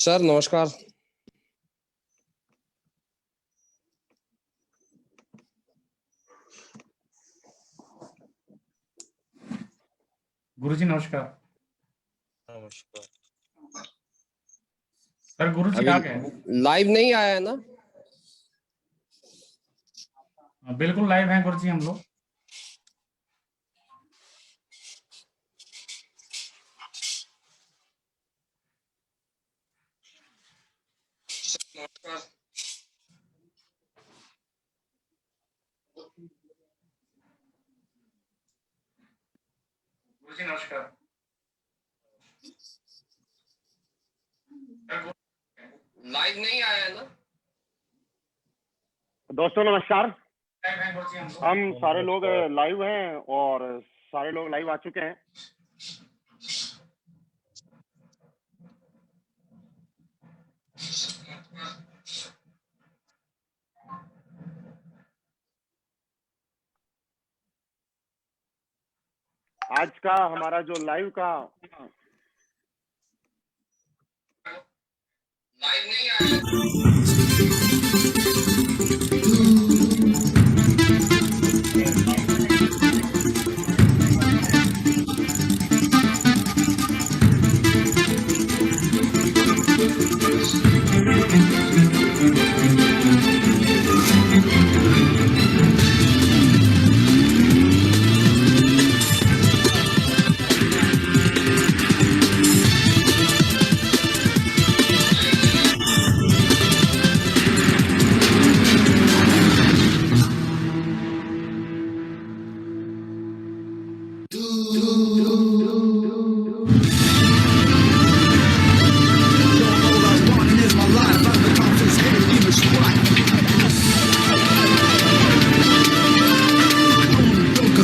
Sir नमस्कार। गुरुजी नमस्कार। नमस्कार। सर गुरुजी आ गए? लाइव नहीं आया है ना? बिल्कुल लाइव हैं गुरुजी हम लोग। गुरुजी नमस्कार। लाइव नहीं आया है ना? दोस्तों नमस्कार। लाइव हैं गुरुजी हम लोग। हम सारे लोग लाइव हैं और सारे लोग लाइव आ चुके हैं। आज का हमारा जो लाइव नहीं आया।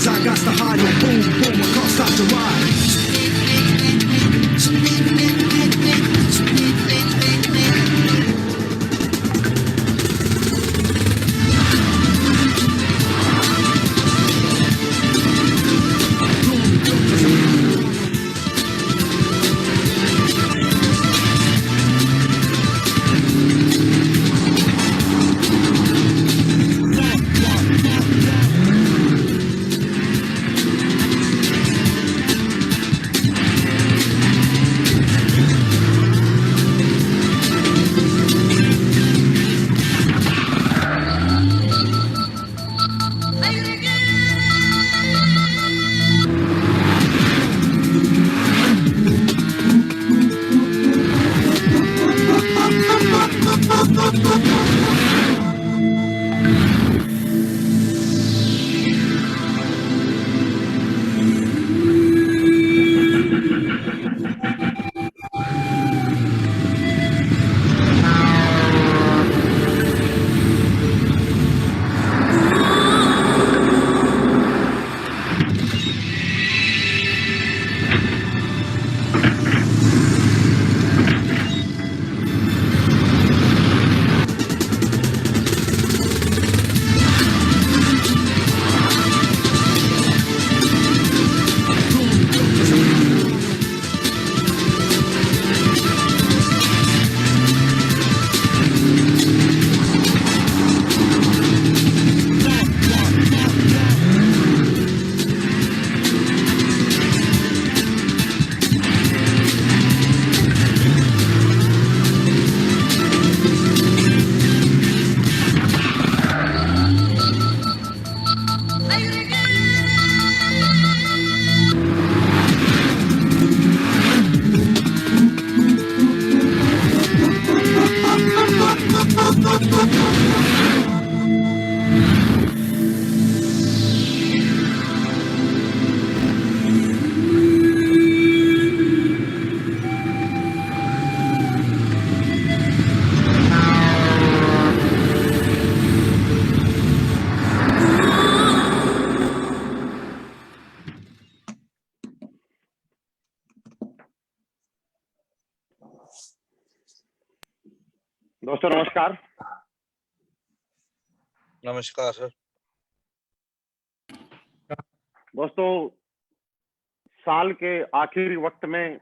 I got the high boom boom, I can't stop to ride. दोस्तों नमस्कार। नमस्कार सर। दोस्तों साल के आखिरी वक्त में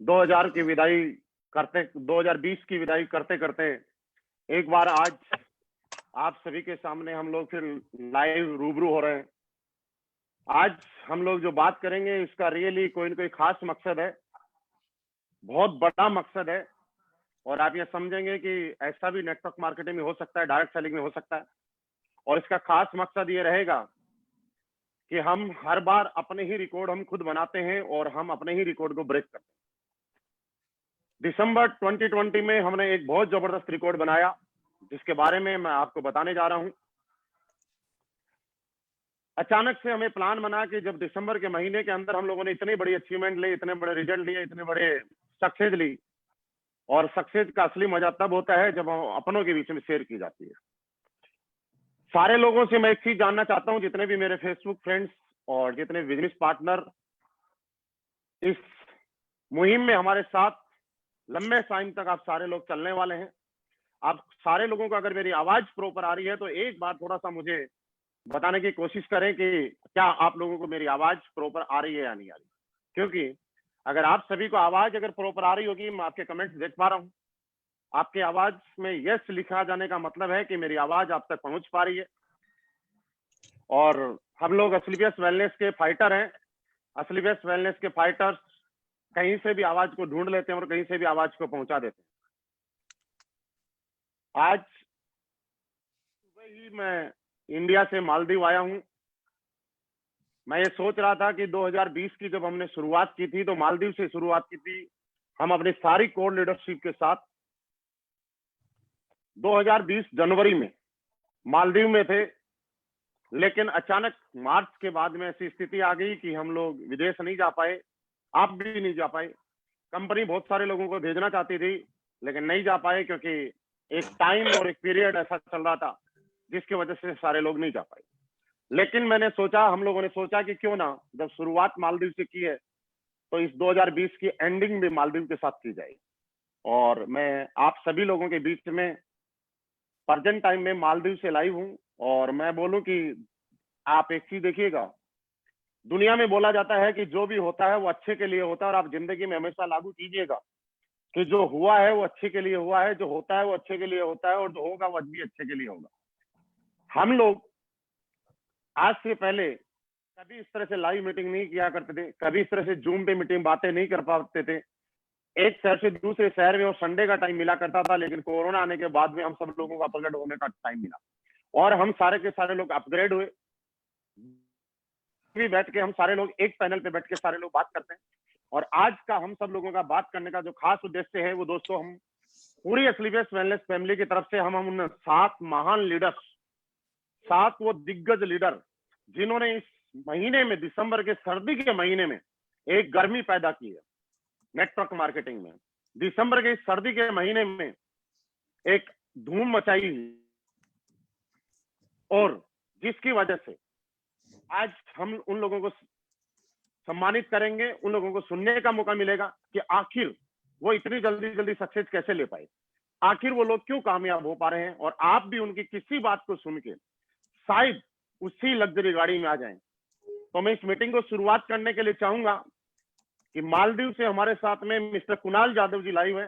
2000 की विदाई करते 2020 की विदाई करते करते एक बार आज आप सभी के सामने हम लोग फिर लाइव रूबरू हो रहे हैं। आज हम लोग जो बात करेंगे इसका रियली कोई न कोई खास मकसद है, बहुत बड़ा मकसद है। और आप ये समझेंगे कि ऐसा भी नेटवर्क मार्केटिंग में हो सकता है, डायरेक्ट सेलिंग में हो सकता है। और इसका खास मकसद ये रहेगा कि हम हर बार अपने ही रिकॉर्ड हम खुद बनाते हैं और हम अपने ही रिकॉर्ड को ब्रेक करते हैं। दिसंबर 2020 में हमने एक बहुत जबरदस्त रिकॉर्ड बनाया जिसके बारे में मैं आपको बताने जा रहा हूं। अचानक से हमें प्लान बना कि जब दिसंबर के महीने के अंदर हम लोगों ने इतनी बड़ी अचीवमेंट ली, इतने बड़े रिजल्ट लिए, इतने बड़े सक्सेस ली, और सक्सेस का असली मजा तब होता है जब अपनों के बीच में शेयर की जाती है। सारे लोगों से मैं एक चीज जानना चाहता हूं, जितने भी मेरे फेसबुक फ्रेंड्स और जितने बिजनेस पार्टनर इस मुहिम में हमारे साथ लंबे टाइम तक आप सारे लोग चलने वाले हैं। आप सारे लोगों को अगर मेरी आवाज प्रॉपर आ रही है तो एक बार थोड़ा सा मुझे बताने की कोशिश करें कि क्या आप लोगों को मेरी आवाज प्रॉपर आ रही है या नहीं आ रही। क्योंकि अगर आप सभी को आवाज अगर प्रॉपर आ रही होगी, मैं आपके कमेंट्स देख पा रहा हूं, आपकी आवाज में यस लिखा जाने का मतलब है कि मेरी आवाज आप तक पहुंच पा रही है। और हम लोग असलीबियस वेलनेस के फाइटर हैं। असलीबियस वेलनेस के फाइटर्स कहीं से भी आवाज को ढूंढ लेते हैं और कहीं से भी आवाज को पहुंचा देते हैं। आज सुबह ही मैं इंडिया से मालदीव आया हूं। मैं ये सोच रहा था कि 2020 की जब हमने शुरुआत की थी तो मालदीव से शुरुआत की थी। हम अपनी सारी कोर लीडरशिप के साथ 2020 जनवरी में मालदीव में थे, लेकिन अचानक मार्च के बाद में ऐसी स्थिति आ गई कि हम लोग विदेश नहीं जा पाए, आप भी नहीं जा पाए। कंपनी बहुत सारे लोगों को भेजना चाहती थी लेकिन नहीं जा पाए क्योंकि एक टाइम और एक पीरियड ऐसा चल रहा था जिसकी वजह से सारे लोग नहीं जा पाए। लेकिन हम लोगों ने सोचा कि क्यों ना जब शुरुआत मालदीव से की है तो इस 2020 की एंडिंग भी मालदीव के साथ की जाए। और मैं आप सभी लोगों के बीच में प्रेजेंट टाइम में मालदीव से लाइव हूं। और मैं बोलूं कि आप एक चीज देखिएगा, दुनिया में बोला जाता है कि जो भी होता है वो अच्छे के लिए होता है, और आप जिंदगी में हमेशा लागू कीजिएगा कि जो हुआ है वो अच्छे के लिए हुआ है, जो होता है वो अच्छे के लिए होता है, और जो होगा वो भी अच्छे के लिए होगा। हम लोग आज से पहले कभी इस तरह से लाइव मीटिंग नहीं किया करते थे, कभी इस तरह से जूम पे मीटिंग बातें नहीं कर पाते थे। एक शहर से दूसरे शहर में और संडे का टाइम मिला करता था, लेकिन कोरोना आने के बाद में हम सब लोगों को अपग्रेड होने का टाइम मिला और हम सारे के सारे लोग अपग्रेड हुए। भी बैठ के हम सारे लोग एक पैनल पे बैठ के सारे लोग बात करते हैं। और आज का हम सब लोगों का बात करने का जो खास उद्देश्य है वो दोस्तों, हम पूरी असलीबियस वेलनेस फैमिली की तरफ से हम उन 7 महान लीडर्स, 7 वो दिग्गज लीडर जिन्होंने इस महीने में, दिसंबर के सर्दी के महीने में एक गर्मी पैदा की है नेटवर्क मार्केटिंग में। दिसंबर के इस सर्दी के महीने में एक धूम मचाई और जिसकी वजह से आज हम उन लोगों को सम्मानित करेंगे, उन लोगों को सुनने का मौका मिलेगा कि आखिर वो इतनी जल्दी सक्सेस कैसे ले पाए, आखिर वो लोग क्यों कामयाब हो पा रहे हैं। और आप भी उनकी किसी बात को सुन के शायद उसी लग्जरी गाड़ी में आ जाएं। तो मैं इस मीटिंग को शुरुआत करने के लिए चाहूंगा कि मालदीव से हमारे साथ में मिस्टर कुणाल जाधव जी लाइव है।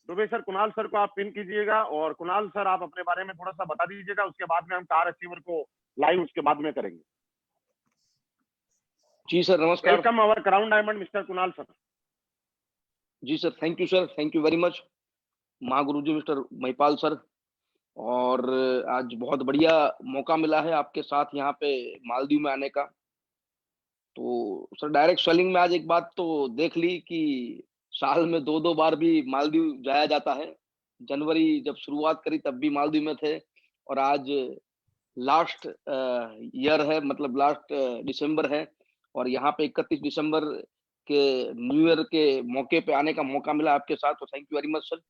दुबे सर, कुणाल सर को आप पिन कीजिएगा और कुणाल सर आप अपने बारे में थोड़ा सा बता दीजिएगा, उसके बाद में हम कार अचीवर को लाइव उसके बाद में करेंगे। जी सर, नमस्कार। Welcome our crown diamond mister Kunal sir. जी sir, thank you sir, thank you very much महागुरु जी मिस्टर महिपाल सर। और आज बहुत बढ़िया मौका मिला है आपके साथ यहाँ पे मालदीव में आने का। तो सर डायरेक्ट सेलिंग में आज एक बात तो देख ली कि साल में 2-2 बार भी मालदीव जाया जाता है। जनवरी जब शुरुआत करी तब भी मालदीव में थे और आज लास्ट ईयर है, मतलब लास्ट दिसंबर है और यहाँ पे 31 दिसंबर के न्यू ईयर के मौके पे आने का मौका मिला आपके साथ, तो thank you very much sir.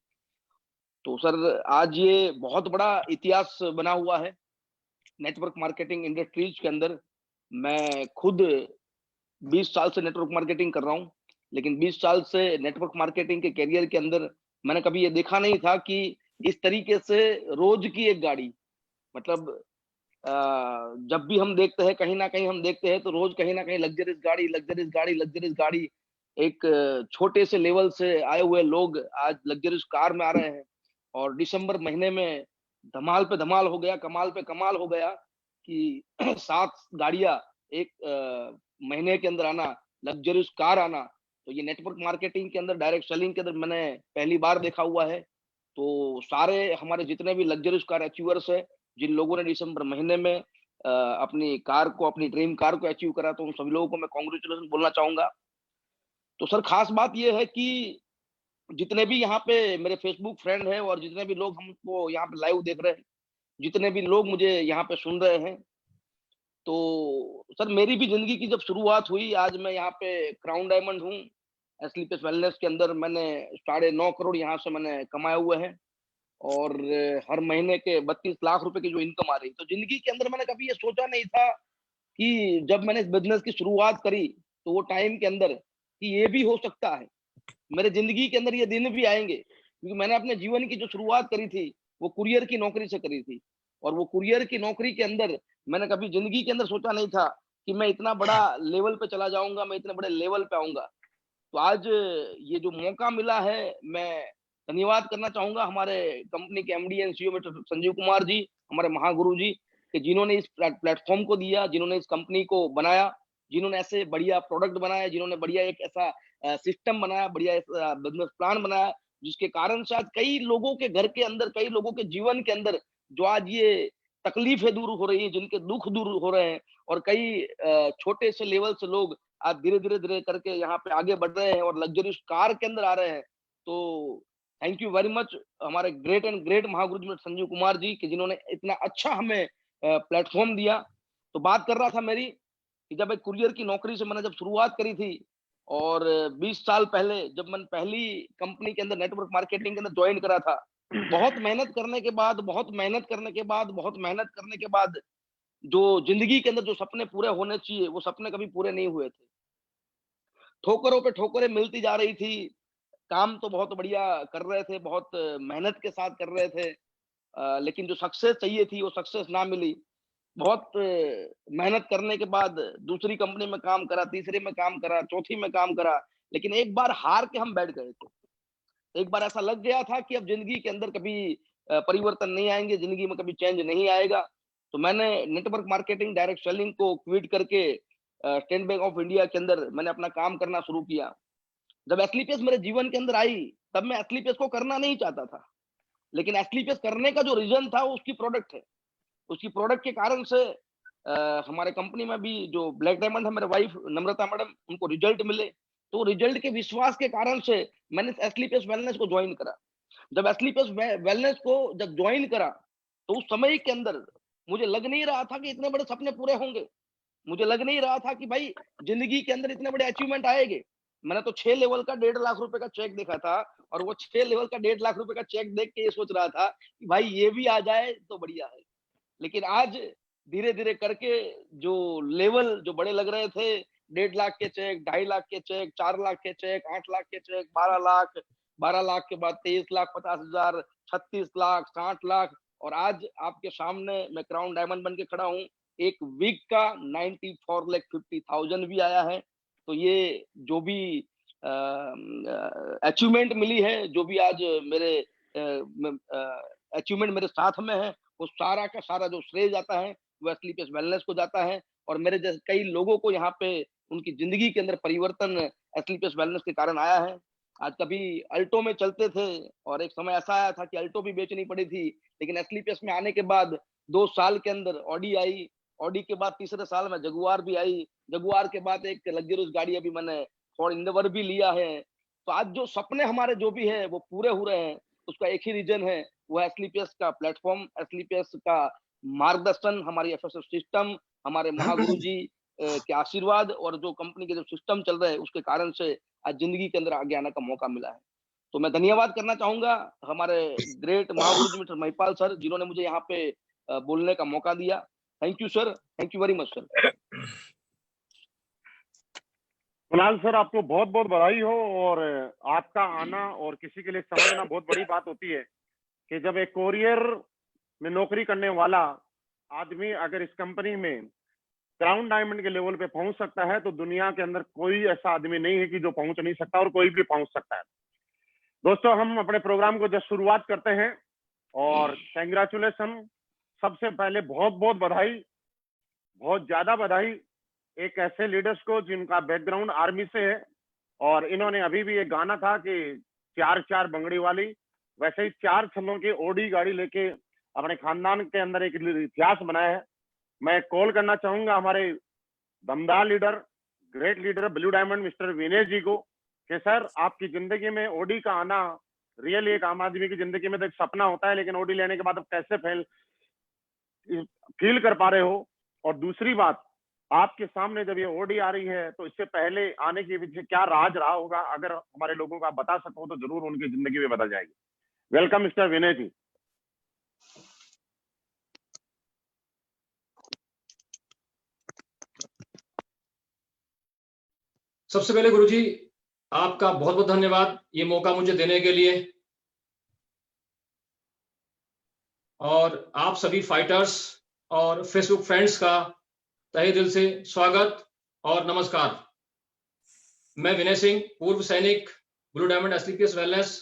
तो सर आज ये बहुत बड़ा इतिहास बना हुआ है नेटवर्क मार्केटिंग इंडस्ट्रीज के अंदर। मैं खुद 20 साल से नेटवर्क मार्केटिंग कर रहा हूँ, लेकिन 20 साल से नेटवर्क मार्केटिंग के करियर के अंदर मैंने कभी ये देखा नहीं था कि इस तरीके से रोज की एक गाड़ी, मतलब जब भी हम देखते हैं कहीं ना कहीं हम देखते हैं तो रोज कहीं ना कहीं लग्जरियस गाड़ी, लग्जरियस गाड़ी, लग्जरियस गाड़ी। एक छोटे से लेवल से आए हुए लोग आज लग्जरियस कार में आ रहे हैं और दिसंबर महीने में धमाल पे धमाल हो गया, कमाल पे कमाल हो गया कि 7 गाड़ियां एक महीने के अंदर आना, लग्जरियस कार आना। तो ये नेटवर्क मार्केटिंग के अंदर, डायरेक्ट सेलिंग के अंदर मैंने पहली बार देखा हुआ है। तो सारे हमारे जितने भी लग्जरियस कार अचीवर्स है, जिन लोगों ने दिसंबर महीने में अपनी कार को, अपनी ड्रीम कार को अचीव करा, तो उन सभी लोगों को मैं कांग्रेचुलेशन बोलना चाहूंगा। तो सर खास बात यह है कि जितने भी यहाँ पे मेरे फेसबुक फ्रेंड हैं और जितने भी लोग हमको यहाँ पे लाइव देख रहे हैं, जितने भी लोग मुझे यहाँ पे सुन रहे हैं, तो सर मेरी भी जिंदगी की जब शुरुआत हुई, आज मैं यहाँ पे क्राउन डायमंड हूँ। एस्क्लेपियस वेलनेस के अंदर मैंने 9.5 करोड़ यहाँ से मैंने कमाए हुए हैं और हर महीने के 32 लाख रुपए की जो इनकम आ रही। तो जिंदगी के अंदर मैंने कभी ये सोचा नहीं था कि जब मैंने इस बिजनेस की शुरुआत करी तो वो टाइम के अंदर कि ये भी हो सकता है, मेरे जिंदगी के अंदर ये दिन भी आएंगे। क्योंकि मैंने अपने जीवन की जो शुरुआत करी थी वो कुरियर की नौकरी से करी थी और वो कुरियर की नौकरी के अंदर मैंने कभी जिंदगी के अंदर सोचा नहीं था कि मैं इतना बड़ा लेवल पे चला जाऊंगा, मैं इतने बड़े लेवल पे आऊंगा। तो आज ये जो मौका मिला है, मैं धन्यवाद करना चाहूंगा हमारे कंपनी के MD and CEO mister Sanjeev Kumar ji, हमारे महागुरु जी, कि जिन्होंने इस प्लेटफॉर्म को दिया, जिन्होंने इस कंपनी को बनाया, जिन्होंने ऐसे बढ़िया प्रोडक्ट बनाया, जिन्होंने बढ़िया एक ऐसा सिस्टम बनाया, बढ़िया ऐसा बिजनेस प्लान बनाया, जिसके कारण से आज कई लोगों के घर के अंदर, कई लोगों के जीवन के अंदर जो आज ये तकलीफें दूर हो रही हैं, जिनके दुख दूर हो रहे हैं और कई छोटे से लेवल से लोग आज धीरे धीरे करके यहाँ पे आगे बढ़ रहे हैं और लग्जरियस कार के अंदर आ रहे हैं। तो थैंक यू वेरी मच हमारे ग्रेट एंड ग्रेट महागुरु जी संजीव कुमार जी, कि जिन्होंने इतना अच्छा हमें प्लेटफॉर्म दिया। तो बात कर रहा था मेरी कि जब एक कुरियर की नौकरी से मैंने जब शुरुआत करी थी और 20 साल पहले जब मैंने पहली कंपनी के अंदर नेटवर्क मार्केटिंग के अंदर ज्वाइन करा था, बहुत मेहनत करने के बाद, जो जिंदगी के अंदर जो सपने पूरे होने चाहिए वो सपने कभी पूरे नहीं हुए थे। ठोकरों पे ठोकरें मिलती जा रही थी, काम तो बहुत बढ़िया कर रहे थे, बहुत मेहनत के साथ कर रहे थे, लेकिन जो सक्सेस चाहिए थी वो सक्सेस ना मिली। बहुत मेहनत करने के बाद दूसरी कंपनी में काम करा, तीसरी में काम करा, चौथी में काम करा, लेकिन एक बार हार के हम बैठ गए थे। एक बार ऐसा लग गया था कि अब जिंदगी के अंदर कभी परिवर्तन नहीं आएंगे, जिंदगी में कभी चेंज नहीं आएगा। तो मैंने नेटवर्क मार्केटिंग, डायरेक्ट सेलिंग को क्विट करके स्टेट बैंक ऑफ इंडिया के अंदर मैंने अपना काम करना शुरू किया। जब एस्क्लेपियस मेरे जीवन के अंदर आई, तब मैं एस्क्लेपियस को करना नहीं चाहता था, लेकिन एस्क्लेपियस करने का जो रीजन था वो उसकी प्रोडक्ट है। उसकी प्रोडक्ट के कारण से हमारे कंपनी में भी जो ब्लैक डायमंड है, मेरे वाइफ नम्रता मैडम, उनको रिजल्ट मिले। तो रिजल्ट के विश्वास के कारण से मैंने एस्क्लेपियस वेलनेस को ज्वाइन करा। जब एस्क्लेपियस वेलनेस को जब ज्वाइन करा तो उस समय के अंदर मुझे लग नहीं रहा था कि इतने बड़े सपने पूरे होंगे। मुझे लग नहीं रहा था कि भाई जिंदगी के अंदर इतने बड़े अचीवमेंट आएंगे। मैंने तो 6 लेवल का 1.5 लाख रुपए का चेक देखा था और वो 6 लेवल का 1.5 लाख रुपए का चेक देख के ये सोच रहा था कि भाई ये भी आ जाए तो बढ़िया है। लेकिन आज धीरे धीरे करके जो लेवल जो बड़े लग रहे थे, 1.5 लाख के चेक, 2.5 लाख के चेक, 4 लाख के चेक, 8 लाख के चेक, 12 लाख, 12 लाख के बाद 23,50,000, 36 लाख, 60 लाख, और आज आपके सामने मैं क्राउन डायमंड बन के खड़ा हूँ। एक वीक का 94,50,000 भी आया है। तो ये जो भी अचीवमेंट मिली है, जो भी आज मेरे अचीवमेंट मेरे साथ में है, वो सारा का सारा जो श्रेय जाता है वो एस्क्लेपियस वेलनेस को जाता है। और मेरे जैसे कई लोगों को यहाँ पे उनकी जिंदगी के अंदर परिवर्तन एस्क्लेपियस वेलनेस के कारण आया है। आज कभी अल्टो में चलते थे और एक समय ऐसा आया था कि अल्टो भी बेचनी पड़ी थी, लेकिन एस्क्लेपियस में आने के बाद 2 साल के अंदर ऑडी आई, ऑडी के बाद तीसरे साल में जगुआर भी आई, जगुआर के बाद एक लग्जरियस गाड़ी अभी मैंने फॉर इंडेवर भी लिया है। तो आज जो सपने हमारे जो भी है वो पूरे हो रहे हैं, उसका एक ही रीजन है, वो एस्क्लेपियस का प्लेटफॉर्म, एस्क्लेपियस का मार्गदर्शन, हमारी एफएसएस सिस्टम, हमारे महागुरु जी के आशीर्वाद और जो कंपनी के जो सिस्टम चल रहे हैं उसके कारण से आज जिंदगी के अंदर आगे आने का मौका मिला है। तो मैं धन्यवाद करना चाहूंगा हमारे ग्रेट महागुरु जी मिस्टर महिपाल सर, जिन्होंने मुझे यहाँ पे बोलने का मौका दिया। Thank you sir, thank you very much sir. Kunal sir, आपको बहुत बहुत बधाई हो। और आपका आना और किसी के लिए समझना बहुत बड़ी बात होती है कि जब एक कोरियर में नौकरी करने वाला आदमी अगर इस कंपनी में क्राउन डायमंड के लेवल पे पहुंच सकता है, तो दुनिया के अंदर कोई ऐसा आदमी नहीं है कि जो पहुंच नहीं सकता, और कोई भी पहुंच सकता है। दोस्तों, हम अपने प्रोग्राम को जब शुरुआत करते हैं, और कंग्रेचुलेशन, सबसे पहले बहुत बहुत बधाई, बहुत ज्यादा बधाई एक ऐसे लीडर्स को जिनका बैकग्राउंड आर्मी से है, और इन्होंने अभी भी एक गाना था कि 4-4 बंगड़ी वाली, वैसे ही 4 छल्लों की ओडी गाड़ी लेके अपने खानदान के अंदर एक इतिहास बनाया है। मैं कॉल करना चाहूंगा हमारे दमदार leader, great leader blue diamond mister Vinay ji को, कि सर आपकी जिंदगी में ओडी का आना रियली एक आम आदमी की जिंदगी में तो एक सपना होता है, लेकिन ओडी लेने के बाद अब कैसे फील कर पा रहे हो, और दूसरी बात, आपके सामने जब ये ओडी आ रही है तो इससे पहले आने के पीछे क्या राज रहा होगा, अगर हमारे लोगों को आप बता सको तो जरूर उनकी जिंदगी में बदल जाएगी। वेलकम मिस्टर विनय जी। सबसे पहले गुरुजी आपका बहुत बहुत धन्यवाद ये मौका मुझे देने के लिए, और आप सभी फाइटर्स और फेसबुक फ्रेंड्स का तहे दिल से स्वागत और नमस्कार। मैं विनय सिंह, पूर्व सैनिक, ब्लू डायमंड एसलीपीएस वेलनेस,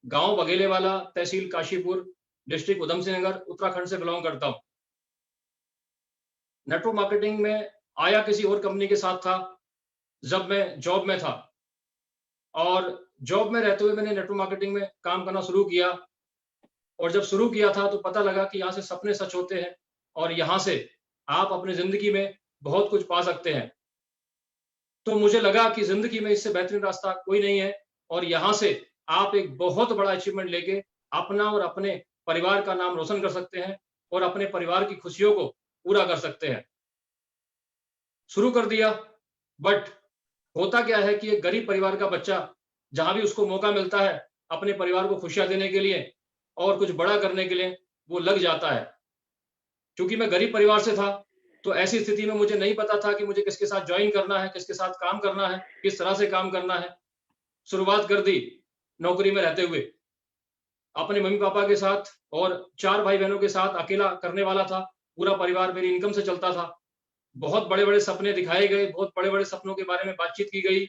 गांव बघेलेवाला, तहसील काशीपुर, डिस्ट्रिक्ट उधम सिंह नगर, उत्तराखंड से बिलोंग करता हूं। नेटवर्क मार्केटिंग में आया किसी और कंपनी के साथ था जब मैं जॉब में था, और जॉब में रहते हुए मैंने नेटवर्क मार्केटिंग में काम करना शुरू किया, और जब शुरू किया था तो पता लगा कि यहाँ से सपने सच होते हैं, और यहाँ से आप अपनी जिंदगी में बहुत कुछ पा सकते हैं। तो मुझे लगा कि जिंदगी में इससे बेहतरीन रास्ता कोई नहीं है, और यहाँ से आप एक बहुत बड़ा अचीवमेंट लेके अपना और अपने परिवार का नाम रोशन कर सकते हैं, और अपने परिवार की खुशियों को पूरा कर सकते हैं। शुरू कर दिया, बट होता क्या है कि एक गरीब परिवार का बच्चा जहां भी उसको मौका मिलता है अपने परिवार को खुशियां देने के लिए और कुछ बड़ा करने के लिए, वो लग जाता है। क्योंकि मैं गरीब परिवार से था, तो ऐसी स्थिति में मुझे नहीं पता था कि मुझे किसके साथ ज्वाइन करना है, किसके साथ काम करना है, किस तरह से काम करना है। शुरुआत कर दी नौकरी में रहते हुए, अपने मम्मी पापा के साथ और 4 भाई बहनों के साथ अकेला करने वाला था। पूरा परिवार मेरी इनकम से चलता था। बहुत बड़े बड़े सपने दिखाए गए, बहुत बड़े बड़े सपनों के बारे में बातचीत की गई,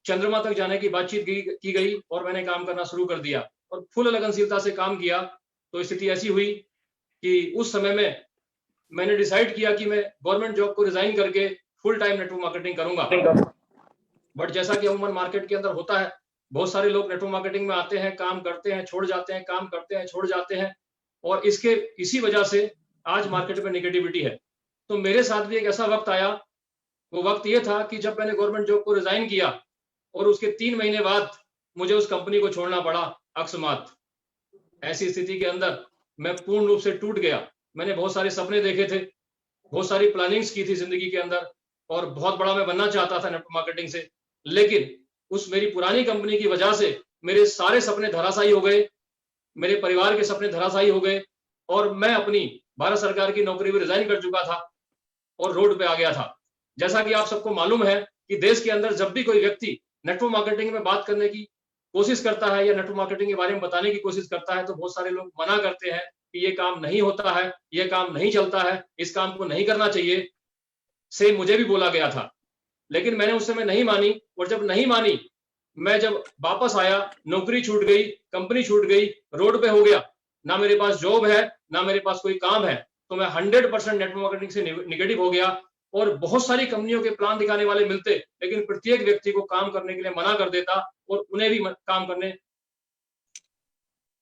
चंद्रमा तक जाने की बातचीत की गई, और मैंने काम करना शुरू कर दिया और फुल लगनशीलता से काम किया। तो स्थिति ऐसी हुई कि उस समय में मैंने डिसाइड किया कि मैं गवर्नमेंट जॉब को रिजाइन करके फुल टाइम नेटवर्क मार्केटिंग करूंगा। बट जैसा कि अमूमन मार्केट के अंदर होता है, बहुत सारे लोग नेटवर्क मार्केटिंग में आते हैं, काम करते हैं, छोड़ जाते हैं, काम करते हैं, छोड़ जाते हैं, और इसी वजह से आज मार्केट में नेगेटिविटी है। तो मेरे साथ भी एक ऐसा वक्त आया, वो वक्त ये था कि जब मैंने गवर्नमेंट जॉब को रिजाइन किया और उसके 3 महीने बाद मुझे उस कंपनी को छोड़ना पड़ा अकस्मात। ऐसी स्थिति के अंदर मैं पूर्ण रूप से टूट गया। मैंने बहुत सारे सपने देखे थे, बहुत सारी प्लानिंग्स की थी जिंदगी के अंदर, और बहुत बड़ा मैं बनना चाहता था नेटवर्क मार्केटिंग से, लेकिन उस मेरी पुरानी कंपनी की वजह से मेरे सारे सपने धराशायी हो गए, मेरे परिवार के सपने धराशायी हो गए, और मैं अपनी भारत सरकार की नौकरी भी रिजाइन कर चुका था और रोड पे आ गया था। जैसा कि आप सबको मालूम है कि देश के अंदर जब भी कोई व्यक्ति नेटवर्क मार्केटिंग में बात करने की कोशिश करता है या नेटवर्क मार्केटिंग के बारे में बताने की कोशिश करता है, तो बहुत सारे लोग मना करते हैं कि ये काम नहीं होता है, ये काम नहीं चलता है, इस काम को नहीं करना चाहिए। से मुझे भी बोला गया था, लेकिन मैंने उस समय नहीं मानी, और जब नहीं मानी, मैं जब वापस आया, नौकरी छूट गई, कंपनी छूट गई, रोड पे हो गया, ना मेरे पास जॉब है, ना मेरे पास कोई काम है, तो मैं 100% नेटवर्क मार्केटिंग से निगेटिव हो गया। और बहुत सारी कंपनियों के प्लान दिखाने वाले मिलते, लेकिन प्रत्येक व्यक्ति को काम करने के लिए मना कर देता, और उन्हें भी काम करने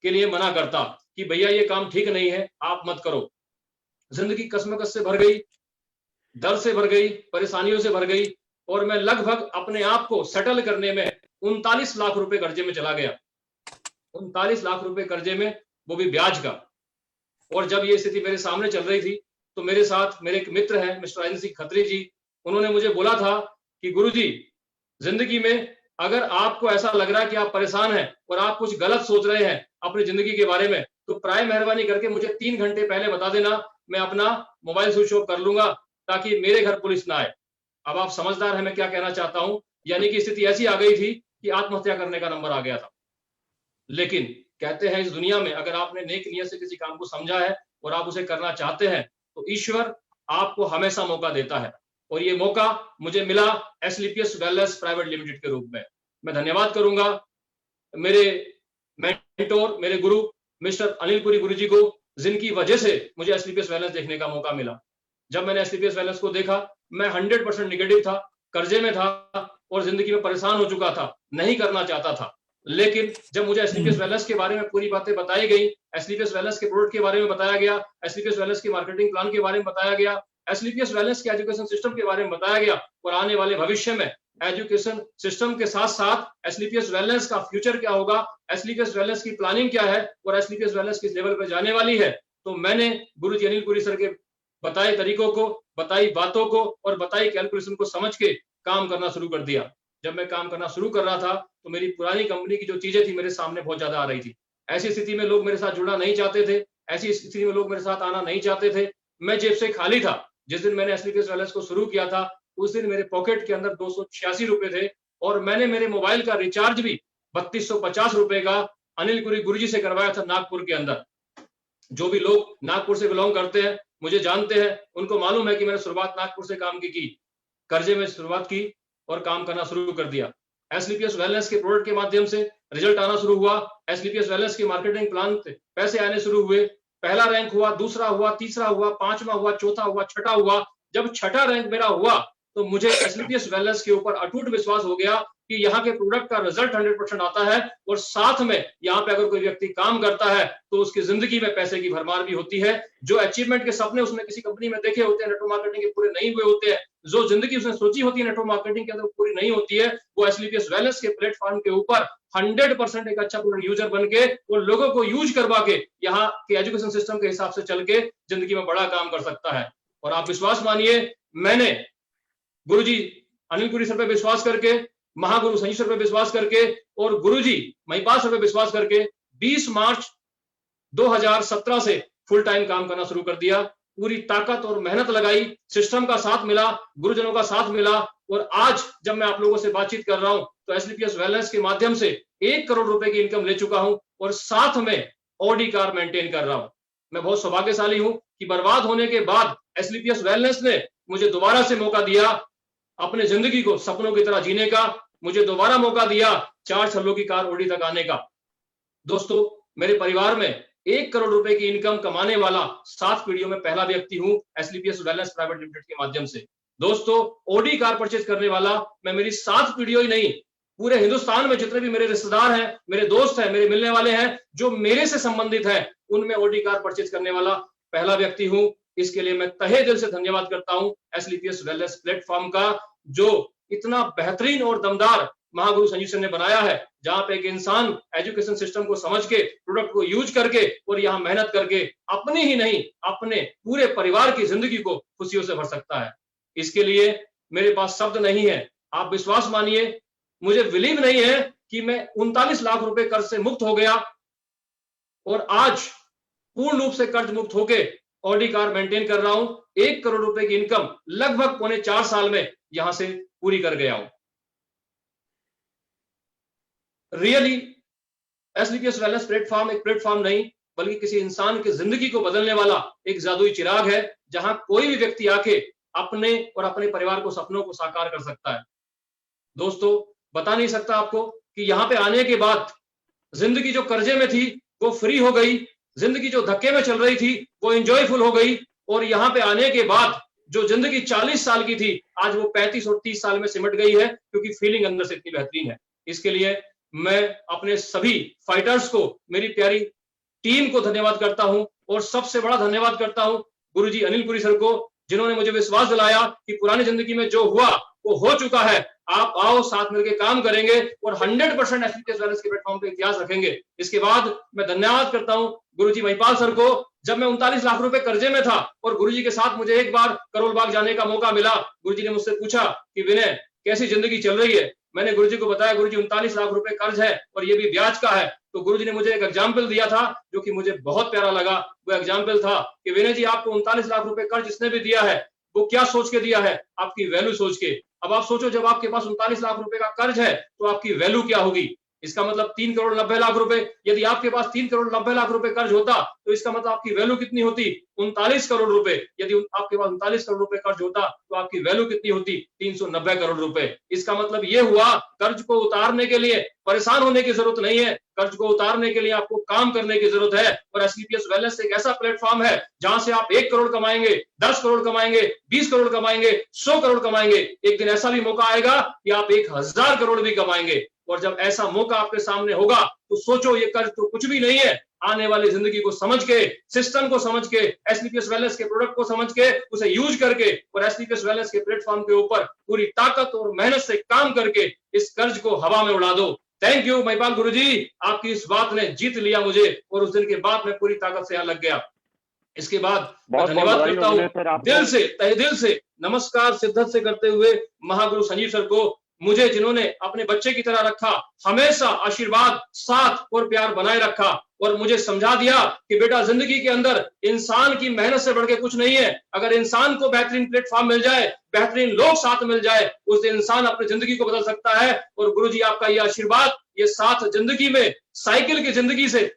के लिए मना करता कि भैया ये काम ठीक नहीं है, आप मत करो। जिंदगी कसमकस से भर गई, डर से भर गई, परेशानियों से भर गई, और मैं लगभग अपने आप को सेटल करने में 39 लाख रुपए कर्जे में चला गया। 39 लाख रुपए कर्जे में, वो भी ब्याज का। और जब ये स्थिति मेरे सामने चल रही थी, तो मेरे साथ मेरे एक मित्र हैं मिस्टर राजेंद्र सिंह खत्री जी, उन्होंने मुझे बोला था कि गुरुजी, जिंदगी में अगर आपको ऐसा लग रहा है कि आप परेशान हैं और आप कुछ गलत सोच रहे हैं अपनी जिंदगी के बारे में, तो प्राय मेहरबानी करके मुझे 3 घंटे पहले बता देना, मैं अपना मोबाइल स्विच ऑफ कर लूंगा, ताकि मेरे घर पुलिस ना आए। अब आप समझदार हैं मैं क्या कहना चाहता हूं, यानी कि स्थिति ऐसी आ गई थी कि आत्महत्या करने का नंबर आ गया था। लेकिन कहते हैं इस दुनिया में अगर आपने नेक नियत से किसी काम को समझा है और आप उसे करना चाहते हैं, तो ईश्वर आपको हमेशा मौका देता है, और ये मौका मुझे मिला एसलीपीएस वेलनेस प्राइवेट लिमिटेड के रूप में। मैं धन्यवाद करूंगा मेरे मेंटोर, मेरे गुरु मिस्टर अनिल पुरी गुरुजी को, जिनकी वजह से मुझे एसलीपीएस वेलनेस देखने का मौका मिला। जब मैंने एसलीपीएस वेलनेस को देखा, मैं 100% निगेटिव था, कर्जे में था और जिंदगी में परेशान हो चुका था, नहीं करना चाहता था। लेकिन जब मुझे एसलीपीएस वेलनेस के बारे में पूरी बातें बताई गई, एसलीपीएस वेलनेस के प्रोडक्ट के बारे में बताया गया, एसलीपीएस वेलनेस के मार्केटिंग प्लान के बारे में बताया गया, एसलीपीएस वेलनेस के एजुकेशन सिस्टम के बारे में बताया गया, और आने वाले भविष्य में एजुकेशन सिस्टम के साथ साथ एसलीपीएस वेलनेस का फ्यूचर क्या होगा, एसलीपीएस वेलनेस की प्लानिंग क्या है और एसलीपीएस वेलनेस किस लेवल पर जाने वाली है, तो मैंने गुरुजी अनिल पुरी सर के बताए तरीकों को, बताई बातों को और बताई कैलकुलेशन को समझ के काम करना शुरू कर दिया। जब मैं काम करना शुरू कर रहा था तो मेरी पुरानी कंपनी की जो चीजें थी मेरे सामने बहुत ज्यादा आ रही थी। ऐसी स्थिति में लोग मेरे साथ जुड़ना नहीं चाहते थे, ऐसी स्थिति में लोग मेरे साथ आना नहीं चाहते थे। मैं जेब से खाली था। जिस दिन मैंने एसलीपीएस वेलनेस को शुरू किया था उस दिन मेरे पॉकेट के अंदर 286 रुपए थे, और मैंने मेरे मोबाइल का रिचार्ज भी 3250 रुपए का अनिल पुरी गुरुजी से करवाया था नागपुर के अंदर। जो भी लोग नागपुर से बिलोंग करते हैं, मुझे जानते हैं, उनको मालूम है कि मैंने शुरुआत नागपुर से काम की, कर्जे में शुरुआत की और काम करना शुरू कर दिया। एसलीपीएस वेलनेस के प्रोडक्ट के माध्यम से रिजल्ट आना शुरू हुआ। एसलीपीएस वेलनेस के मार्केटिंग प्लान पे पैसे आने शुरू हुए। पहला रैंक हुआ, दूसरा हुआ, तीसरा हुआ, पांचवा हुआ, चौथा हुआ, छठा हुआ। जब छठा रैंक मेरा हुआ तो मुझे एसलीपीएस वेलनेस के ऊपर अटूट विश्वास हो गया कि यहाँ के प्रोडक्ट का रिजल्ट 100% आता है, और साथ में यहाँ पे अगर कोई व्यक्ति काम करता है तो उसकी जिंदगी में पैसे की भरमार भी होती है। जो अचीवमेंट के सपने उसने किसी कंपनी में देखे होते हैं, नेटवर्क मार्केटिंग के पूरे नहीं हुए होते हैं, जो जिंदगी उसने सोची होती है नेटवर्क मार्केटिंग के अंदर पूरी नहीं होती है, वो एसलीपीएस वेलनेस के प्लेटफॉर्म के ऊपर 100% एक अच्छा प्रोडक्ट यूजर बन के और लोगों को यूज करवा के यहाँ के एजुकेशन सिस्टम के हिसाब से चल के जिंदगी में बड़ा काम कर सकता है। और आप विश्वास मानिए, मैंने गुरुजी अनिल पुरी सर पे विश्वास करके, महागुरु संजीव सर पे विश्वास करके और गुरुजी महिपाल सर पे विश्वास करके 20 मार्च 2017 से फुल टाइम काम करना शुरू कर दिया। पूरी ताकत और मेहनत लगाई, सिस्टम का साथ मिला, गुरुजनों का साथ मिला, और आज जब मैं आप लोगों से बातचीत कर रहा हूं तो एसलीपीएस वेलनेस के माध्यम से 1 करोड़ रुपए की इनकम ले चुका हूं और साथ में ऑडी कार मेंटेन कर रहा हूं। मैं बहुत सौभाग्यशाली हूं कि बर्बाद होने के बाद एसलीपीएस वेलनेस ने मुझे दोबारा से मौका दिया अपने जिंदगी को सपनों की तरह जीने का, मुझे दोबारा मौका दिया 4 छल्लों की कार ओडी तक आने का। दोस्तों, मेरे परिवार में 1 करोड़ रुपए की इनकम कमाने वाला 7 पीढ़ियों में पहला व्यक्ति हूं एसलीपीएस वेलनेस प्राइवेट लिमिटेड के माध्यम से। दोस्तों, ओडी कार परचेज करने वाला मैं मेरी 7 पीढ़ियों ही नहीं, पूरे हिंदुस्तान में जितने भी मेरे रिश्तेदार हैं, मेरे दोस्त हैं, मेरे मिलने वाले हैं, जो मेरे से संबंधित है, उनमें ओडी कार परचेज करने वाला पहला व्यक्ति हूं। इसके लिए मैं तहे दिल से धन्यवाद करता हूं एसलीपीएस वेलनेस प्लेटफॉर्म का, जो इतना बेहतरीन और दमदार महागुरु संजीव सर ने बनाया है, जहां पे एक इंसान एजुकेशन सिस्टम को समझ के, प्रोडक्ट को यूज करके और यहाँ मेहनत करके अपने ही नहीं, अपने पूरे परिवार की जिंदगी को खुशियों से भर सकता है। इसके लिए मेरे पास शब्द नहीं है। आप विश्वास मानिए, मुझे बिलीव नहीं है कि मैं 39 लाख रुपए कर्ज से मुक्त हो गया और आज पूर्ण रूप से कर्ज मुक्त होके ऑडी कार मेंटेन कर रहा हूं। 1 करोड़ रुपए की इनकम लगभग 4.25 साल में यहां से पूरी कर गया हूं। रियली एसलीपीएस वेलनेस प्लेटफॉर्म एक प्लेटफॉर्म नहीं, बल्कि किसी इंसान की जिंदगी को बदलने वाला एक जादुई चिराग है, जहां कोई भी व्यक्ति आके अपने और अपने परिवार को सपनों को साकार कर सकता है। दोस्तों, बता नहीं सकता आपको कि यहाँ पे आने के बाद जिंदगी जो कर्जे में थी वो फ्री हो गई, जिंदगी जो धक्के में चल रही थी वो एंजॉयफुल हो गई, और यहाँ पे आने के बाद जो जिंदगी 40 साल की थी आज वो 35 और 30 साल में सिमट गई है, क्योंकि फीलिंग अंदर से इतनी बेहतरीन है। इसके लिए मैं अपने सभी फाइटर्स को, मेरी प्यारी टीम को धन्यवाद करता हूं, और सबसे बड़ा धन्यवाद करता हूं गुरुजी अनिल पुरी सर को, जिन्होंने मुझे विश्वास दिलाया कि पुरानी जिंदगी में जो हुआ वो हो चुका है, आप आओ साथ मिलकर काम करेंगे और 100% एसलीपीएस वेलनेस के प्लेटफॉर्म पे इतिहास रखेंगे। इसके बाद मैं धन्यवाद करता हूं गुरुजी महिपाल सर को। जब मैं 39 लाख रुपए कर्जे में था और गुरुजी के साथ मुझे एक बार करोल बाग जाने का मौका मिला, गुरुजी ने मुझसे पूछा कि विनय कैसी जिंदगी चल रही है। मैंने गुरुजी को बताया गुरुजी 39 लाख रुपए कर्ज है और ये भी ब्याज का है। तो गुरुजी ने मुझे एक एग्जाम्पल दिया था जो कि मुझे बहुत प्यारा लगा। वो एग्जाम्पल था कि विनय जी, आपको 39 लाख रुपए कर्ज जिसने भी दिया है वो क्या सोच के दिया है, आपकी वैल्यू सोच के। अब आप सोचो, जब आपके पास 39 लाख रुपए का कर्ज है तो आपकी वैल्यू क्या होगी। इसका मतलब 3 करोड़ 90 लाख रुपए। यदि आपके पास 3 करोड़ 90 लाख रुपए कर्ज होता तो इसका मतलब आपकी वैल्यू कितनी होती? 39 करोड़ रुपए। यदि आपके पास 39 करोड़ रुपए कर्ज होता तो आपकी वैल्यू कितनी होती? 390 करोड़ रुपए। इसका मतलब ये हुआ कर्ज को उतारने के लिए परेशान होने की जरूरत नहीं है, कर्ज को उतारने के लिए आपको काम करने की जरूरत है। और एससीपीएस वेलनेस एक ऐसा प्लेटफॉर्म है जहां से आप 1 करोड़ कमाएंगे, 10 करोड़ कमाएंगे, 20 करोड़ कमाएंगे, 100 करोड़ कमाएंगे। एक दिन ऐसा भी मौका आएगा कि आप 1000 करोड़ भी कमाएंगे। और जब ऐसा मौका आपके सामने होगा तो सोचो ये कर्ज तो कुछ भी नहीं है। आने वाली जिंदगी को समझ के, सिस्टम को समझ के, एससीपीएस वेलनेस के प्रोडक्ट को समझ के, उसे यूज करके और एससीपीएस वेलनेस के प्लेटफॉर्म के ऊपर पूरी ताकत और मेहनत से काम करके इस कर्ज को हवा में उड़ा दो। थैंक यू महिपाल गुरुजी, आपकी इस बात ने जीत लिया मुझे और उस दिन के बाद मैं पूरी ताकत से यहाँ लग गया। इसके बाद मैं धन्यवाद करता हूँ दिल से, तहे दिल से नमस्कार सिद्धत से करते हुए महागुरु संजीव सर को, मुझे जिन्होंने अपने बच्चे की तरह रखा, हमेशा आशीर्वाद, साथ और प्यार बनाए रखा और मुझे समझा दिया कि बेटा जिंदगी के अंदर इंसान की मेहनत से बढ़ के कुछ नहीं है। अगर इंसान को बेहतरीन प्लेटफॉर्म मिल जाए, बेहतरीन लोग साथ मिल जाए, उस दिन इंसान अपनी जिंदगी को बदल सकता है। और गुरुजी आपका ये आशीर्वाद, ये साथ जिंदगी में, साइकिल की जिंदगी से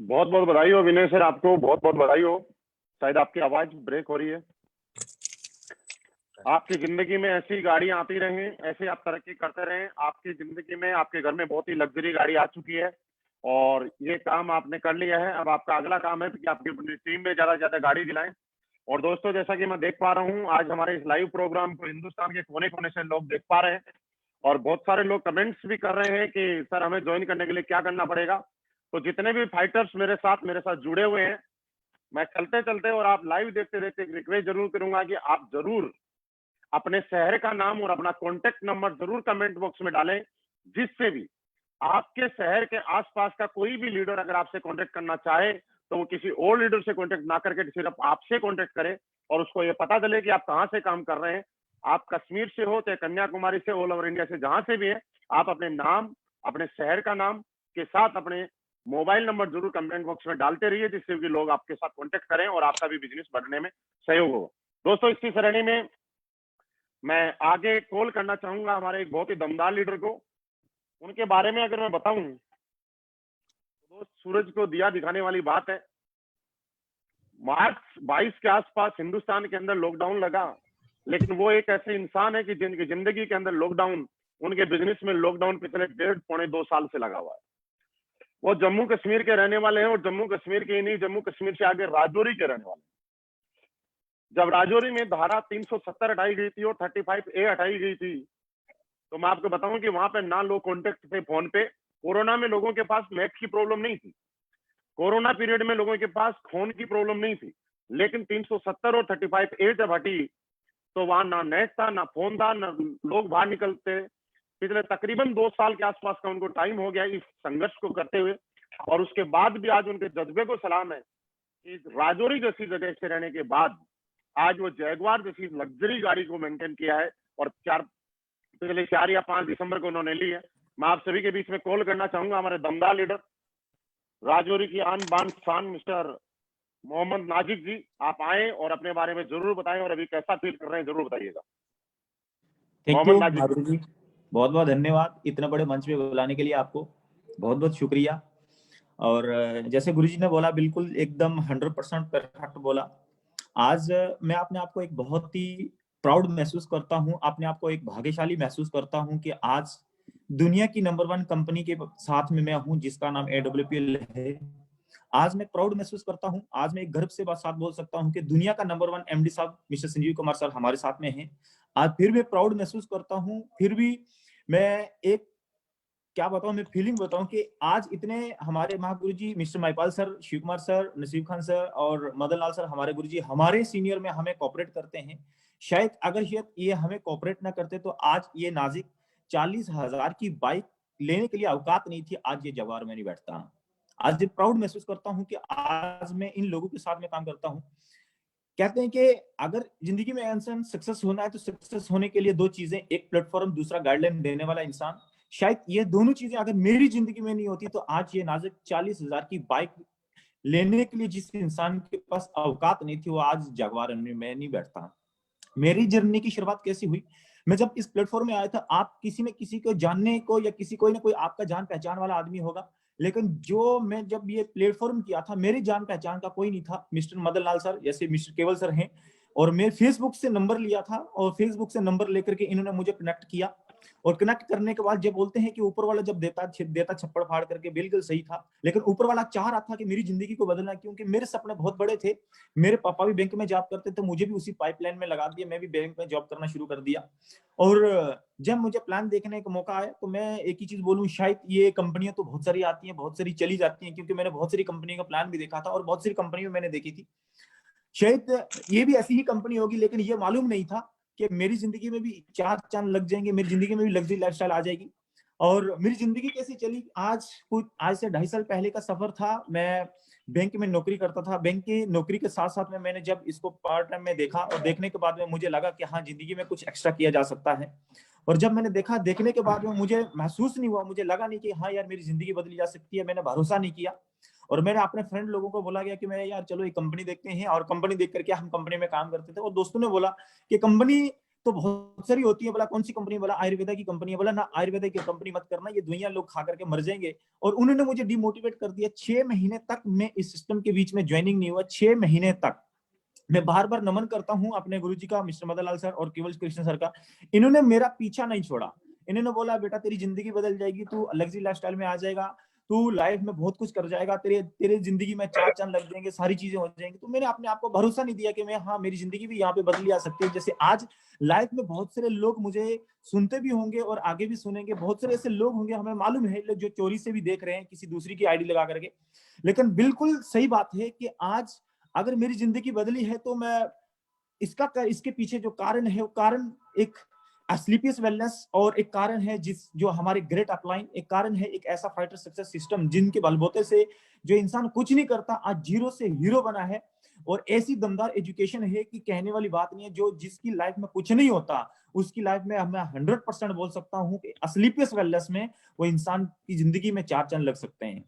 बहुत बहुत बधाई हो विनय सर, आपको बहुत बहुत बधाई हो। शायद आपकी आवाज ब्रेक हो रही है। आपकी जिंदगी में ऐसी गाड़ियां आती रहें, ऐसे आप तरक्की करते रहें। आपकी जिंदगी में, आपके घर में बहुत ही लग्जरी गाड़ी आ चुकी है और ये काम आपने कर लिया है। अब आपका अगला काम है कि आपकी अपनी टीम में ज्यादा से ज्यादा गाड़ी दिलाएं। और दोस्तों, जैसा कि मैं देख पा रहा हूँ, आज हमारे इस लाइव प्रोग्राम को हिंदुस्तान के कोने कोने से लोग देख पा रहे हैं और बहुत सारे लोग कमेंट्स भी कर रहे हैं कि सर हमें ज्वाइन करने के लिए क्या करना पड़ेगा। तो जितने भी फाइटर्स मेरे साथ जुड़े हुए हैं, मैं चलते चलते और आप लाइव देखते देखते एक रिक्वेस्ट जरूर करूंगा कि आप जरूर अपने शहर का नाम और अपना कॉन्टेक्ट नंबर जरूर कमेंट बॉक्स में डालें, जिससे भी आपके शहर के आसपास का कोई भी लीडर अगर आपसे कॉन्टेक्ट करना चाहे तो वो किसी और लीडर से कॉन्टेक्ट ना करके सिर्फ आपसे कॉन्टेक्ट करे और उसको ये पता चले कि आप कहाँ से काम कर रहे हैं। आप कश्मीर से हो चाहे कन्याकुमारी से, ऑल ओवर इंडिया से, जहां से भी है, आप अपने नाम, अपने शहर का नाम के साथ अपने मोबाइल नंबर जरूर कमेंट बॉक्स में डालते रहिए, जिससे कि लोग आपके साथ कांटेक्ट करें और आपका भी बिजनेस बढ़ने में सहयोग हो। दोस्तों, इसी श्रेणी में मैं आगे कॉल करना चाहूंगा हमारे एक बहुत ही दमदार लीडर को। उनके बारे में अगर मैं बताऊं तो सूरज को दिया दिखाने वाली बात है। मार्च 22 के आसपास हिंदुस्तान के अंदर लॉकडाउन लगा, लेकिन वो एक ऐसे इंसान है कि जिनकी जिंदगी के अंदर लॉकडाउन, उनके बिजनेस में लॉकडाउन पिछले 1.5-2 साल से लगा हुआ है। वो जम्मू कश्मीर के रहने वाले हैं और जम्मू कश्मीर के ही नहीं, जम्मू कश्मीर से आगे राजौरी के रहने वाले हैं। जब राजौरी में धारा 370 हटाई गई थी और 35A हटाई गई थी, तो मैं आपको बताऊं कि वहां पे ना लोग कॉन्टेक्ट थे फोन पे। कोरोना में लोगों के पास मैथ की प्रॉब्लम नहीं थी, कोरोना पीरियड में लोगों के पास फोन की प्रॉब्लम नहीं थी, लेकिन 370 और 35A जब हटी तो वहां ना नेट था, ना फोन था, ना लोग बाहर निकलते। पिछले तकरीबन 2 साल के आसपास का उनको टाइम हो गया इस संघर्ष को करते हुए, और उसके बाद भी आज उनके जज्बे को सलाम है कि राजौरी जैसी जगह से रहने के बाद आज वो जैगवार जैसी लग्जरी गाड़ी को मेंटेन किया है और पिछले 4 या 5 दिसंबर को उन्होंने ली है। मैं आप सभी के बीच में कॉल करना चाहूंगा हमारे दमदार लीडर, राजौरी की आन बान शान मिस्टर मोहम्मद नाजिक जी। आप आए और अपने बारे में जरूर बताएं और अभी कैसा फील कर रहे हैं जरूर बताइएगा। थैंक यू माधुरी जी, बहुत बहुत धन्यवाद इतने बड़े मंच पे बुलाने के लिए, आपको बहुत बहुत शुक्रिया। और जैसे गुरुजी ने बोला, बिल्कुल एकदम 100% परफेक्ट बोला। आज मैं अपने आप को एक बहुत ही प्राउड महसूस करता हूं, अपने आप को एक भाग्यशाली महसूस करता हूं कि आज दुनिया की नंबर 1 कंपनी के साथ में मैं हूं जिसका नाम AWPL है। आज मैं प्राउड महसूस करता हूं, आज मैं एक गर्व से साथ बोल सकता हूं कि दुनिया का नंबर 1 MD साहब मिस्टर संजीव कुमार सर हमारे साथ में हैं। आज फिर मैं प्राउड महसूस करता हूं, फिर भी मैं एक क्या बताऊं, मैं फीलिंग बताऊं कि आज इतने हमारे महागुरु जी mister Mahipal sir, Shiv Kumar sir, Naseeb Khan sir और मदन लाल सर, हमारे गुरु जी हमारे सीनियर में हमें कोऑपरेट करते हैं। शायद अगर ये हमें कोऑपरेट ना करते तो आज ये नाजिक 40,000 की बाइक लेने के लिए औकात नहीं थी, आज ये जवार में नहीं बैठता। आज प्राउड महसूस करता हूं कि आज मैं इन लोगों के साथ में काम करता हूं। कहते हैं कि अगर जिंदगी में इंसान सक्सेस होना है तो सक्सेस होने के लिए 2 चीजें, एक प्लेटफॉर्म, दूसरा गाइडलाइन देने वाला इंसान। शायद ये दोनों चीजें अगर मेरी जिंदगी में नहीं होती तो आज ये नाजिक 40,000 की बाइक लेने के लिए जिस इंसान के पास औकात नहीं थी वो आज जगवार में नहीं बैठता। मेरी जर्नी की शुरुआत कैसी हुई, मैं जब इस प्लेटफॉर्म में आया था, आप किसी न किसी को जानने को या किसी कोई ना कोई आपका जान पहचान वाला आदमी होगा, लेकिन जो मैं जब ये प्लेटफॉर्म किया था, मेरी जान पहचान का कोई नहीं था। मिस्टर मदन लाल सर जैसे मिस्टर केवल सर हैं, और मैं फेसबुक से नंबर लिया था, और फेसबुक से नंबर लेकर के इन्होंने मुझे कनेक्ट किया, और कनेक्ट करने के बाद जब बोलते हैं कि ऊपर वाला जब देता छप्पड़ फाड़ करके, बिल्कुल सही था, लेकिन ऊपर वाला चाह रहा था कि मेरी जिंदगी को बदलना, क्योंकि मेरे सपने बहुत बड़े थे। मेरे पापा भी बैंक में जॉब करते थे, मुझे भी उसी पाइपलाइन में लगा दिया, मैं भी बैंक में जॉब करना शुरू कर दिया। और जब मुझे प्लान देखने का मौका आया, तो मैं एक ही चीज बोलूं, शायद ये कंपनियां तो बहुत सारी आती हैं, बहुत सारी चली जाती हैं, क्योंकि मैंने बहुत सारी कंपनियों का प्लान भी देखा था और बहुत सारी कंपनियों मैंने देखी थी। शायद ये भी ऐसी ही कंपनी होगी, लेकिन ये मालूम नहीं था कि मेरी जिंदगी में भी 4 चांद लग जाएंगे, मेरी जिंदगी में भी लग्जरी लाइफस्टाइल आ जाएगी। और मेरी जिंदगी कैसी चली, आज से 2.5 साल पहले का सफर था। मैं बैंक में नौकरी करता था, बैंक की नौकरी के साथ साथ में मैंने जब इसको पार्ट टाइम में देखा, और देखने के बाद में मुझे लगा कि हाँ, जिंदगी में कुछ एक्स्ट्रा किया जा सकता है। और जब मैंने देखा, देखने के बाद में मुझे महसूस नहीं हुआ, मुझे लगा नहीं कि हाँ यार, मेरी जिंदगी बदली जा सकती है। मैंने भरोसा नहीं किया, और मैंने अपने फ्रेंड लोगों को बोला गया कि मैं यार चलो एक कंपनी देखते हैं, और कंपनी देख करके हम कंपनी में काम करते थे। और दोस्तों ने बोला कि कंपनी तो बहुत सारी होती है, बोला कौन सी कंपनी, बोला आयुर्वेदा की कंपनी है, बोला ना आयुर्वेदा की कंपनी मत करना, ये दुनिया लोग खा करके मर जाएंगे। और उन्होंने मुझे डिमोटिवेट कर दिया। 6 महीने तक मैं इस सिस्टम के बीच में ज्वाइनिंग नहीं हुआ, 6 महीने तक। मैं बार बार नमन करता हूं अपने गुरुजी का, मिस्टर मदन लाल सर और केवल कृष्ण सर का। इन्होंने मेरा पीछा नहीं छोड़ा। इन्होंने बोला बेटा तेरी जिंदगी बदल जाएगी, तू लग्जरी लाइफस्टाइल में आ जाएगा, तू लाइफ में बहुत कुछ कर जाएगा, तेरे जिंदगी में 4 चांद लग जाएंगे, सारी चीजें हो जाएंगी। तो मैंने अपने आप को भरोसा नहीं दिया कि मैं, हाँ, मेरी जिंदगी भी यहाँ पे बदली आ सकती है। जैसे आज लाइफ में बहुत सारे लोग मुझे सुनते भी होंगे और आगे भी सुनेंगे, बहुत सारे ऐसे लोग होंगे, हमें मालूम है, जो चोरी से भी देख रहे हैं किसी दूसरी की आईडी लगा करके। लेकिन बिल्कुल सही बात है कि आज अगर मेरी जिंदगी बदली है, तो मैं इसके पीछे जो कारण है, वो कारण एक स्लीपियस वेलनेस, और एक कारण है जो हमारे ग्रेट अपलाइन, एक कारण है एक ऐसा फाइटर सक्सेस सिस्टम जिनके बलबूते से जो इंसान कुछ नहीं करता आज जीरो से हीरो बना है। और ऐसी दमदार एजुकेशन है कि कहने वाली बात नहीं है। जो जिसकी लाइफ में कुछ नहीं होता, उसकी लाइफ में मैं 100% बोल सकता हूं कि स्लीपियस वेलनेस में वो इंसान की जिंदगी में 4 चांद लग सकते हैं।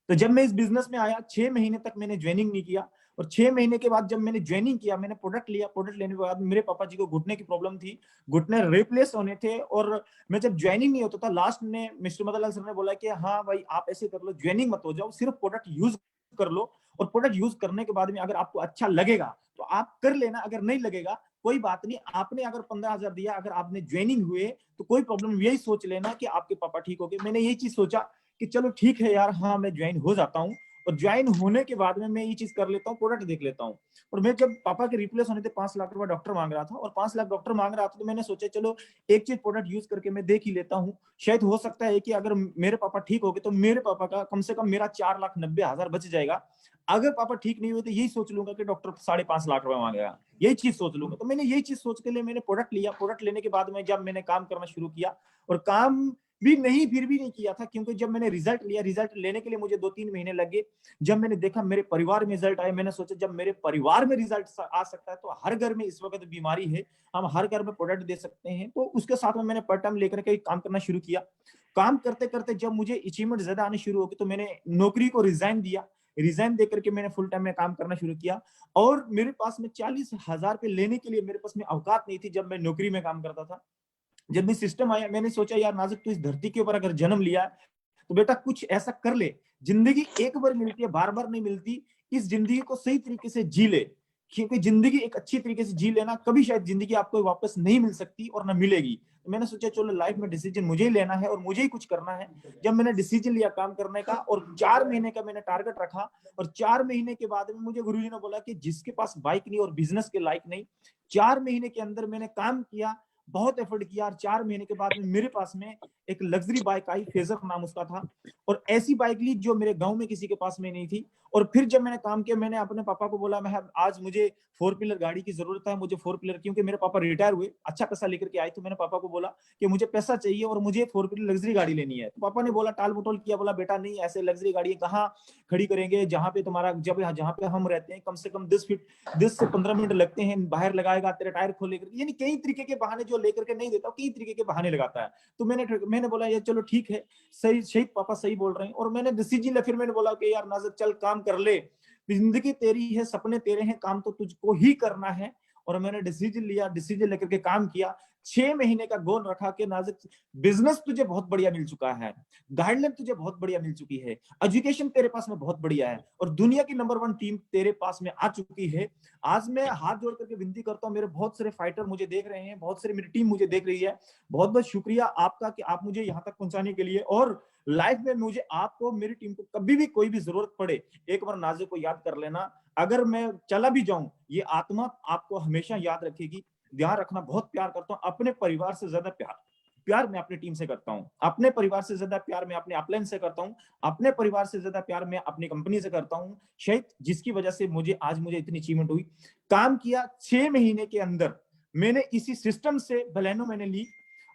तो जब मैं इस बिजनेस में आया, 6 महीने तक मैंने ज्वाइनिंग नहीं किया, और 6 महीने के बाद जब मैंने ज्वाइनिंग किया, मैंने प्रोडक्ट लिया। प्रोडक्ट लेने के बाद मेरे पापा जी को घुटने की प्रॉब्लम थी, घुटने रिप्लेस होने थे। और मैं जब ज्वाइनिंग नहीं होता था, लास्ट में मिस्टर मदन लाल सर ने बोला कि हाँ भाई, आप ऐसे कर लो, ज्वाइनिंग मत हो जाओ, सिर्फ प्रोडक्ट यूज कर लो, और प्रोडक्ट यूज करने के बाद में अगर आपको अच्छा लगेगा तो आप कर लेना, अगर नहीं लगेगा कोई बात नहीं। आपने अगर 15,000 दिया, अगर आपने ज्वाइनिंग हुए तो कोई प्रॉब्लम, यही सोच लेना कि आपके पापा ठीक हो गए। मैंने यही चीज सोचा कि चलो ठीक है यार, हाँ मैं ज्वाइन हो जाता हूँ, और ज्वाइन होने के बाद में मैं ये चीज कर लेता हूँ, प्रोडक्ट देख लेता हूँ। और मैं जब पापा के रिप्लेस होने थे, 5 लाख रुपए डॉक्टर मांग रहा था, और 5 लाख डॉक्टर मांग रहा था, तो मैंने सोचा चलो एक चीज प्रोडक्ट यूज करके मैं देख ही लेता हूँ। शायद हो सकता है कि अगर मेरे पापा ठीक हो गए तो मेरे पापा का कम से कम मेरा 4,90,000 बच जाएगा। अगर पापा ठीक नहीं हुए तो यही सोच लूंगा कि डॉक्टर 5.5 लाख रुपए मांगेगा, यही चीज सोच लूंगा। तो मैंने यही चीज सोच के लिए मैंने प्रोडक्ट लिया। प्रोडक्ट लेने के बाद में जब मैंने काम करना शुरू किया, और काम भी नहीं फिर भी नहीं किया था, क्योंकि जब मैंने रिजल्ट लिया, रिजल्ट लेने के लिए मुझे 2-3 महीने लगे। जब मैंने देखा मेरे परिवार में रिजल्ट आए, मैंने सोचा जब मेरे परिवार में रिजल्ट आ सकता है, तो हर घर में इस वक्त बीमारी है, हम हर घर में प्रोडक्ट दे सकते हैं। तो उसके साथ में मैंने पार्ट टाइम लेकर के काम करना शुरू किया। काम करते करते जब मुझे अचीवमेंट ज्यादा आने शुरू हो गए, तो मैंने नौकरी को रिजाइन दिया। रिजाइन देकर के मैंने फुल टाइम में काम करना शुरू किया, और मेरे पास में 40,000 रुपए लेने के लिए मेरे पास में औकात नहीं थी जब मैं नौकरी में काम करता था। जब भी सिस्टम आया, मैंने सोचा यार नाज़िक, तू इस धरती के ऊपर अगर जन्म लिया है, तो बेटा कुछ ऐसा कर ले। जिंदगी एक बार मिलती है, बार बार नहीं मिलती। इस जिंदगी को सही तरीके से जी ले, क्योंकि जिंदगी एक अच्छी तरीके से जी लेना, कभी शायद जिंदगी आपको वापस नहीं मिल सकती और ना मिलेगी। तो मैंने सोचा चलो लाइफ में डिसीजन मुझे ही लेना है और मुझे ही कुछ करना है। जब मैंने डिसीजन लिया काम करने का, और 4 महीने का मैंने टारगेट रखा, और 4 महीने के बाद में मुझे गुरुजी ने बोला कि जिसके पास बाइक नहीं और बिजनेस के लायक नहीं। 4 महीने के अंदर मैंने काम किया, बहुत एफर्ट किया, और 4 महीने के बाद में मेरे पास में एक लग्जरी बाइक आई, फेजर नाम उसका था। और ऐसी बाइक ली जो मेरे गांव में किसी के पास में नहीं थी। और फिर जब मैंने काम किया, मैंने अपने पापा को बोला, मैं आज मुझे 4 व्हीलर गाड़ी की जरूरत है, मुझे 4 व्हीलर, क्योंकि मेरे पापा रिटायर हुए, अच्छा पैसा लेकर के आए। तो मैंने पापा को बोला कि मुझे पैसा चाहिए और मुझे 4 व्हीलर लग्जरी गाड़ी लेनी है। तो पापा ने बोला, टाल मटोल किया, बोला बेटा नहीं, ऐसे लग्जरी गाड़ी कहाँ खड़ी करेंगे, जहाँ पे तुम्हारा, जहाँ पे हम रहते हैं कम से कम 10 से 15 मिनट लगते हैं, बाहर लगाएगा, तेरे टायर खोल लेकर, यानी कई तरीके के बहाने जो लेकर के नहीं देता, कई तरीके के बहाने लगाता है। तो मैंने बोला यार चलो ठीक है, सही पापा सही बोल रहे हैं। और मैंने डिसीजन लिया, फिर मैंने बोला कि यार नाज़िक चल काम कर ले, जिंदगी तेरी है, सपने तेरे हैं, काम तो तुझको ही करना है। और मैंने डिसीजन लेकर के काम किया। 6 महीने का गोल रखा कि नाजिक बिजनेस तुझे बहुत बढ़िया मिल चुका है, गाइडलाइन तुझे बहुत बढ़िया मिल चुकी है, एजुकेशन तेरे पास में बहुत बढ़िया है और दुनिया की नंबर 1 टीम तेरे पास में आ चुकी है। आज मैं हाथ जोड़ करके विनती करता हूँ, मेरे बहुत सारे फाइटर मुझे देख रहे हैं, बहुत सारी मेरी टीम मुझे देख रही है, बहुत बहुत शुक्रिया आपका कि आप मुझे यहाँ तक पहुंचाने के लिए। और लाइफ में मुझे आपको, मेरी टीम को कभी भी कोई भी जरूरत पड़े, एक बार नाजिक को याद कर लेना। अगर मैं चला भी जाऊं, ये आत्मा आपको हमेशा याद रखेगी। ध्यान रखना, बहुत प्यार करता हूं, अपने परिवार से ज्यादा प्यार मैं अपनी टीम से करता हूं, अपने परिवार से ज्यादा प्यार मैं अपने अपलाइन से करता हूं, अपने परिवार से ज्यादा प्यार मैं अपनी कंपनी से करता हूं। शायद जिसकी वजह से मुझे इतनी अचीवमेंट हुई। काम किया 6 महीने के अंदर मैंने इसी सिस्टम से बलेनो मैंने ली,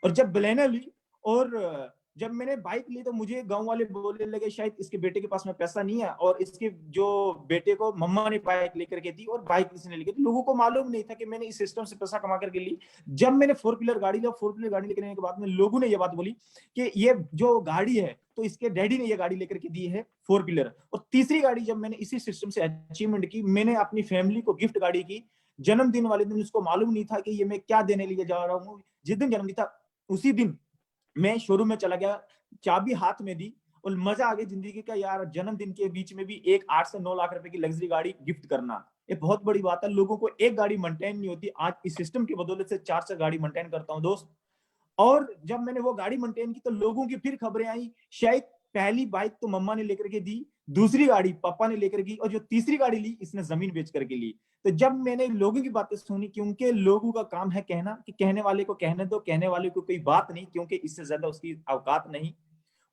और जब बलेनो ली और जब मैंने बाइक ली तो मुझे गांव वाले बोलने लगे शायद इसके बेटे के पास में पैसा नहीं है, और इसके जो बेटे को मम्मा ने बाइक लेकर के दी और बाइक किसने ली। तो लोगों को मालूम नहीं था कि मैंने इस सिस्टम से पैसा कमा करके ली। जब मैंने 4 व्हीलर गाड़ी लिया, 4 व्हीलर गाड़ी लेकर के बाद में लोगों ने ये बात बोली कि ये जो गाड़ी है तो इसके डैडी ने ये गाड़ी लेकर के दी है 4 व्हीलर। और तीसरी गाड़ी जब मैंने इसी सिस्टम से अचीवमेंट की, मैंने अपनी फैमिली को गिफ्ट गाड़ी की। जन्मदिन वाले दिन उसको मालूम नहीं था कि ये मैं क्या देने लिए जा रहा हूँ। जिस दिन जन्मदिन था उसी दिन मैं शोरूम में चला गया, चाबी हाथ में दी और मजा आ गया जिंदगी का। यार, जन्मदिन के बीच में भी एक 8 से 9 लाख रुपए की लग्जरी गाड़ी गिफ्ट करना, ये बहुत बड़ी बात है। लोगों को एक गाड़ी मेंटेन नहीं होती। आज इस सिस्टम की बदौलत से 4 से गाड़ी मेंटेन करता हूं दोस्त। और जब मैंने वो गाड़ी मेंटेन की तो लोगों की फिर खबरें आई, शायद पहली बाइक तो मम्मा ने लेकर के दी, दूसरी गाड़ी पापा ने लेकर की, और जो तीसरी गाड़ी ली इसने जमीन बेच करके ली। तो जब मैंने लोगों की बातें सुनी, क्योंकि लोगों का काम है कहना, कि कहने वाले को कहने दो, कहने वाले को कोई बात नहीं, क्योंकि इससे ज्यादा उसकी औकात नहीं।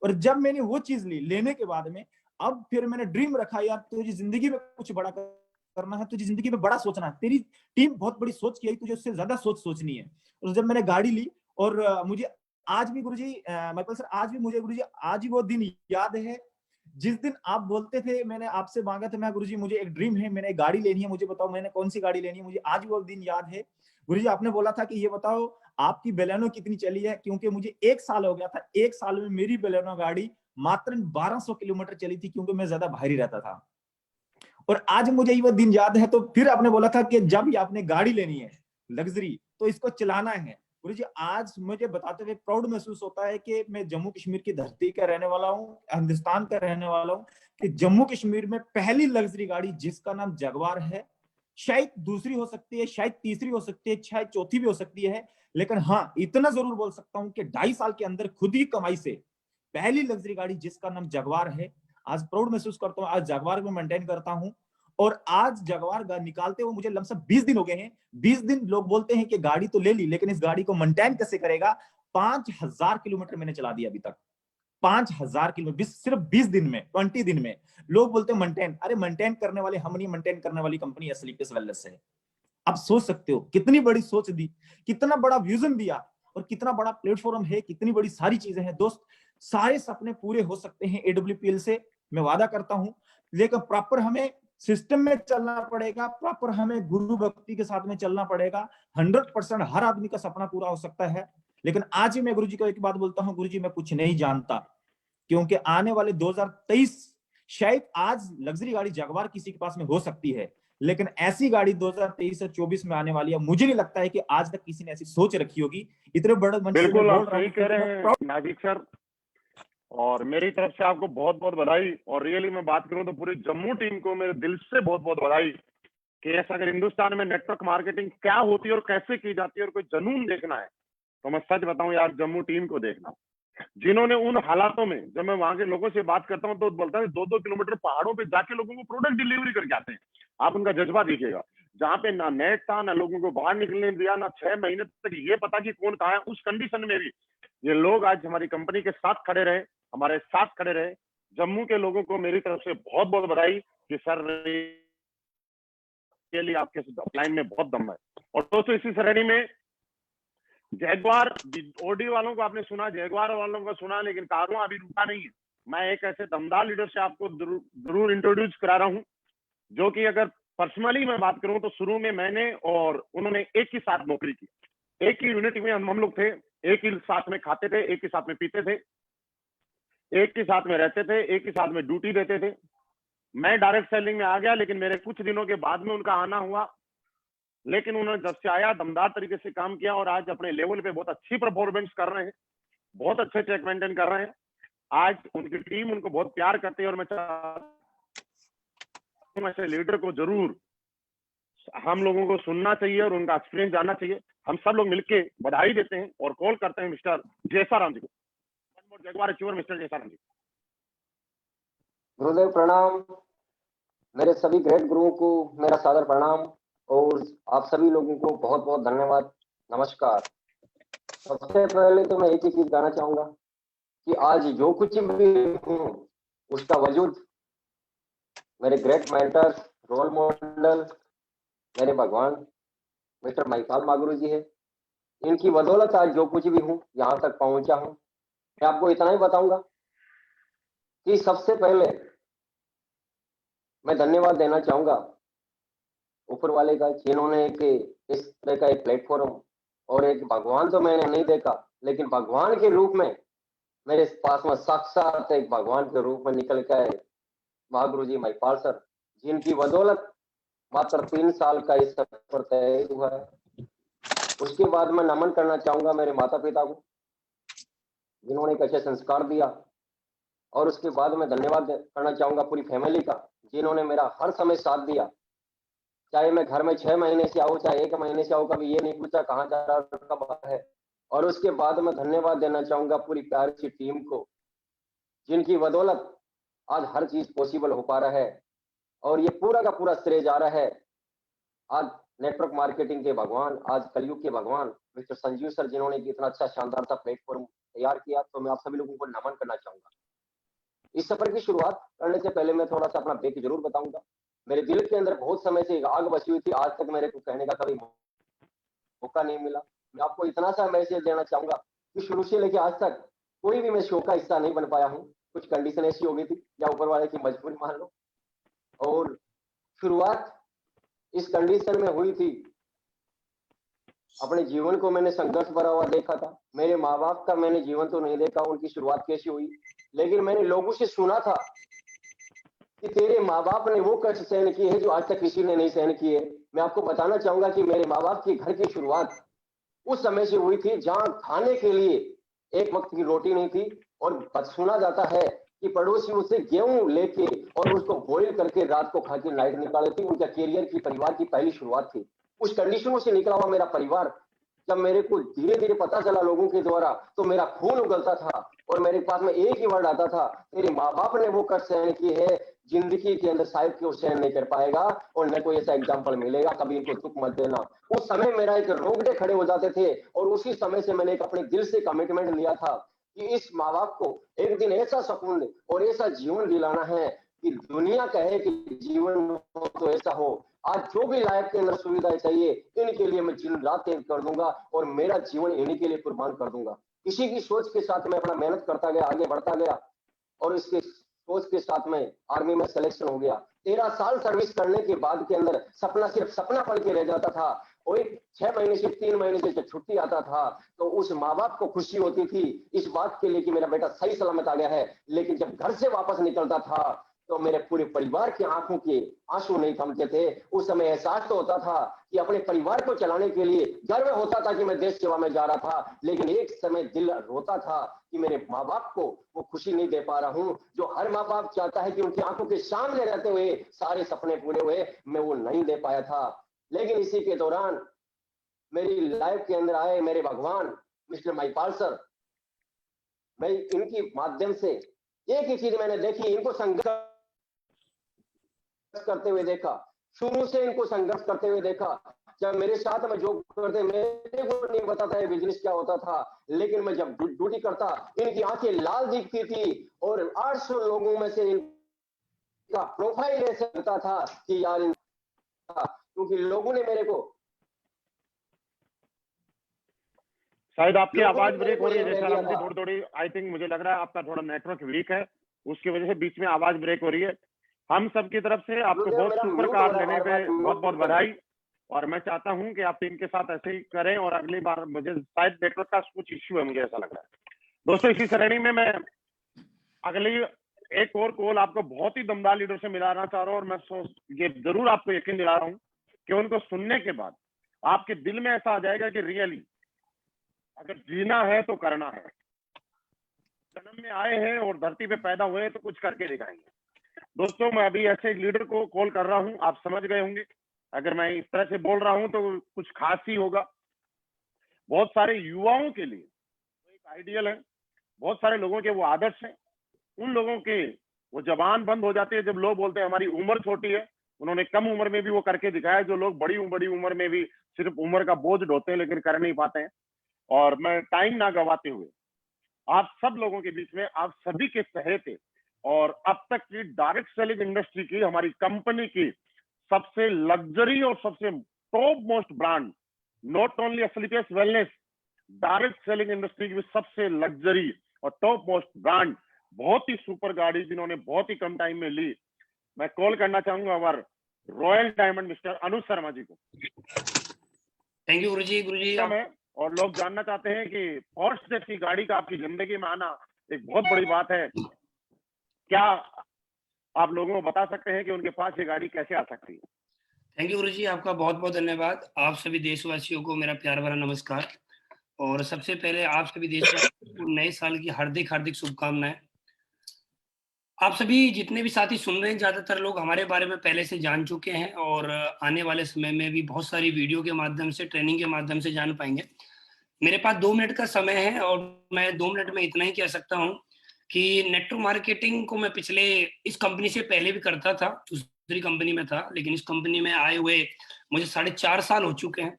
और जब मैंने वो चीज ली, लेने के बाद में अब फिर मैंने ड्रीम रखा, यार तुझे जिंदगी में कुछ बड़ा करना है, तुझे जिंदगी में बड़ा सोचना है। तेरी टीम बहुत बड़ी सोच की है, तुझे उससे ज्यादा सोचनी है। और जब मैंने गाड़ी ली, और मुझे आज भी गुरुजी, महिपाल सर, आज भी मुझे गुरुजी आज ही वो दिन याद है जिस दिन आप बोलते थे, मैंने आपसे मांगा था, मैं गुरुजी मुझे एक ड्रीम है, मैंने एक गाड़ी लेनी है, मुझे बताओ मैंने कौन सी गाड़ी लेनी है। मुझे आज वो दिन याद है। गुरुजी आपने बोला था कि ये बताओ आपकी बेलेनो कितनी चली है, क्योंकि मुझे 1 साल हो गया था। 1 साल में मेरी बेलेनो गाड़ी मात्र 1200 किलोमीटर चली थी, क्योंकि मैं ज्यादा भारी रहता था। और आज मुझे ये वो दिन याद है। तो फिर आपने बोला था कि जब ये आपने गाड़ी लेनी है लग्जरी, तो इसको चलाना है। गुरुजी आज मुझे बताते हुए प्राउड महसूस होता है कि मैं जम्मू कश्मीर की धरती का रहने वाला हूँ, हिंदुस्तान का रहने वाला हूँ, कि जम्मू कश्मीर में पहली लग्जरी गाड़ी जिसका नाम जगवार है, शायद दूसरी हो सकती है, शायद तीसरी हो सकती है, शायद चौथी भी हो सकती है, लेकिन हाँ इतना जरूर बोल सकता हूँ कि 2.5 साल के अंदर खुद ही कमाई से पहली लग्जरी गाड़ी जिसका नाम जगवार है। आज प्राउड महसूस करता हूँ, आज जगवार को मेंटेन करता हूँ। और आज जगवार निकालते हुए मुझे लमसम 20 दिन हो गए हैं। 20 दिन लोग बोलते हैं कि गाड़ी तो ले ली, लेकिन इस गाड़ी को मेंटेन कैसे करेगा। 5000 किलोमीटर मैंने चला दिया अभी तक, 5000 किलोमीटर सिर्फ 20 दिन में, 20 दिन में। लोग बोलते हैं मेंटेन, अरे मेंटेन करने वाले हम नहीं, मेंटेन करने वाली कंपनी स्लीपर्स वेलनेस है। अब सोच सकते हो कितनी बड़ी सोच दी, कितना बड़ा विजन दिया, और कितना बड़ा प्लेटफॉर्म है, कितनी बड़ी सारी चीजें हैं दोस्त। सारे सपने पूरे हो सकते हैं AWPL से, मैं वादा करता हूं। लेकिन प्रॉपर हमें सिस्टम में चलना पड़ेगा, प्रॉपर हमें गुरु भक्ति के साथ में चलना पड़ेगा। 100% हर आदमी का सपना पूरा हो सकता है। लेकिन आज ही मैं गुरुजी को एक बात बोलता हूं, गुरुजी मैं कुछ नहीं जानता, क्योंकि आने वाले 2023 शायद आज लग्जरी गाड़ी जगवार किसी के पास में हो सकती है, लेकिन ऐसी गाड़ी 2023 से 24 में आने वाली है। मुझे नहीं लगता है कि आज तक किसी ने ऐसी सोच रखी होगी। इतने बड़े मंच से बिल्कुल बोल आप रहा सही हूं, कह रहे हैं नाजिक सर, और मेरी तरफ से आपको बहुत बहुत बधाई। और रियली मैं बात करूं तो पूरी जम्मू टीम को मेरे दिल से बहुत बहुत बधाई कि ऐसा अगर हिंदुस्तान में नेटवर्क मार्केटिंग क्या होती है और कैसे की जाती है और कोई जुनून देखना है, तो मैं सच बताऊं यार, जम्मू टीम को देखना, जिन्होंने उन हालातों में, जब मैं वहां के लोगों से बात करता हूं तो बोलता है 2-2 किलोमीटर पहाड़ों पे जाके लोगों को प्रोडक्ट डिलीवरी करके आते हैं। आप उनका जज्बा देखिएगा, जहां पे ना नेट था, ना लोगों को बाहर निकलने दिया, ना 6 महीने तक ये पता कि कौन कहाँ है, उस कंडीशन में भी ये लोग आज हमारी कंपनी के साथ खड़े रहे, हमारे साथ खड़े रहे। जम्मू के लोगों को मेरी तरफ से बहुत बहुत बधाई कि सर के लिए आपके अपलाइन में बहुत दम है। और दोस्तों इसी श्रेणी में जैगवार ओडी वालों को आपने सुना, जैगवार वालों को सुना, लेकिन कारवां अभी रुका नहीं है। मैं एक ऐसे दमदार लीडर से आपको जरूर इंट्रोड्यूस करा रहा हूं, जो कि अगर पर्सनली मैं बात करूं तो शुरू में मैंने और उन्होंने एक ही साथ नौकरी की, एक ही यूनिट में हम लोग थे, एक ही साथ में खाते थे, एक ही साथ में पीते थे, एक ही साथ में रहते थे, एक ही साथ में ड्यूटी देते थे। मैं डायरेक्ट सेलिंग में आ गया, लेकिन मेरे कुछ दिनों के बाद में उनका आना हुआ। लेकिन उन्होंने जब से आया दमदार तरीके से काम किया और आज अपने लेवल पे बहुत अच्छी परफॉर्मेंस कर रहे हैं, बहुत अच्छे चेक मेंटेन कर रहे हैं। आज उनकी टीम उनको बहुत प्यार करती है और मैं चाहता हूं ऐसे लीडर को जरूर हम लोगों को सुनना चाहिए और उनका एक्सपीरियंस जानना चाहिए। हम सब लोग मिलके बधाई देते हैं और कॉल करते हैं मिस्टर जयसाराम जी को। जगवार अचीवर मिस्टर जयसाराम जी। गुरुदेव प्रणाम। मेरे सभी ग्रेट गुरुओं को मेरा सादर प्रणाम और आप सभी लोगों को बहुत बहुत धन्यवाद, नमस्कार। सबसे पहले तो मैं एक ही चीज कहना चाहूंगा कि आज जो कुछ भी हूँ उसका वजूद मेरे ग्रेट मेंटर, रोल मॉडल, मेरे भगवान मिस्टर महिपाल मागुरु जी है। इनकी बदौलत आज जो कुछ भी हूँ यहाँ तक पहुंचा हूँ। मैं आपको इतना ही बताऊंगा कि सबसे पहले मैं धन्यवाद देना चाहूंगा ऊपर वाले का, जिन्होंने इस तरह का एक प्लेटफॉर्म और एक भगवान तो मैंने नहीं देखा, लेकिन भगवान के रूप में मेरे पास में साक्षात एक भगवान के रूप में निकल के आए महागुरु जी महिपाल सर, जिनकी बदौलत मात्र 3 साल का इस सफर तय हुआ है। उसके बाद मैं नमन करना चाहूंगा मेरे माता पिता को, जिन्होंने एक अच्छे संस्कार दिया, और उसके बाद मैं धन्यवाद करना चाहूंगा पूरी फैमिली का, जिन्होंने मेरा हर समय साथ दिया। चाहे मैं घर में 6 महीने से आऊँ, चाहे 1 महीने से आऊँ, कभी ये नहीं पूछा कहाँ जा रहा कब है। और उसके बाद मैं धन्यवाद देना चाहूंगा पूरी प्यारी सी टीम को, जिनकी बदौलत आज हर चीज पॉसिबल हो पा रहा है। और ये पूरा का पूरा श्रेय जा रहा है आज नेटवर्क मार्केटिंग के भगवान, आज कलयुग के भगवान मिस्टर संजीव सर, जिन्होंने इतना अच्छा शानदार सा प्लेटफॉर्म तैयार किया। तो मैं आप सभी लोगों को नमन करना चाहूंगा। इस सफर की शुरुआत करने से पहले मैं थोड़ा सा अपना बैक जरूर बताऊंगा। मेरे दिल के अंदर बहुत समय से एक आग बची हुई थी, आज तक मेरे को कहने का कभी मौका नहीं मिला। मैं आपको इतना सा मैसेज देना चाहूंगा कि शुरू से लेकर आज तक कोई भी मैं शो का हिस्सा नहीं बन पाया हूँ। कुछ कंडीशन ऐसी हो गई थी या ऊपर वाले की मजबूरी मान लो, और शुरुआत इस कंडीशन में हुई थी। अपने जीवन को मैंने संघर्ष भरा हुआ देखा था। मेरे माँ बाप का मैंने जीवन तो नहीं देखा, उनकी शुरुआत कैसी हुई, लेकिन मैंने लोगों से सुना था कि तेरे माँ बाप ने वो कष्ट सहन किए हैं जो आज तक किसी ने नहीं सहन किए। मैं आपको बताना चाहूंगा कि मेरे माँ बाप के घर की शुरुआत उस समय से हुई थी जहां खाने के लिए एक वक्त की रोटी नहीं थी, और सुना जाता है कि पड़ोसी उससे गेहूं लेके और उसको बॉईल करके रात को खा के नाइट निकाली थी। उनका कैरियर की, परिवार की पहली शुरुआत थी। उस कंडीशनों से निकला हुआ मेरा परिवार, जब मेरे को धीरे धीरे पता चला लोगों के द्वारा, तो मेरा खून उगलता था और मेरे पास में एक ही वर्ड आता था, तेरे माँ बाप ने वो कष्ट सहन किए है, जिंदगी के अंदर शायद कि वो सहन नहीं कर पाएगा और न कोई ऐसा एग्जाम्पल मिलेगा, कभी इनको दुख मत देना। उस समय मेरा एक रोंगटे खड़े हो जाते थे, और उसी समय से मैंने एक अपने दिल से कमिटमेंट लिया था कि इस माँ बाप को एक दिन ऐसा सुकून और ऐसा जीवन दिलाना है कि दुनिया कहे कि जीवन तो ऐसा हो। आज जो भी लाइफ के अंदर सुविधाएं चाहिए, इनके लिए मैं दिन रात एक कर दूंगा और मेरा जीवन इन्हीं के लिए कुर्बान कर दूंगा। इसी की सोच के साथ मैं अपना मेहनत करता गया, आगे बढ़ता गया, और इसके सोच के साथ में आर्मी में सिलेक्शन हो गया। 13 साल सर्विस करने के बाद के अंदर सपना सिर्फ सपना पल के रह जाता था। और 6 महीने से 3 महीने से जब छुट्टी आता था तो उस माँ बाप को खुशी होती थी इस बात के लिए कि मेरा बेटा सही सलामत आ गया है। लेकिन जब घर से वापस निकलता था तो मेरे पूरे परिवार की आंखों के आंसू नहीं थमते थे। उस समय एहसास तो होता था कि अपने परिवार को चलाने के लिए गर्व होता था कि मैं देश सेवा में जा रहा था, लेकिन एक समय दिल रोता था कि मेरे माँ बाप को वो खुशी नहीं दे पा रहा हूँ जो हर माँ बाप चाहता है कि उनकी आंखों के सामने रहते हुए सारे सपने पूरे हुए, मैं वो नहीं दे पाया था। लेकिन इसी के दौरान मेरी लाइफ के अंदर आए मेरे भगवान मिस्टर महिपाल सर। मैं इनकी माध्यम से एक ही चीज मैंने देखी, इनको संघर्ष करते हुए देखा, शुरू से इनको संघर्ष करते हुए देखा। जब मेरे साथ में जॉब करते, मेरे को नहीं पता था बिजनेस क्या होता था, लेकिन मैं जब ड्यूटी करता इनकी आंखें लाल दिखती थी और 800 लोगों में से इनका प्रोफाइल ऐसा होता था कि यार, क्योंकि लोगों ने मेरे को, शायद आपकी आवाज ब्रेक हो रही है जैसा थोड़ी थोड़ी। आई थिंक मुझे लग रहा है आपका थोड़ा नेटवर्क वीक है, उसकी वजह से बीच में आवाज ब्रेक हो रही है। हम सब की तरफ से आपको बहुत सुपर कार लेने पे बहुत बहुत बधाई, और मैं चाहता हूं कि आप टीम के साथ ऐसे ही करें। और अगली बार मुझे शायद नेटवर्क का कुछ इश्यू है, मुझे ऐसा लग रहा है। दोस्तों इसी श्रेणी में मैं अगली एक और कॉल आपको बहुत ही दमदार लीडर से मिलाना चाह रहा हूँ, और मैं ये जरूर आपको यकीन दिला रहा हूँ कि उनको सुनने के बाद आपके दिल में ऐसा आ जाएगा कि रियली अगर जीना है तो करना है, जन्म में आए हैं और धरती पे पैदा हुए हैं तो कुछ करके दिखाएंगे। दोस्तों मैं अभी ऐसे एक लीडर को कॉल कर रहा हूं, आप समझ गए होंगे अगर मैं इस तरह से बोल रहा हूं तो कुछ खास ही होगा। बहुत सारे युवाओं के लिए एक आइडियल है, बहुत सारे लोगों के वो आदर्श हैं, उन लोगों के वो जबान बंद हो जाती है जब लोग बोलते हैं हमारी उम्र छोटी है। उन्होंने कम उम्र में भी वो करके दिखाया, जो लोग बड़ी उम्र में भी सिर्फ उम्र का बोझ ढोते हैं लेकिन कर नहीं पाते हैं। और मैं टाइम ना गवाते हुए आप सब लोगों के बीच में आप सभी के सहेते और अब तक की डायरेक्ट सेलिंग इंडस्ट्री की हमारी कंपनी की सबसे लग्जरी और सबसे top most brand, not only SLPS wellness, direct selling industry की सबसे लग्जरी और टॉप मोस्ट ब्रांड, बहुत ही सुपर गाड़ी जिन्होंने बहुत ही कम टाइम में ली, मैं कॉल करना चाहूंगा हमारे royal diamond mister Anuj Sharma जी को। थैंक यू गुरुजी। गुरुजी और लोग जानना चाहते हैं कि पोर्श जैसी गाड़ी का आपकी जिंदगी में आना एक बहुत बड़ी बात है, क्या आप लोगों को बता सकते हैं कि उनके पास ये गाड़ी कैसे आ सकती है? थैंक यू गुरुजी, आपका बहुत बहुत धन्यवाद। आप सभी देशवासियों को मेरा प्यार भरा नमस्कार। और सबसे पहले आप सभी देशवासियों को नए साल की हार्दिक हार्दिक शुभकामनाएं। आप सभी जितने भी साथी सुन रहे हैं, ज्यादातर लोग हमारे बारे में पहले से जान चुके हैं और आने वाले समय में भी बहुत सारी वीडियो के माध्यम से, ट्रेनिंग के माध्यम से जान पाएंगे। मेरे पास 2 मिनट का समय है और मैं 2 मिनट में इतना ही कह सकता हूं कि नेटवर्क मार्केटिंग को मैं पिछले इस कंपनी से पहले भी करता था, दूसरी कंपनी में था, लेकिन इस कंपनी में आए हुए मुझे 4.5 साल हो चुके हैं।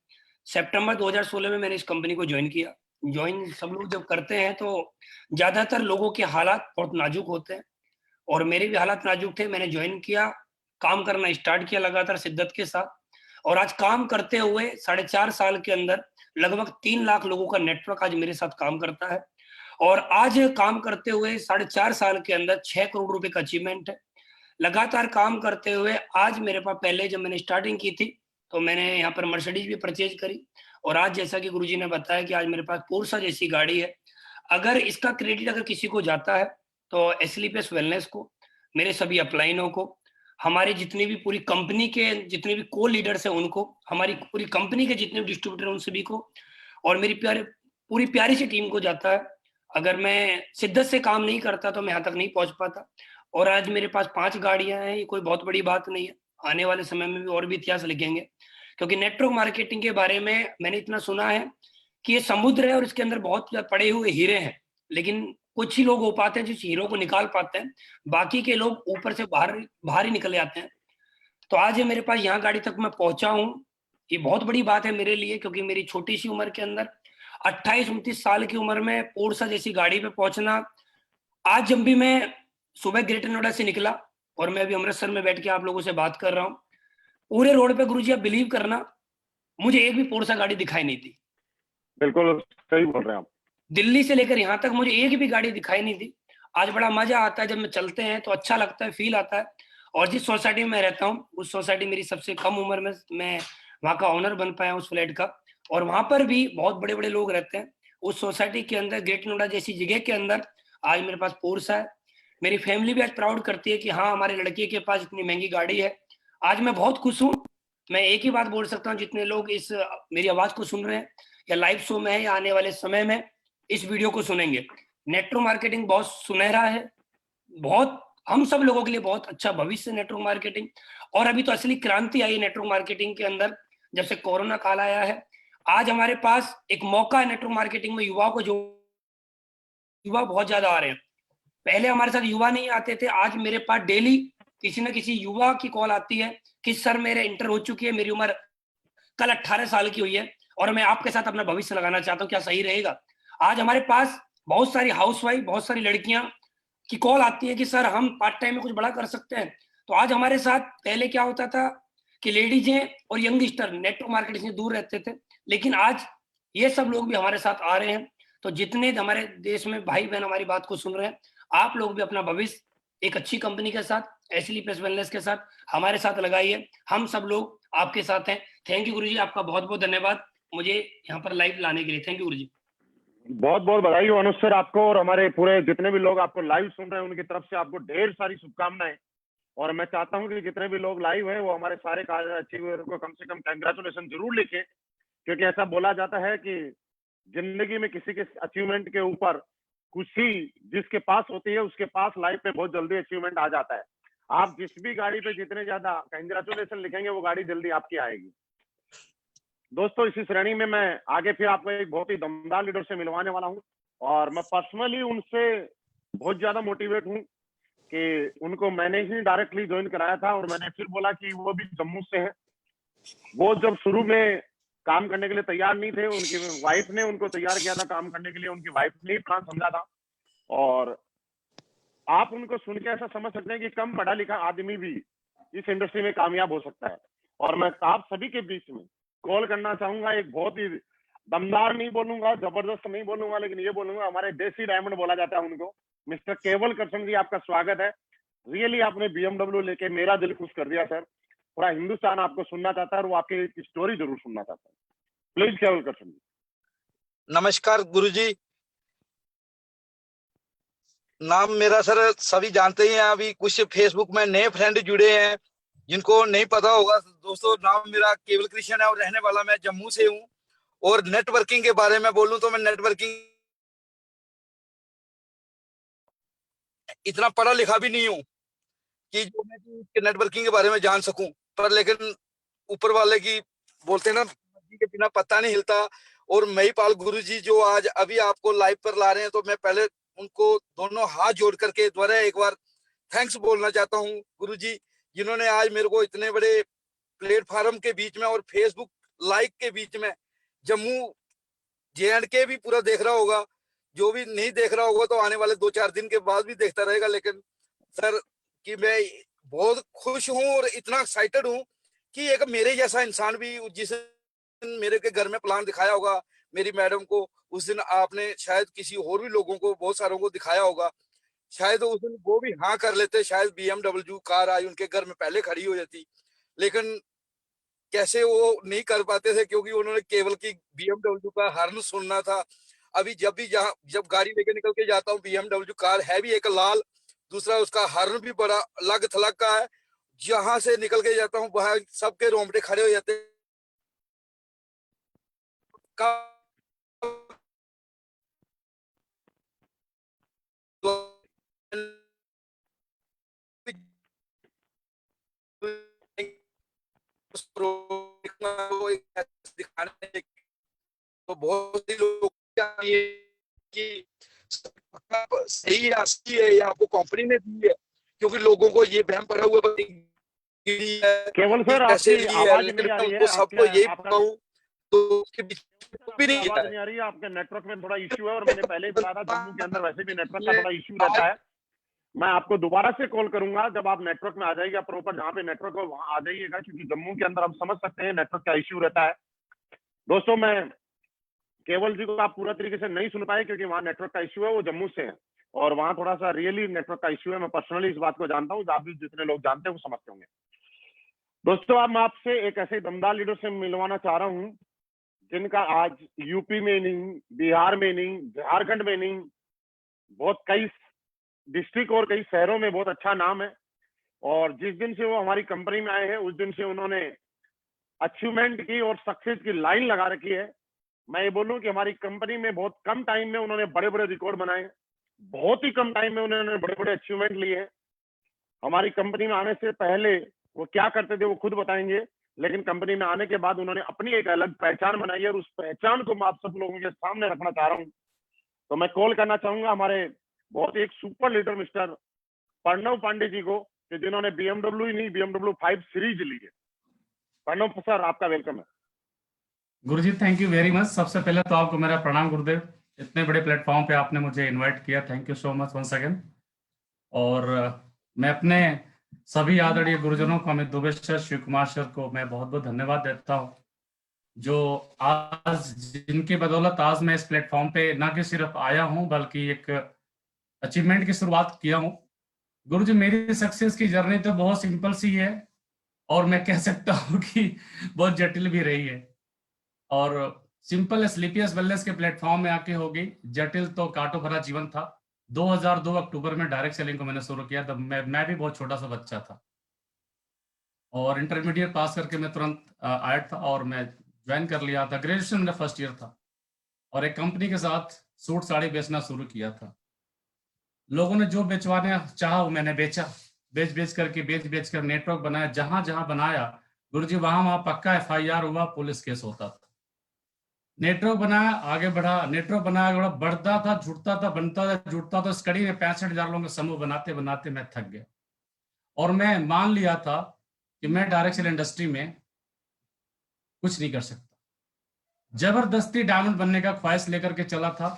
सितंबर 2016 में मैंने इस कंपनी को ज्वाइन किया। ज्वाइन सब लोग जब करते हैं तो ज्यादातर लोगों के हालात बहुत नाजुक होते हैं और मेरे भी हालात नाजुक थे। मैंने ज्वाइन किया, काम करना स्टार्ट किया लगातार शिद्दत के साथ, और आज काम करते हुए 4.5 साल के अंदर लगभग 3 लाख लोगों का नेटवर्क आज मेरे साथ काम करता है। और आज काम करते हुए 4.5 साल के अंदर 6 करोड़ रुपए का अचीवमेंट है। लगातार काम करते हुए आज मेरे पास, पहले जब मैंने स्टार्टिंग की थी तो मैंने यहाँ पर मर्सिडीज भी परचेज करी, और आज जैसा कि गुरुजी ने बताया कि आज मेरे पास पोर्शा जैसी गाड़ी है। अगर इसका क्रेडिट अगर किसी को जाता है तो एसलीपीएस वेलनेस को, मेरे सभी अपलाइनों को, हमारी जितनी भी पूरी कंपनी के जितने भी को लीडर्स हैं उनको, हमारी पूरी कंपनी के जितने भी डिस्ट्रीब्यूटर हैं उन सभी को, और मेरी पूरी प्यारी सी टीम को जाता है। अगर मैं शिद्दत से काम नहीं करता तो मैं यहाँ तक नहीं पहुंच पाता। और आज मेरे पास 5 गाड़ियां हैं, ये कोई बहुत बड़ी बात नहीं है। आने वाले समय में भी और भी इतिहास लिखेंगे, क्योंकि नेटवर्क मार्केटिंग के बारे में मैंने इतना सुना है कि ये समुद्र है और इसके अंदर बहुत पड़े हुए हीरे हैं, लेकिन कुछ ही लोग हो पाते हैं जिस हीरो को निकाल पाते हैं, बाकी के लोग ऊपर से बाहर ही निकल जाते हैं। तो आज ये मेरे पास यहाँ गाड़ी तक मैं पहुंचा हूँ, ये बहुत बड़ी बात है मेरे लिए, क्योंकि मेरी छोटी सी उम्र के अंदर 28-29 साल की उम्र में पोर्शा जैसी गाड़ी पे पहुंचना। आज जब भी मैं सुबह ग्रेटर नोएडा से निकला और मैं अभी अमृतसर में बैठ के आप लोगों से बात कर रहा हूँ, पूरे रोड पे गुरुजी आप बिलीव करना, मुझे एक भी पोर्शा गाड़ी दिखाई नहीं दी। बिल्कुल सही बोल रहे हैं आप। दिल्ली से लेकर यहाँ तक मुझे एक भी गाड़ी दिखाई नहीं दी। आज बड़ा मजा आता है जब मैं चलते हैं तो अच्छा लगता है, फील आता है। और जिस सोसाइटी में मैं रहता हूँ उस सोसाइटी मेरी सबसे कम उम्र में मैं वहाँ का ओनर बन पाया उस फ्लैट का, और वहां पर भी बहुत बड़े बड़े लोग रहते हैं। उस सोसाइटी के अंदर ग्रेटर नोएडा जैसी जगह के अंदर आज मेरे पास पोर्शा है। मेरी फैमिली भी आज प्राउड करती है कि हाँ, हमारे लड़के के पास इतनी महंगी गाड़ी है। आज मैं बहुत खुश हूँ। मैं एक ही बात बोल सकता हूँ, जितने लोग इस मेरी आवाज को सुन रहे हैं या लाइव शो में है या आने वाले समय में इस वीडियो को सुनेंगे, नेटवर्क मार्केटिंग बहुत सुनहरा है, बहुत हम सब लोगों के लिए बहुत अच्छा भविष्य नेटवर्क मार्केटिंग। और अभी तो असली क्रांति आई है नेटवर्क मार्केटिंग के अंदर, जब से कोरोना काल आया है। आज हमारे पास एक मौका है नेटवर्क मार्केटिंग में, युवाओं को, जो युवा बहुत ज्यादा आ रहे हैं। पहले हमारे साथ युवा नहीं आते थे, आज मेरे पास डेली किसी न किसी युवा की कॉल आती है कि सर मेरे इंटर हो चुकी है, मेरी उम्र कल 18 साल की हुई है और मैं आपके साथ अपना भविष्य लगाना चाहता हूँ, क्या सही रहेगा? आज हमारे पास बहुत सारी हाउसवाइफ, बहुत सारी लड़कियां की कॉल आती है कि सर हम पार्ट टाइम में कुछ बड़ा कर सकते हैं। तो आज हमारे साथ, पहले क्या होता था कि लेडीजें और यंगस्टर नेटवर्क मार्केटिंग से दूर रहते थे, लेकिन आज ये सब लोग भी हमारे साथ आ रहे हैं। तो जितने हमारे देश में भाई बहन हमारी बात को सुन रहे हैं, आप लोग भी अपना भविष्य एक अच्छी कंपनी के साथ, एसलीपीएस वेलनेस के साथ हमारे साथ लगाइए। हम सब लोग आपके साथ हैं। थैंक यू गुरुजी, आपका बहुत बहुत धन्यवाद मुझे यहाँ पर लाइव लाने के लिए। थैंक यू गुरुजी। बहुत बहुत बधाई हो अनुज सर आपको, और हमारे पूरे जितने भी लोग आपको लाइव सुन रहे हैं उनकी तरफ से आपको ढेर सारी शुभकामनाएं। और मैं चाहता हूं कि जितने भी लोग लाइव हैं वो हमारे सारे कार्य अचीवर को कम से कम कंग्रेचुलेशन जरूर लिखें, क्योंकि ऐसा बोला जाता है कि जिंदगी में किसी के अचीवमेंट के ऊपर खुशी जिसके पास होती है उसके पास लाइफ में बहुत जल्दी अचीवमेंट आ जाता है। आप जिस भी गाड़ी पे जितने ज्यादा कंग्रेचुलेशन लिखेंगे वो गाड़ी जल्दी आपकी आएगी। दोस्तों इसी श्रेणी में मैं आगे फिर आपको एक बहुत ही दमदार लीडर से मिलवाने वाला हूँ और मैं पर्सनली उनसे बहुत ज्यादा मोटिवेट हूँ कि उनको मैंने ही डायरेक्टली ज्वाइन कराया था और मैंने फिर बोला कि वो भी जम्मू से है। वो जब शुरू में काम करने के लिए तैयार नहीं थे, उनकी वाइफ ने उनको तैयार किया था काम करने के लिए, उनकी वाइफ ने ही प्लान समझा था। और आप उनको सुन के ऐसा समझ सकते हैं कि कम पढ़ा लिखा आदमी भी इस इंडस्ट्री में कामयाब हो सकता है। और मैं आप सभी के बीच में कॉल करना चाहूंगा, एक बहुत ही दमदार नहीं बोलूंगा, जबरदस्त नहीं बोलूंगा, लेकिन ये बोलूंगा हमारे देसी डायमंड बोला जाता है उनको। मिस्टर केवल करशन जी, आपका स्वागत है। रियली आपने BMW लेके मेरा दिल खुश कर दिया सर। पूरा हिंदुस्तान आपको सुनना चाहता है और वो आपकी स्टोरी जरूर सुनना चाहता है। प्लीज केवल करशन जी। नमस्कार गुरुजी, नाम मेरा सर सभी जानते ही हैं। अभी कुछ फेसबुक में नए फ्रेंड जुड़े हैं जिनको नहीं पता होगा। दोस्तों नाम मेरा केवल कृष्ण है और रहने वाला मैं जम्मू से हूँ। और नेटवर्किंग के बारे में बोलूं तो मैं नेटवर्किंग इतना पढ़ा लिखा भी नहीं हूँ कि जो मैं नेटवर्किंग के बारे में जान सकूं, पर लेकिन ऊपर वाले की बोलते हैं ना के बिना पत्ता नहीं हिलता। और महिपाल गुरुजी जो आज अभी आपको लाइव पर ला रहे हैं, तो मैं पहले उनको दोनों हाथ जोड़ करके द्वारा एक बार थैंक्स बोलना चाहता हूँ गुरुजी, जिन्होंने आज मेरे को इतने बड़े प्लेटफॉर्म के बीच में और फेसबुक लाइव के बीच में जम्मू J&K भी पूरा देख रहा होगा। जो भी नहीं देख रहा होगा तो आने वाले 2-4 दिन के बाद भी देखता रहेगा। लेकिन सर कि मैं बहुत खुश हूँ और इतना एक्साइटेड हूँ कि एक मेरे जैसा इंसान भी, जिस मेरे के घर में प्लान दिखाया होगा मेरी मैडम को, उस दिन आपने शायद किसी और भी लोगों को, बहुत सारों को दिखाया होगा, शायद उस दिन वो भी हाँ कर लेते। शायद BMW कार आई उनके घर में पहले खड़ी हो जाती, लेकिन कैसे वो नहीं कर पाते थे क्योंकि उन्होंने केवल की BMW का हॉर्न सुनना था। अभी जब गाड़ी लेके निकल के जाता हूँ, BMW कार है भी एक लाल, दूसरा उसका हॉर्न भी बड़ा अलग थलग का है। जहां से निकल के जाता हूँ वहां सबके रोंगटे खड़े हो जाते हैं। तो बहुत ही लोग कि सही है, असली है, ये आपको कंपनी ने दी है, क्योंकि लोगों को ये वहम पड़ा हुआ केवल सर कैसे आपकी ली है, आवाज लेकिन नहीं आ रही है, उनको सबको यही बताऊं तो उसके बीच भी नहीं आवाज नहीं आ रही है। आपके नेटवर्क में थोड़ा इश्यू है और मैंने पहले ही बताया था जम्मू के अंदर वैसे भी नेटवर्क का थोड़ा इश्यू रहता है। मैं आपको दोबारा से कॉल करूंगा जब आप नेटवर्क में आ जाइएगा, प्रॉपर जहाँ पे नेटवर्क हो वहां आ जाइएगा, क्योंकि जम्मू के अंदर हम समझ सकते हैं नेटवर्क का इश्यू रहता है। दोस्तों मैं केवल जी को आप पूरा तरीके से नहीं सुन पाए क्योंकि वहाँ नेटवर्क का इश्यू है, वो जम्मू से है और वहाँ थोड़ा सा रियली नेटवर्क का इश्यू है। मैं पर्सनली इस बात को जानता हूँ, आप भी जितने लोग जानते हैं वो समझते होंगे। दोस्तों अब मैं आपसे एक ऐसे दमदार लीडर से मिलवाना चाह रहा हूँ जिनका आज यूपी में नहीं, बिहार में नहीं, झारखंड में नहीं, बहुत कई डिस्ट्रिक्ट और कई शहरों में बहुत अच्छा नाम है। और जिस दिन से वो हमारी कंपनी में आए हैं उस दिन से उन्होंने अचीवमेंट की और सक्सेस की लाइन लगा रखी है। मैं ये बोलूं कि हमारी कंपनी में बहुत कम टाइम में उन्होंने बड़े बड़े रिकॉर्ड बनाए, बहुत ही कम टाइम में उन्होंने बड़े बड़े अचीवमेंट लिए हैं। हमारी कंपनी में आने से पहले वो क्या करते थे वो खुद बताएंगे, लेकिन कंपनी में आने के बाद उन्होंने अपनी एक अलग पहचान बनाई है और उस पहचान को मैं आप सब लोगों के सामने रखना चाह रहा हूँ। तो मैं कॉल करना चाहूंगा हमारे बहुत एक super leader mister Pranav Pandey ji को, कि जिन्होंने BMW ही नहीं BMW 5 सीरीज ली है। प्रणव सर आपका वेलकम है। गुरुजी थैंक यू वेरी मच। सबसे पहले तो आपको मेरा प्रणाम गुरुदेव, इतने बड़े प्लेटफॉर्म पे आपने मुझे इनवाइट किया, thank you so much once again. और मैं अपने सभी आदरणीय गुरुजनों को, अमित दुबे सर, शिव कुमार सर को मैं बहुत बहुत धन्यवाद देता हूँ, जो आज जिनकी बदौलत आज मैं इस प्लेटफॉर्म पे ना कि सिर्फ आया हूँ बल्कि एक अचीवमेंट की शुरुआत किया हूँ। गुरुजी मेरी सक्सेस की जर्नी तो बहुत सिंपल सी है और मैं कह सकता हूँ कि बहुत जटिल भी रही है। और सिंपल स्लीपियस वेलनेस के प्लेटफॉर्म में आके होगी, जटिल तो कांटों भरा जीवन था। 2002 अक्टूबर में डायरेक्ट सेलिंग को मैंने शुरू किया, तब मैं भी बहुत छोटा सा बच्चा था और इंटरमीडिएट पास करके मैं तुरंत आया था और मैं ज्वाइन कर लिया था, ग्रेजुएशन मेरा फर्स्ट ईयर था, और एक कंपनी के साथ सूट साड़ी बेचना शुरू किया था। लोगों ने जो बेचवाने चाहा वो मैंने बेचा, बेच बेच कर नेटवर्क बनाया, जहां जहां बनाया गुरुजी वहां पक्का FIR हुआ, पुलिस केस होता था। नेटवर्क बनाया, आगे बढ़ा, नेटवर्क बनाया, बढ़ता था, जुटता था, बनता था, जुटता था। इस कड़ी में 65,000 लोगों का समूह बनाते बनाते मैं थक गया, और मैं मान लिया था कि मैं डायरेक्ट सेल इंडस्ट्री में कुछ नहीं कर सकता। जबरदस्ती डायमंड बनने का ख्वाहिश लेकर के चला था,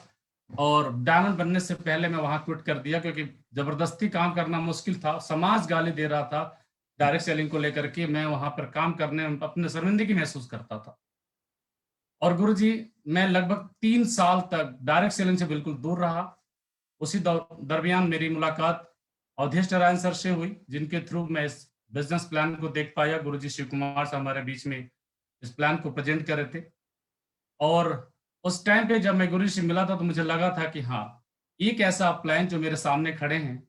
और डायमंड बनने से पहले मैं वहां क्विट कर दिया, क्योंकि जबरदस्ती काम करना मुश्किल था। समाज गाली दे रहा था डायरेक्ट सेलिंग को लेकर के, मैं वहां पर काम करने में अपने शर्मिंदगी महसूस करता था। और गुरुजी, मैं लगभग 3 साल तक डायरेक्ट सेलिंग से बिल्कुल दूर रहा। उसी दरमियान मेरी मुलाकात अवधेश नारायण सर से हुई, जिनके थ्रू मैं इस बिजनेस प्लान को देख पाया। गुरुजी शिव कुमार से हमारे बीच में इस प्लान को प्रेजेंट कर रहे थे, और उस टाइम पे जब मैं गुरुजी से मिला था तो मुझे लगा था कि हाँ, एक ऐसा प्लान जो मेरे सामने खड़े हैं,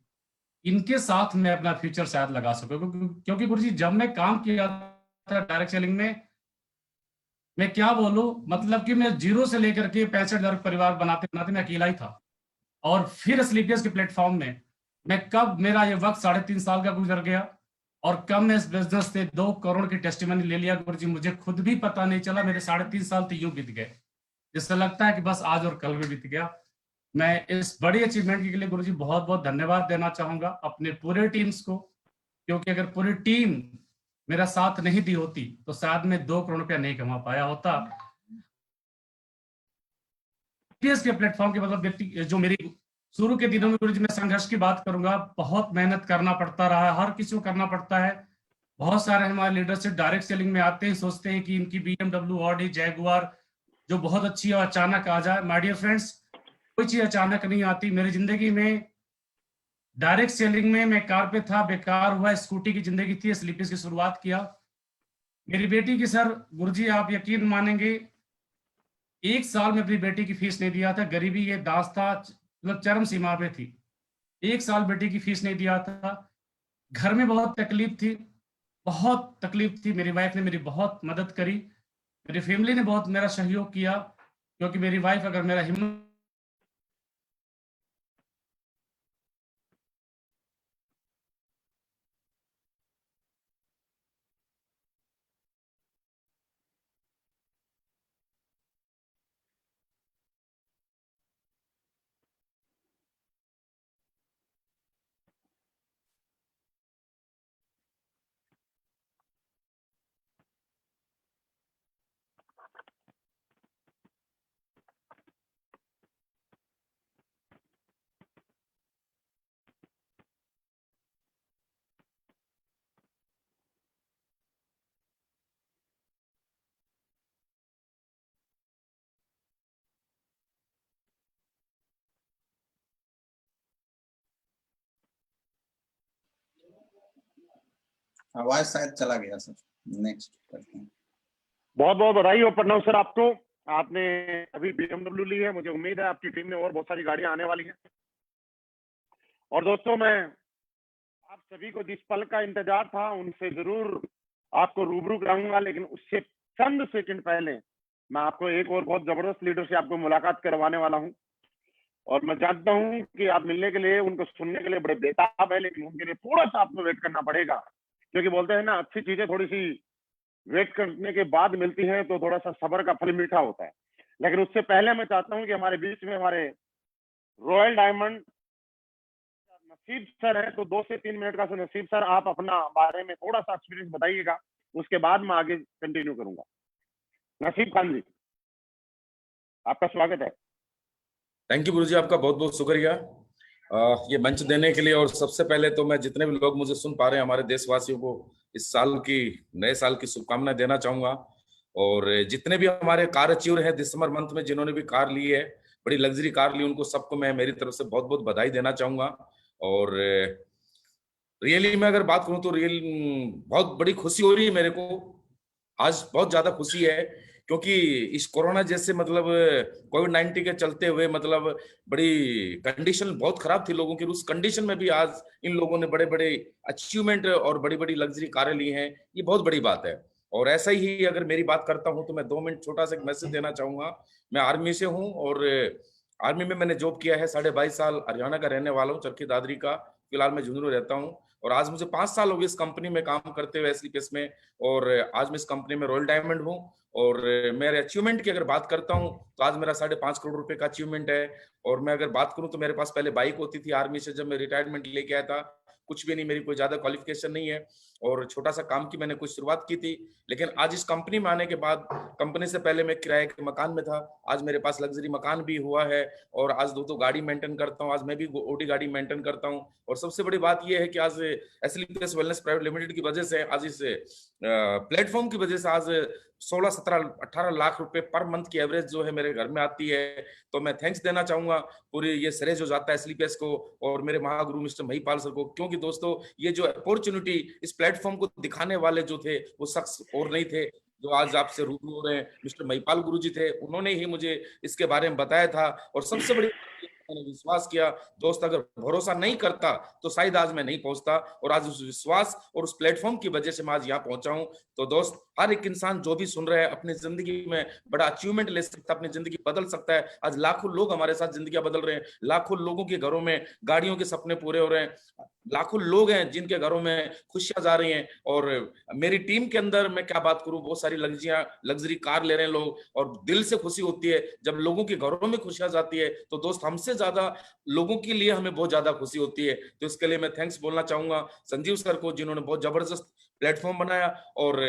इनके साथ मैं अपना फ्यूचर शायद लगा सकूं। क्योंकि गुरुजी, जब मैं काम किया था डायरेक्ट सेलिंग में, मैं क्या बोलूं, मतलब कि मैं जीरो से लेकर के 65,000 परिवार बनाते बनाते मैं अकेला ही था। और फिर स्लीपियस के प्लेटफॉर्म में मैं कब मेरा ये वक्त 3.5 साल का गुजर गया, और कब मैं इस बिजनेस से 2 करोड़ की टेस्टिमनी ले लिया गुरुजी, मुझे खुद भी पता नहीं चला। मेरे 3.5 साल तो यूं बीत गए, जिससे लगता है कि बस आज और कल भी बीत गया। मैं इस बड़ी अचीवमेंट के लिए गुरुजी बहुत बहुत धन्यवाद देना चाहूंगा अपने पूरे टीम्स को, क्योंकि अगर पूरी टीम मेरा साथ नहीं दी होती तो शायद मैं 2 करोड़ रुपया नहीं कमा पाया होता। के प्लेटफॉर्म के मतलब व्यक्ति जो मेरी शुरू के दिनों में गुरुजी, मैं संघर्ष की बात करूंगा, बहुत मेहनत करना पड़ता रहा है, हर किसी को करना पड़ता है। बहुत सारे हमारे लीडरशिप डायरेक्ट सेलिंग में आते हैं, सोचते हैं कि इनकी BMW, ऑडी, जैगुआर जो बहुत अच्छी है अचानक आ जाए। माय डियर फ्रेंड्स, कोई चीज अचानक नहीं आती। मेरी जिंदगी में डायरेक्ट सेलिंग में मैं कार पे था, बेकार हुआ, स्कूटी की जिंदगी थी, स्लीपिस की शुरुआत किया। मेरी बेटी की सर गुरुजी, आप यकीन मानेंगे, 1 साल में अपनी बेटी की फीस नहीं दिया था। गरीबी ये दास था, मतलब चरम सीमा पे थी। 1 साल बेटी की फीस नहीं दिया था। घर में बहुत तकलीफ थी, बहुत तकलीफ थी। मेरी वाइफ ने मेरी बहुत मदद करी, मेरी फैमिली ने बहुत मेरा सहयोग किया, क्योंकि मेरी वाइफ अगर मेरा हिम्मत आवाज शायद चला गया सर। नेक्स्ट करते हैं। बहुत बहुत बधाई हो प्रणव सर आपको। आपने अभी BMW ली है, मुझे उम्मीद है आपकी टीम में और बहुत सारी गाड़ियां आने वाली हैं। और दोस्तों, मैं आप सभी को जिस पल का इंतजार था उनसे जरूर आपको रूबरू कराऊंगा, लेकिन उससे चंद सेकंड पहले मैं आपको एक और बहुत जबरदस्त लीडर से आपको मुलाकात करवाने वाला हूं। और मैं जानता हूं कि आप मिलने के लिए, उनको सुनने के लिए बड़े बेताब है, लेकिन उनके लिए थोड़ा सा आपको वेट करना पड़ेगा, क्योंकि बोलते हैं ना, अच्छी चीजें थोड़ी सी वेट करने के बाद मिलती हैं तो थोड़ा सा सब्र का फल मीठा होता है। लेकिन उससे पहले मैं चाहता हूं कि हमारे बीच में हमारे रॉयल डायमंड नसीब सर है, तो 2 से 3 मिनट का नसीब सर आप अपना बारे में थोड़ा सा एक्सपीरियंस बताइएगा, उसके बाद मैं आगे कंटिन्यू करूंगा। नसीब खान जी, आपका स्वागत है। थैंक यू गुरुजी, आपका बहुत बहुत शुक्रिया ये मंच देने के लिए। और सबसे पहले तो मैं जितने भी लोग मुझे सुन पा रहे हैं, हमारे देशवासियों को इस साल की, नए साल की शुभकामनाएं देना चाहूंगा। और जितने भी हमारे कार अचीवर है दिसंबर मंथ में, जिन्होंने भी कार ली है, बड़ी लग्जरी कार ली, उनको सबको मैं मेरी तरफ से बहुत बहुत बधाई देना चाहूंगा। और रियली मैं अगर बात करूं तो बहुत बड़ी खुशी हो रही है मेरे को आज, बहुत ज्यादा खुशी है, क्योंकि इस कोरोना जैसे मतलब कोविड-19 के चलते हुए मतलब बड़ी कंडीशन बहुत खराब थी लोगों की, उस कंडीशन में भी आज इन लोगों ने बड़े बड़े अचीवमेंट और बड़ी बड़ी लग्जरी कारें ली हैं, ये बहुत बड़ी बात है। और ऐसा ही अगर मेरी बात करता हूं तो मैं 2 मिनट छोटा सा एक मैसेज देना चाहूंगा। मैं आर्मी से हूं और आर्मी में मैंने जॉब किया है, 22.5 साल हरियाणा का रहने वाला हूं, चरखी दादरी का। फिलहाल मैं झुंझुनू रहता हूं और आज मुझे 5 साल हो गए इस कंपनी में काम करते हुए, एसलीपीएस में। और आज मैं इस कंपनी में रॉयल डायमंड हूं। और मेरे अचीवमेंट की अगर बात करता हूं तो आज मेरा 5.5 करोड़ रुपए का अचीवमेंट है। और मैं अगर बात करूं तो मेरे पास पहले बाइक होती थी आर्मी से, जब मैं रिटायरमेंट लेके आया था। कुछ भी नहीं, मेरी कोई ज्यादा क्वालिफिकेशन नहीं है और छोटा सा काम की मैंने कुछ शुरुआत की थी। लेकिन आज इस कंपनी में आने के बाद, कंपनी से पहले मैं किराए के मकान में था, आज मेरे पास लग्जरी मकान भी हुआ है और आज 2 गाड़ी मेंटेन करता हूँ। आज मैं भी ओडी गाड़ी मेंटेन करता हूँ। और सबसे बड़ी बात यह है कि आज एसलीपीएस वेलनेस प्राइवेट लिमिटेड की वजह से, आज इस प्लेटफॉर्म की वजह से आज 16, 17, 18 लाख रुपए पर मंथ की एवरेज जो है मेरे घर में आती है। तो मैं थैंक्स देना चाहूंगा, पूरी ये श्रेय जो जाता है एसलीपीएस को और मेरे महागुरु मिस्टर महिपाल सर को। क्योंकि दोस्तों, ये जो अपॉर्चुनिटी इस प्लेटफॉर्म को दिखाने वाले जो थे वो शख्स और नहीं थे जो आज आपसे रूबरू हो रहे हैं, मिस्टर महिपाल गुरु जी थे। उन्होंने ही मुझे इसके बारे में बताया था और सबसे बड़ी मैंने विश्वास किया। दोस्त, अगर भरोसा नहीं करता तो शायद आज मैं नहीं पहुंचता। और आज उस विश्वास और उस प्लेटफॉर्म की वजह से मैं आज यहाँ पहुंचा हूं। तो दोस्त, हर एक इंसान जो भी सुन रहा है अपनी जिंदगी में बड़ा अचीवमेंट ले सकता है, अपनी जिंदगी बदल सकता है। आज लाखों लोग हमारे साथ जिंदगियां बदल रहे हैं, लाखों लोगों के घरों में गाड़ियों के सपने पूरे हो रहे हैं, लाखों लोग हैं जिनके घरों में खुशियां जा रही हैं। और मेरी टीम के अंदर मैं क्या बात करूं, बहुत सारी लग्जरी कार ले रहे हैं लोग और दिल से खुशी होती है जब लोगों के घरों में खुशियां जाती है। तो दोस्त, हमसे ज्यादा लोगों के लिए हमें बहुत ज्यादा खुशी होती है। तो इसके लिए मैं थैंक्स बोलना चाहूंगा संजीव सर को, जिन्होंने बहुत जबरदस्त प्लेटफॉर्म बनाया। और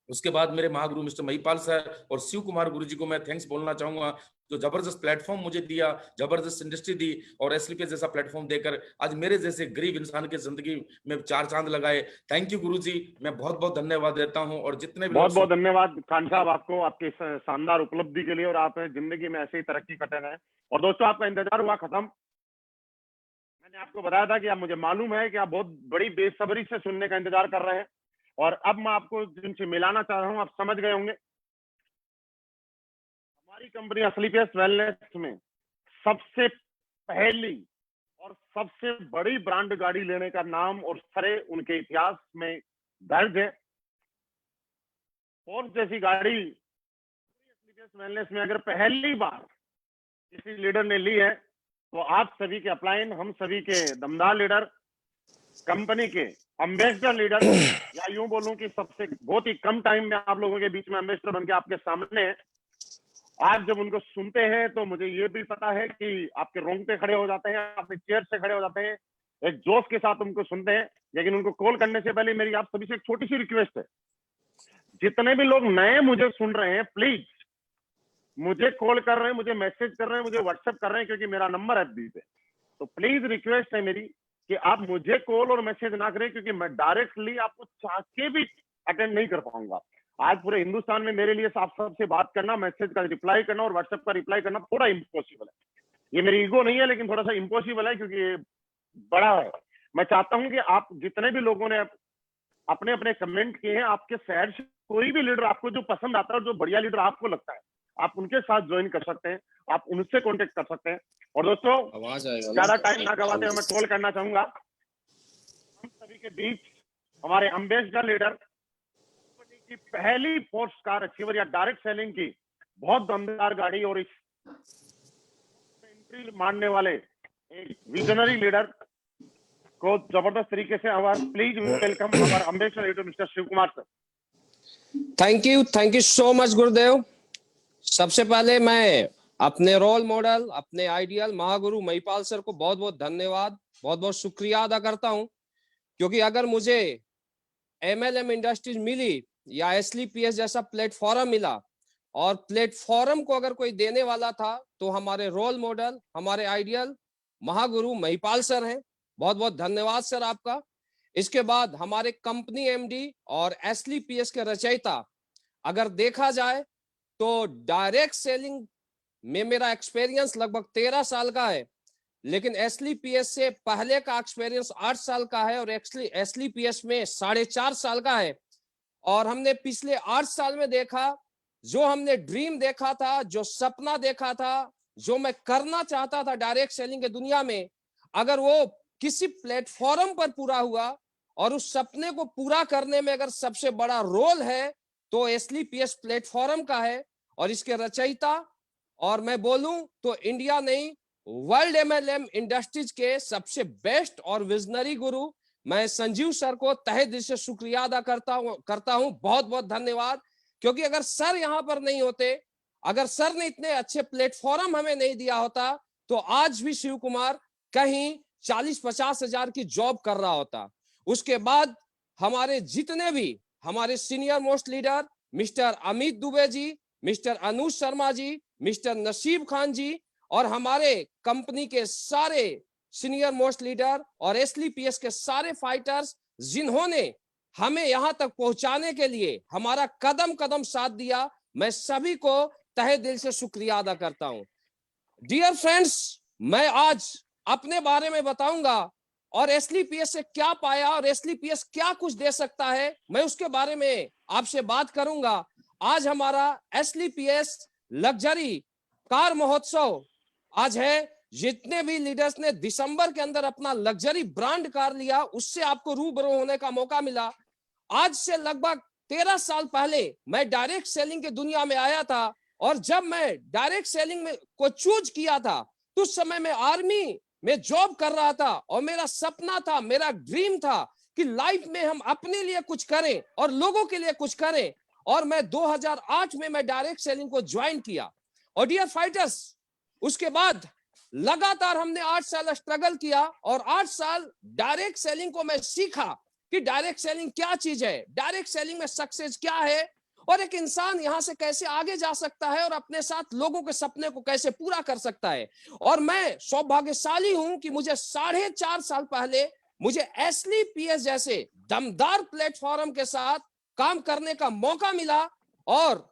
उसके बाद मेरे महागुरु मिस्टर महिपाल सर और शिव कुमार गुरु जी को मैं थैंक्स बोलना चाहूंगा, जो जबरदस्त प्लेटफॉर्म मुझे दिया, जबरदस्त इंडस्ट्री दी और एसलीपीएस जैसा प्लेटफॉर्म देकर आज मेरे जैसे गरीब इंसान की जिंदगी में 4 चांद लगाए। थैंक यू गुरु जी, मैं बहुत बहुत धन्यवाद देता हूं। और जितने भी बहुत बहुत धन्यवाद खान साहब आपको, आपकी शानदार उपलब्धि के लिए। और आप जिंदगी में ऐसे ही तरक्की करते रहें। और दोस्तों, आपका इंतजार हुआ खत्म। मैंने आपको बताया था कि आप, मुझे मालूम है कि आप बहुत बड़ी बेसब्री से सुनने का इंतजार कर रहे हैं। और अब मैं आपको जिनसे मिलाना चाह रहा हूं, आप समझ गए होंगे। हमारी कंपनी एसलीपीएस वेलनेस में सबसे पहली और सबसे बड़ी ब्रांड गाड़ी लेने का नाम और श्रेय उनके इतिहास में दर्ज है। फोर्स जैसी गाड़ी एसलीपीएस वेलनेस में अगर पहली बार किसी लीडर ने ली है तो आप सभी के अपलाइन, हम सभी के दमदार लीडर, कंपनी के एम्बेसडर लीडर, या यूं बोलूं कि सबसे बहुत ही कम टाइम में आप लोगों के बीच में एम्बेसडर बनके आपके सामने है। आज जब उनको सुनते हैं तो मुझे ये भी पता है कि आपके रोंगटे खड़े हो जाते हैं, अपने चेयर से खड़े हो जाते हैं, एक जोश के साथ उनको सुनते हैं। लेकिन उनको कॉल करने से पहले मेरी आप सभी से एक छोटी सी रिक्वेस्ट है, जितने भी लोग नए मुझे सुन रहे हैं, प्लीज मुझे कॉल कर रहे हैं, मुझे मैसेज कर रहे हैं, मुझे व्हाट्सएप कर रहे हैं, क्योंकि मेरा नंबर है FB पे। तो प्लीज रिक्वेस्ट है मेरी कि आप मुझे कॉल और मैसेज ना करें, क्योंकि मैं डायरेक्टली आपको चाह के भी अटेंड नहीं कर पाऊंगा। आज पूरे हिंदुस्तान में मेरे लिए आप सबसे बात करना, मैसेज का रिप्लाई करना और व्हाट्सएप का रिप्लाई करना थोड़ा इम्पॉसिबल है। ये मेरी ईगो नहीं है, लेकिन थोड़ा सा इम्पॉसिबल है क्योंकि ये बड़ा है। मैं चाहता हूं कि आप जितने भी लोगों ने अपने अपने कमेंट किए हैं, आपके शहर से कोई भी लीडर आपको जो पसंद आता है और जो बढ़िया लीडर आपको लगता है, आप उनके साथ ज्वाइन कर सकते हैं, आप उनसे कॉन्टेक्ट कर सकते हैं। और दोस्तों, ज्यादा टाइम ना गवाते हुए मैं कॉल करना चाहूंगा हम सभी के बीच हमारे एम्बेसडर लीडर, की पहली फोर्स कार अचीवर या डायरेक्ट सेलिंग की बहुत दमदार गाड़ी और इस एंट्री मारने वाले एक विजनरी लीडर को जबरदस्त तरीके से हमारा प्लीज वेलकम हमारे ambassador leader mister Shiv Kumar sir. Thank you so much गुरुदेव। सबसे पहले मैं अपने रोल मॉडल, अपने आइडियल महागुरु महिपाल सर को बहुत बहुत धन्यवाद, बहुत बहुत शुक्रिया अदा करता हूं, क्योंकि अगर मुझे MLM इंडस्ट्रीज मिली या एसलीपीएस जैसा प्लेटफॉर्म मिला और प्लेटफॉर्म को अगर कोई देने वाला था तो हमारे रोल मॉडल, हमारे आइडियल महागुरु महिपाल सर हैं। बहुत बहुत धन्यवाद सर आपका। इसके बाद हमारे कंपनी MD और एसलीपीएस के रचयिता, अगर देखा जाए तो डायरेक्ट सेलिंग में मेरा एक्सपीरियंस लगभग 13 साल का है, लेकिन एसलीपीएस से पहले का एक्सपीरियंस 8 साल का है और एसलीपीएस में 4.5 साल का है। और हमने पिछले 8 साल में देखा, जो हमने ड्रीम देखा था, जो सपना देखा था, जो मैं करना चाहता था डायरेक्ट सेलिंग के दुनिया में, अगर वो किसी प्लेटफॉर्म पर पूरा हुआ और उस सपने को पूरा करने में अगर सबसे बड़ा रोल है तो एसलीपीएस प्लेटफॉर्म का है। और इसके रचयिता और मैं बोलूं तो इंडिया नहीं वर्ल्ड एमएलएम इंडस्ट्रीज के सबसे बेस्ट और विजनरी गुरु मैं संजीव सर को तहे दिल से शुक्रिया अदा करता हूं। बहुत बहुत धन्यवाद। क्योंकि अगर सर यहां पर नहीं होते, अगर सर ने इतने अच्छे प्लेटफॉर्म हमें नहीं दिया होता तो आज भी शिव कुमार कहीं 40-50 हजार की जॉब कर रहा होता। उसके बाद हमारे जितने भी हमारे senior most leader mister Amit Dubey ji, mister Anuj Sharma ji, mister Naseeb Khan जी और हमारे कंपनी के सारे सीनियर मोस्ट लीडर और एसलीपीएस के सारे फाइटर्स जिन्होंने हमें यहां तक पहुंचाने के लिए हमारा कदम कदम साथ दिया, मैं सभी को तहे दिल से शुक्रिया अदा करता हूं। डियर फ्रेंड्स, मैं आज अपने बारे में बताऊंगा और एसलीपीएस से क्या पाया और एसलीपीएस क्या कुछ दे सकता है, मैं उसके बारे में आपसे बात करूंगा। आज हमारा एसलीपीएस लग्जरी कार महोत्सव आज है। जितने भी लीडर्स ने दिसंबर के अंदर अपना लग्जरी ब्रांड कार लिया उससे आपको रूबरू होने का मौका मिला। आज से लगभग 13 साल पहले मैं डायरेक्ट सेलिंग की दुनिया में आया था और जब मैं डायरेक्ट सेलिंग में को चूज किया था तो उस समय मैं आर्मी में जॉब कर रहा था और मेरा सपना था, मेरा ड्रीम था कि लाइफ में हम अपने लिए कुछ करें और लोगों के लिए कुछ करें। और मैं 2008 में मैं डायरेक्ट सेलिंग को ज्वाइन किया। और डियर फाइटर्स, उसके बाद लगातार हमने 8 साल स्ट्रगल किया और 8 साल डायरेक्ट सेलिंग को मैं सीखा कि डायरेक्ट सेलिंग क्या चीज है, डायरेक्ट सेलिंग में सक्सेस क्या है और एक इंसान यहां से कैसे आगे जा सकता है और अपने साथ लोगों के सपने को कैसे पूरा कर सकता है। और मैं सौभाग्यशाली हूं कि मुझे 4.5 साल पहले मुझे एसलीपीएस जैसे दमदार प्लेटफॉर्म के साथ काम करने का मौका मिला। और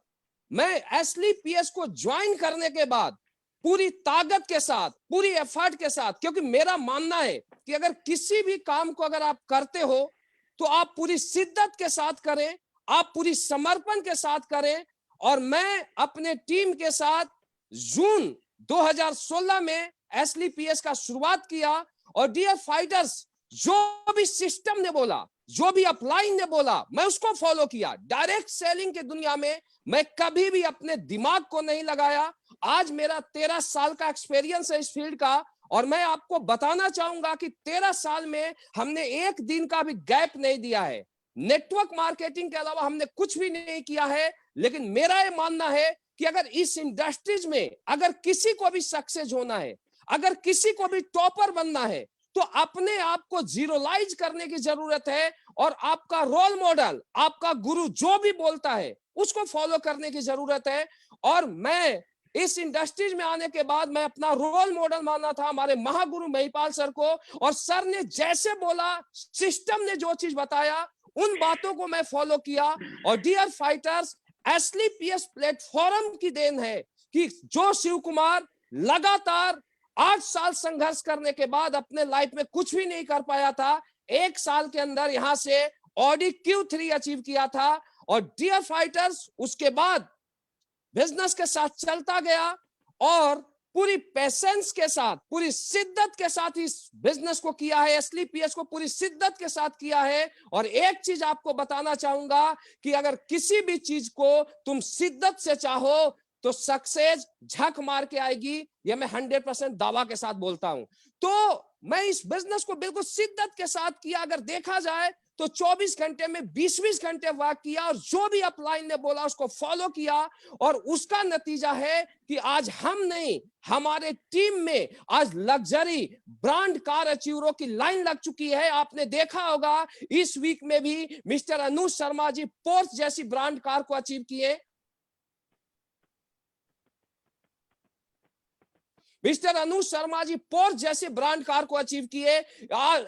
मैं एसलीपीएस को ज्वाइन करने के बाद पूरी ताकत के साथ, पूरी एफर्ट के साथ, क्योंकि मेरा मानना है कि अगर किसी भी काम को अगर आप करते हो तो आप पूरी शिद्दत के साथ करें, आप पूरी समर्पण के साथ करें। और मैं अपने टीम के साथ जून 2016 में एसलीपीएस का शुरुआत किया। और डियर फाइटर्स, जो भी सिस्टम ने बोला, जो भी अपलाइन ने बोला, मैं उसको फॉलो किया। डायरेक्ट सेलिंग की दुनिया में मैं कभी भी अपने दिमाग को नहीं लगाया। आज मेरा 13 साल का एक्सपीरियंस है इस फील्ड का और मैं आपको बताना चाहूंगा कि 13 साल में हमने एक दिन का भी गैप नहीं दिया है। नेटवर्क मार्केटिंग के अलावा हमने कुछ भी नहीं किया है। लेकिन मेरा ये मानना है कि अगर इस इंडस्ट्रीज में अगर किसी को भी सक्सेस होना है, अगर किसी को भी टॉपर बनना है तो अपने आप को जीरोलाइज करने की जरूरत है और आपका रोल मॉडल, आपका गुरु जो भी बोलता है उसको फॉलो करने की जरूरत है। और मैं इस इंडस्ट्रीज में आने के बाद मैं अपना रोल मॉडल माना था हमारे महागुरु महिपाल सर को। और सर ने जैसे बोला, सिस्टम ने जो चीज बताया, उन बातों को मैं फॉलो किया। और डियर फाइटर्स, एसलीपीएस प्लेटफॉर्म की देन है कि जो शिव कुमार लगातार 8 साल संघर्ष करने के बाद अपने लाइफ में कुछ भी नहीं कर पाया था, 1 साल के अंदर यहां से ऑडी Q3 अचीव किया था। और डियर फाइटर्स, उसके बाद बिजनेस के साथ चलता गया और पूरी पेशेंस के साथ, पूरी शिद्दत के साथ इस बिजनेस को किया है। एसलीपीएस को पूरी शिद्दत के साथ किया है। और एक चीज आपको बताना चाहूंगा कि अगर किसी भी चीज को तुम शिद्दत से चाहो तो सक्सेस झक मार के आएगी। ये मैं 100% दावा के साथ बोलता हूं। तो मैं इस बिजनेस को बिल्कुल शिद्दत के साथ किया। अगर देखा जाए तो 24 घंटे में 20-20 घंटे वर्क किया और जो भी अपलाइन ने बोला उसको फॉलो किया। और उसका नतीजा है कि आज हम नहीं, हमारे टीम में आज लग्जरी ब्रांड कार अचीवरों की लाइन लग चुकी है। आपने देखा होगा इस वीक में भी मिस्टर अनुज शर्मा जी पोर्श जैसी ब्रांड कार को अचीव किए। मिस्टर अनुज शर्मा जी पोर्श जैसे ब्रांड कार को अचीव किए।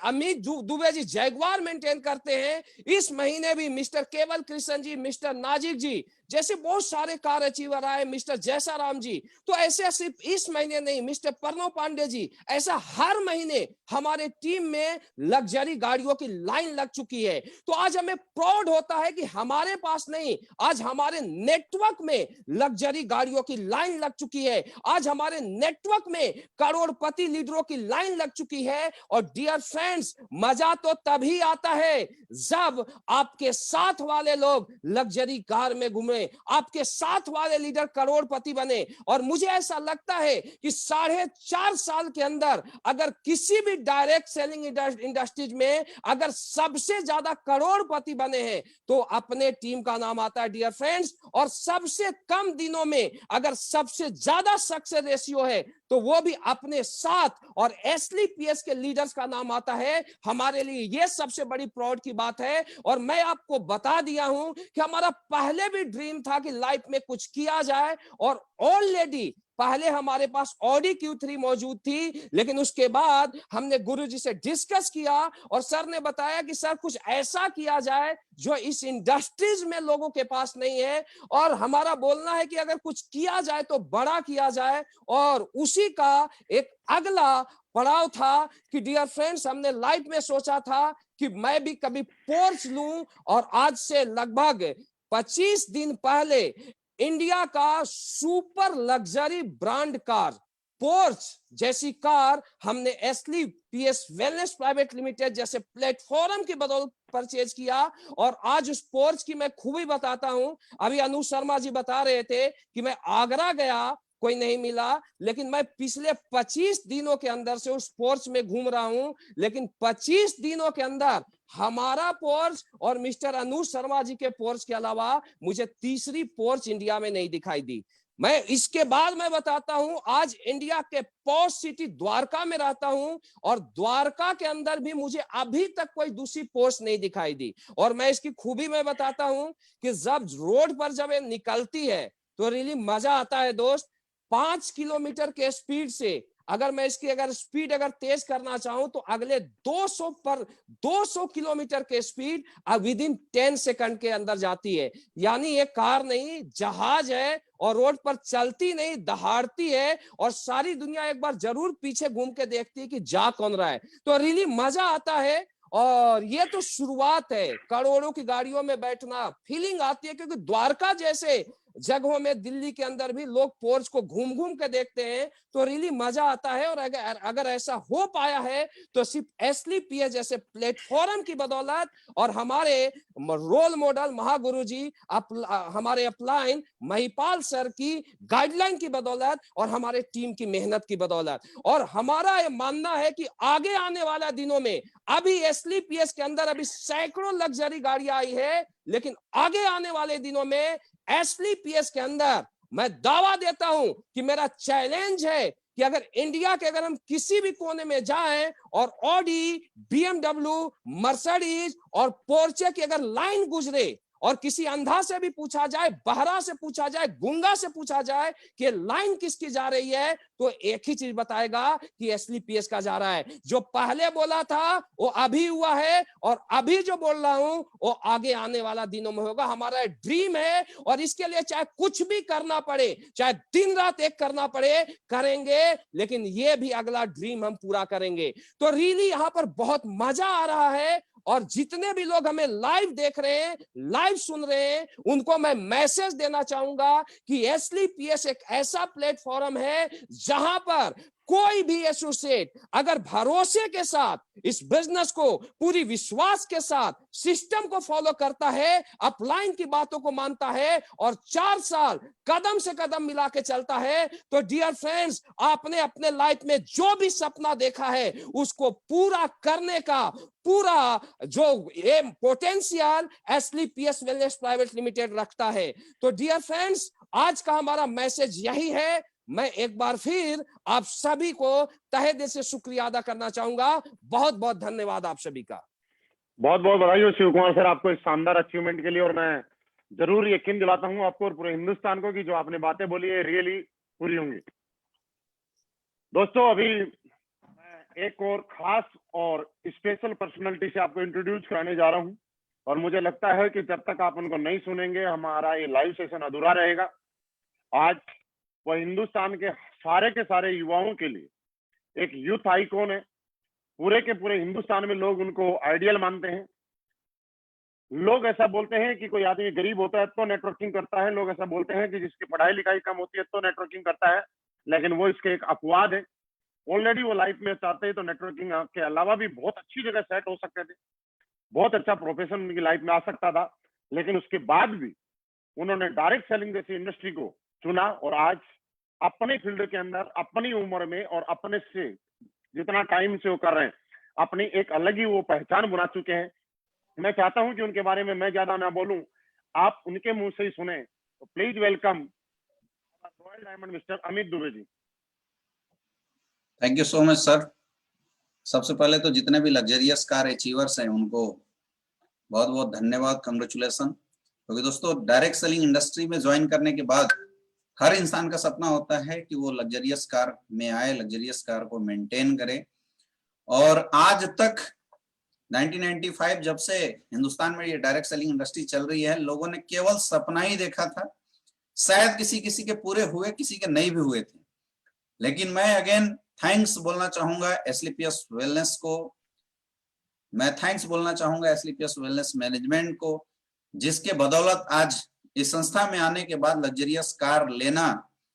अमित दुबे जी जैगवार मेंटेन करते हैं। इस महीने भी मिस्टर केवल कृष्ण जी, मिस्टर नाजिक जी जैसे बहुत सारे कार अचीवर आए, मिस्टर जैसाराम जी, तो ऐसे सिर्फ इस महीने नहीं, मिस्टर प्रणव पांडे जी, ऐसा हर महीने हमारे टीम में लग्जरी गाड़ियों की लाइन लग चुकी है। तो आज हमें प्राउड होता है कि हमारे पास नहीं, आज हमारे नेटवर्क में लग्जरी गाड़ियों की लाइन लग चुकी है। आज हमारे नेटवर्क में करोड़पति लीडरों की लाइन लग चुकी है। और डियर फ्रेंड्स, मजा तो तभी आता है जब आपके साथ वाले लोग लग्जरी कार में घूमे, आपके साथ वाले लीडर करोड़पति बने। और मुझे ऐसा लगता है कि 4.5 साल के अंदर अगर किसी भी डायरेक्ट सेलिंग इंडस्ट्रीज में अगर सबसे ज्यादा करोड़पति बने हैं तो अपने टीम का नाम आता है डियर फ्रेंड्स। और सबसे कम दिनों में अगर सबसे ज्यादा सक्सेस रेशियो है तो वो भी अपने साथ और एसली पीएस के लीडर्स का नाम आता है। हमारे लिए ये सबसे बड़ी प्राउड की बात है। और मैं आपको बता दिया हूं कि हमारा पहले भी ड्रीम था कि लाइफ में कुछ किया जाए, और ऑलरेडी पहले हमारे पास ऑडी Q3 मौजूद थी, लेकिन उसके बाद हमने गुरुजी से डिस्कस किया और सर ने बताया कि सर कुछ ऐसा किया जाए जो इस इंडस्ट्रीज में लोगों के पास नहीं है। और हमारा बोलना है कि अगर कुछ किया जाए तो बड़ा किया जाए। और उसी का एक अगला पड़ाव था कि डियर फ्रेंड्स, हमने लाइफ में सोचा था कि मैं भी कभी पोर्च लूं। और आज से लगभग 25 दिन पहले इंडिया का super luxury brand car porch जैसी कार हमने एसली पीएस वेलनेस प्राइवेट लिमिटेड जैसे प्लेटफॉर्म की बदौलत परचेज किया। और आज उस पोर्च की मैं खूबी बताता हूं। अभी अनु शर्मा जी बता रहे थे कि मैं आगरा गया, कोई नहीं मिला, लेकिन मैं पिछले 25 दिनों के अंदर से उस पोर्च में घूम रहा हूं। लेकिन 25 दिनों के अंदर हमारा पोर्च और मिस्टर अनु शर्मा जी के पोर्च के अलावा मुझे तीसरी पोर्च इंडिया में नहीं दिखाई दी। मैं इसके बाद मैं बताता हूं, आज इंडिया के पॉश सिटी द्वारका में रहता हूं और द्वारका के अंदर भी मुझे अभी तक कोई दूसरी पोर्च नहीं दिखाई दी। और मैं इसकी खूबी में बताता हूं कि जब रोड पर जब ये निकलती है तो रियली मजा आता है दोस्त। 5 किलोमीटर के स्पीड से अगर मैं इसकी अगर स्पीड अगर तेज करना चाहूं तो अगले 200 किलोमीटर के स्पीड विद इन 10 सेकंड के अंदर जाती है। यानी ये कार नहीं, जहाज है और रोड पर चलती नहीं, दहाड़ती है। और सारी दुनिया एक बार जरूर पीछे घूम के देखती है कि जा कौन रहा है। तो रियली मजा आता है। और ये तो शुरुआत है, करोड़ों की गाड़ियों में बैठना फीलिंग आती है, क्योंकि द्वारका जैसे जगहों में दिल्ली के अंदर भी लोग पोर्च को घूम घूम के देखते हैं तो रियली मजा आता है। और अगर ऐसा हो पाया है तो सिर्फ एसली पीएस जैसे प्लेटफॉर्म की बदौलत और हमारे रोल मॉडल महागुरुजी हमारे अपलाइन महिपाल सर की गाइडलाइन की बदौलत और हमारे टीम की मेहनत की बदौलत। और हमारा ये मानना है कि आगे आने वाला दिनों में अभी एसली पीएस के अंदर अभी सैकड़ों लग्जरी गाड़ियां आई है, लेकिन आगे आने वाले दिनों में एसली पीएस के अंदर मैं दावा देता हूं कि मेरा चैलेंज है कि अगर इंडिया के अगर हम किसी भी कोने में जाएं और ऑडी, बीएमडब्ल्यू, मर्सिडीज और पोर्चे की अगर लाइन गुजरे और किसी अंधा से भी पूछा जाए, बहरा से पूछा जाए, गूंगा से पूछा जाए कि लाइन किसकी जा रही है, तो एक ही चीज बताएगा कि एसली पीएस का जा रहा है। जो पहले बोला था वो अभी हुआ है और अभी जो बोल रहा हूं वो आगे आने वाला दिनों में होगा। हमारा ड्रीम है और इसके लिए चाहे कुछ भी करना पड़े, चाहे दिन रात एक करना पड़े, करेंगे, लेकिन ये भी अगला ड्रीम हम पूरा करेंगे। तो रियली यहाँ पर बहुत मजा आ रहा है। और जितने भी लोग हमें लाइव देख रहे हैं, लाइव सुन रहे हैं, उनको मैं मैसेज देना चाहूंगा कि एसली पीएस एक ऐसा प्लेटफॉर्म है जहां पर कोई भी एसोसिएट अगर भरोसे के साथ इस बिजनेस को पूरी विश्वास के साथ सिस्टम को फॉलो करता है, अपलाइन की बातों को मानता है और 4 साल कदम से कदम मिला के चलता है, तो डियर फ्रेंड्स, आपने अपने लाइफ में जो भी सपना देखा है उसको पूरा करने का पूरा जो ये potential SL PS wellness private limited रखता है। तो डियर फ्रेंड्स, आज का हमारा मैसेज यही है। मैं एक बार फिर आप सभी को तहे दिल से शुक्रिया अदा करना चाहूंगा। बहुत बहुत धन्यवाद आप सभी का। बहुत बहुत बधाई हो शिव कुमार सर आपको इस शानदार अचीवमेंट के लिए। और मैं जरूर यकीन दिलाता हूं आपको और पूरे हिंदुस्तान को कि जो आपने बातें बोली है रियली पूरी होंगी। दोस्तों, अभी मैं एक और खास और स्पेशल पर्सनालिटी से आपको इंट्रोड्यूस कराने जा रहा हूं। और मुझे लगता है कि जब तक आप उनको नहीं सुनेंगे हमारा ये लाइव सेशन अधूरा रहेगा। आज वो हिंदुस्तान के सारे युवाओं के लिए एक यूथ आइकॉन है। पूरे के पूरे हिंदुस्तान में लोग उनको आइडियल मानते हैं। लोग ऐसा बोलते हैं कि कोई आदमी गरीब होता है तो नेटवर्किंग करता है, लोग ऐसा बोलते हैं कि जिसकी पढ़ाई लिखाई कम होती है तो नेटवर्किंग करता है, लेकिन वो इसके एक अपवाद है। ऑलरेडी वो लाइफ में चाहते हैं तो नेटवर्किंग के अलावा भी बहुत अच्छी जगह सेट हो सकते थे, बहुत अच्छा प्रोफेशन उनकी लाइफ में आ सकता था, लेकिन उसके बाद भी उन्होंने डायरेक्ट सेलिंग जैसी इंडस्ट्री को चुना और आज अपने फील्ड के अंदर अपनी उम्र में और अपने से जितना टाइम से वो कर रहे हैं अपनी एक अलग ही वो पहचान बना चुके हैं। मैं चाहता हूं कि उनके बारे में मैं ज्यादा ना बोलूं, आप उनके मुंह से ही सुने। तो please welcome royal diamond mister Amit Dubey ji. Thank you so much sir. सबसे पहले तो जितने भी लग्जरियस कार अचीवर्स हैं उनको बहुत बहुत धन्यवाद, कंग्रेचुलेसन। क्योंकि दोस्तों डायरेक्ट सेलिंग इंडस्ट्री में ज्वाइन करने के बाद हर इंसान का सपना होता है कि वो लग्जरियस कार में आए, लग्जरियस कार को मेंटेन करे। और आज तक 1995 जब से हिंदुस्तान में ये डायरेक्ट सेलिंग इंडस्ट्री चल रही है, लोगों ने केवल सपना ही देखा था। शायद किसी किसी के पूरे हुए, किसी के नहीं भी हुए थे। लेकिन मैं अगेन थैंक्स बोलना चाहूंगा एसलीपीएस वेलनेस को, मैं थैंक्स बोलना चाहूंगा एसलीपीएस वेलनेस मैनेजमेंट को, जिसके बदौलत आज इस संस्था में आने के बाद लग्जरियस कार लेना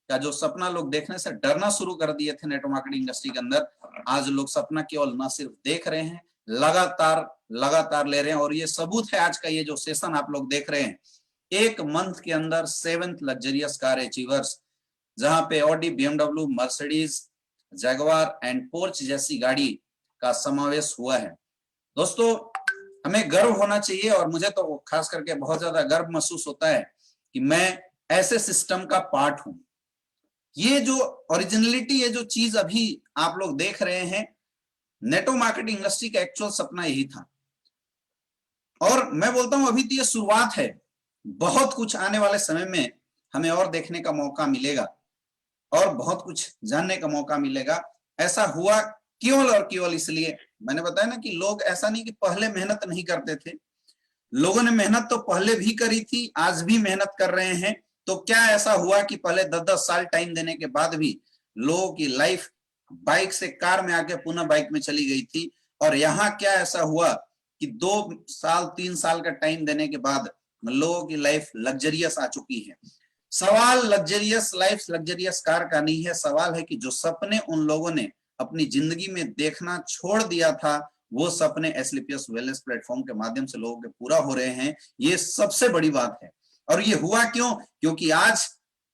का जो सपना लोग देखने से डरना शुरू कर दिए थे नेटवर्क मार्केटिंग इंडस्ट्री के अंदर, आज लोग सपना केवल न सिर्फ देख रहे हैं, लगातार ले रहे हैं। और ये सबूत है आज का ये जो सेशन आप लोग देख रहे हैं। एक मंथ के अंदर 7th लग्जरियस कार अचीवर्स, जहां पे Audi, BMW, Mercedes, Jaguar and porch जैसी गाड़ी का समावेश हुआ है। दोस्तों हमें गर्व होना चाहिए और मुझे तो खास करके बहुत ज्यादा गर्व महसूस होता है कि मैं ऐसे सिस्टम का पार्ट हूं। ये जो ओरिजिनलिटी, ये जो चीज अभी आप लोग देख रहे हैं, नेटवर्क मार्केटिंग इंडस्ट्री का एक्चुअल सपना यही था। और मैं बोलता हूं अभी तो ये शुरुआत है, बहुत कुछ आने वाले समय में हमें और देखने का मौका मिलेगा और बहुत कुछ जानने का मौका मिलेगा। ऐसा हुआ केवल और केवल इसलिए, मैंने बताया ना कि लोग ऐसा नहीं कि पहले मेहनत नहीं करते थे, लोगों ने मेहनत तो पहले भी करी थी, आज भी मेहनत कर रहे हैं। तो क्या ऐसा हुआ कि पहले 10-10 साल टाइम देने के बाद भी लोगों की लाइफ बाइक से कार में आके पुनः बाइक में चली गई थी? और यहाँ क्या ऐसा हुआ कि 2 साल 3 साल का टाइम देने के बाद लोगों की लाइफ लग्जरियस आ चुकी है? सवाल लग्जरियस लाइफ, लग्जरियस कार का नहीं है, सवाल है कि जो सपने उन लोगों ने अपनी जिंदगी में देखना छोड़ दिया था, वो सपने एसलीपीएस वेलनेस प्लेटफॉर्म के माध्यम से लोगों के पूरा हो रहे हैं। ये सबसे बड़ी बात है। और ये हुआ क्यों? क्योंकि आज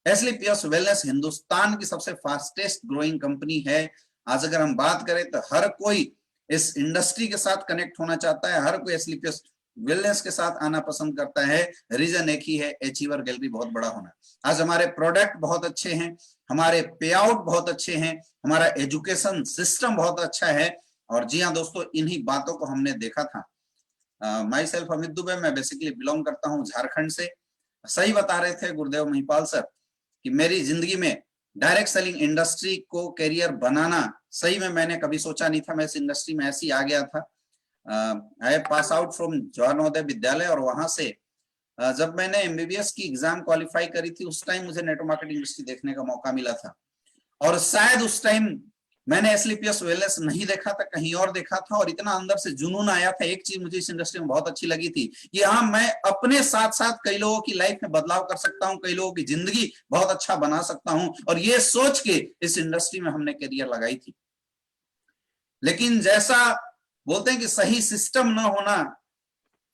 एसलीपीएस वेलनेस हिंदुस्तान की सबसे फास्टेस्ट ग्रोइंग कंपनी है। आज अगर हम बात करें तो हर कोई इस इंडस्ट्री के साथ कनेक्ट होना चाहता है, हर कोई एसलीपीएस वेलनेस के साथ आना पसंद करता है। रीजन एक ही है, अचीवर गैलरी बहुत बड़ा होना। आज हमारे प्रोडक्ट बहुत अच्छे हैं, हमारे पे आउट बहुत अच्छे हैं, हमारा एजुकेशन सिस्टम बहुत अच्छा है। और जी हाँ दोस्तों, इन्हीं बातों को हमने देखा था। माई सेल्फ अमित दुबे, मैं बेसिकली बिलोंग करता हूँ झारखंड से। सही बता रहे थे गुरुदेव महिपाल सर कि मेरी जिंदगी में डायरेक्ट सेलिंग इंडस्ट्री को करियर बनाना सही में मैंने कभी सोचा नहीं था। मैं इस इंडस्ट्री में ऐसे ही आ गया था। I pass out from Jawahar Navodaya Vidyalaya और वहां से जब मैंने एमबीबीएस की एग्जाम क्वालिफाई करी थी, उस टाइम मुझे नेटवर्क मार्केटिंग इंडस्ट्री देखने का मौका मिला था। और शायद उस टाइम मैंने एसलीपीएस वेलनेस नहीं देखा था, कहीं और देखा था, और इतना अंदर से जुनून आया था। एक चीज मुझे इस इंडस्ट्री में बहुत अच्छी लगी थी कि हाँ, मैं अपने साथ साथ कई लोगों की लाइफ में बदलाव कर सकता हूँ, कई लोगों की जिंदगी बहुत अच्छा बना सकता हूँ। और ये सोच के इस इंडस्ट्री में हमने करियर लगाई थी। लेकिन जैसा बोलते हैं कि सही सिस्टम ना होना,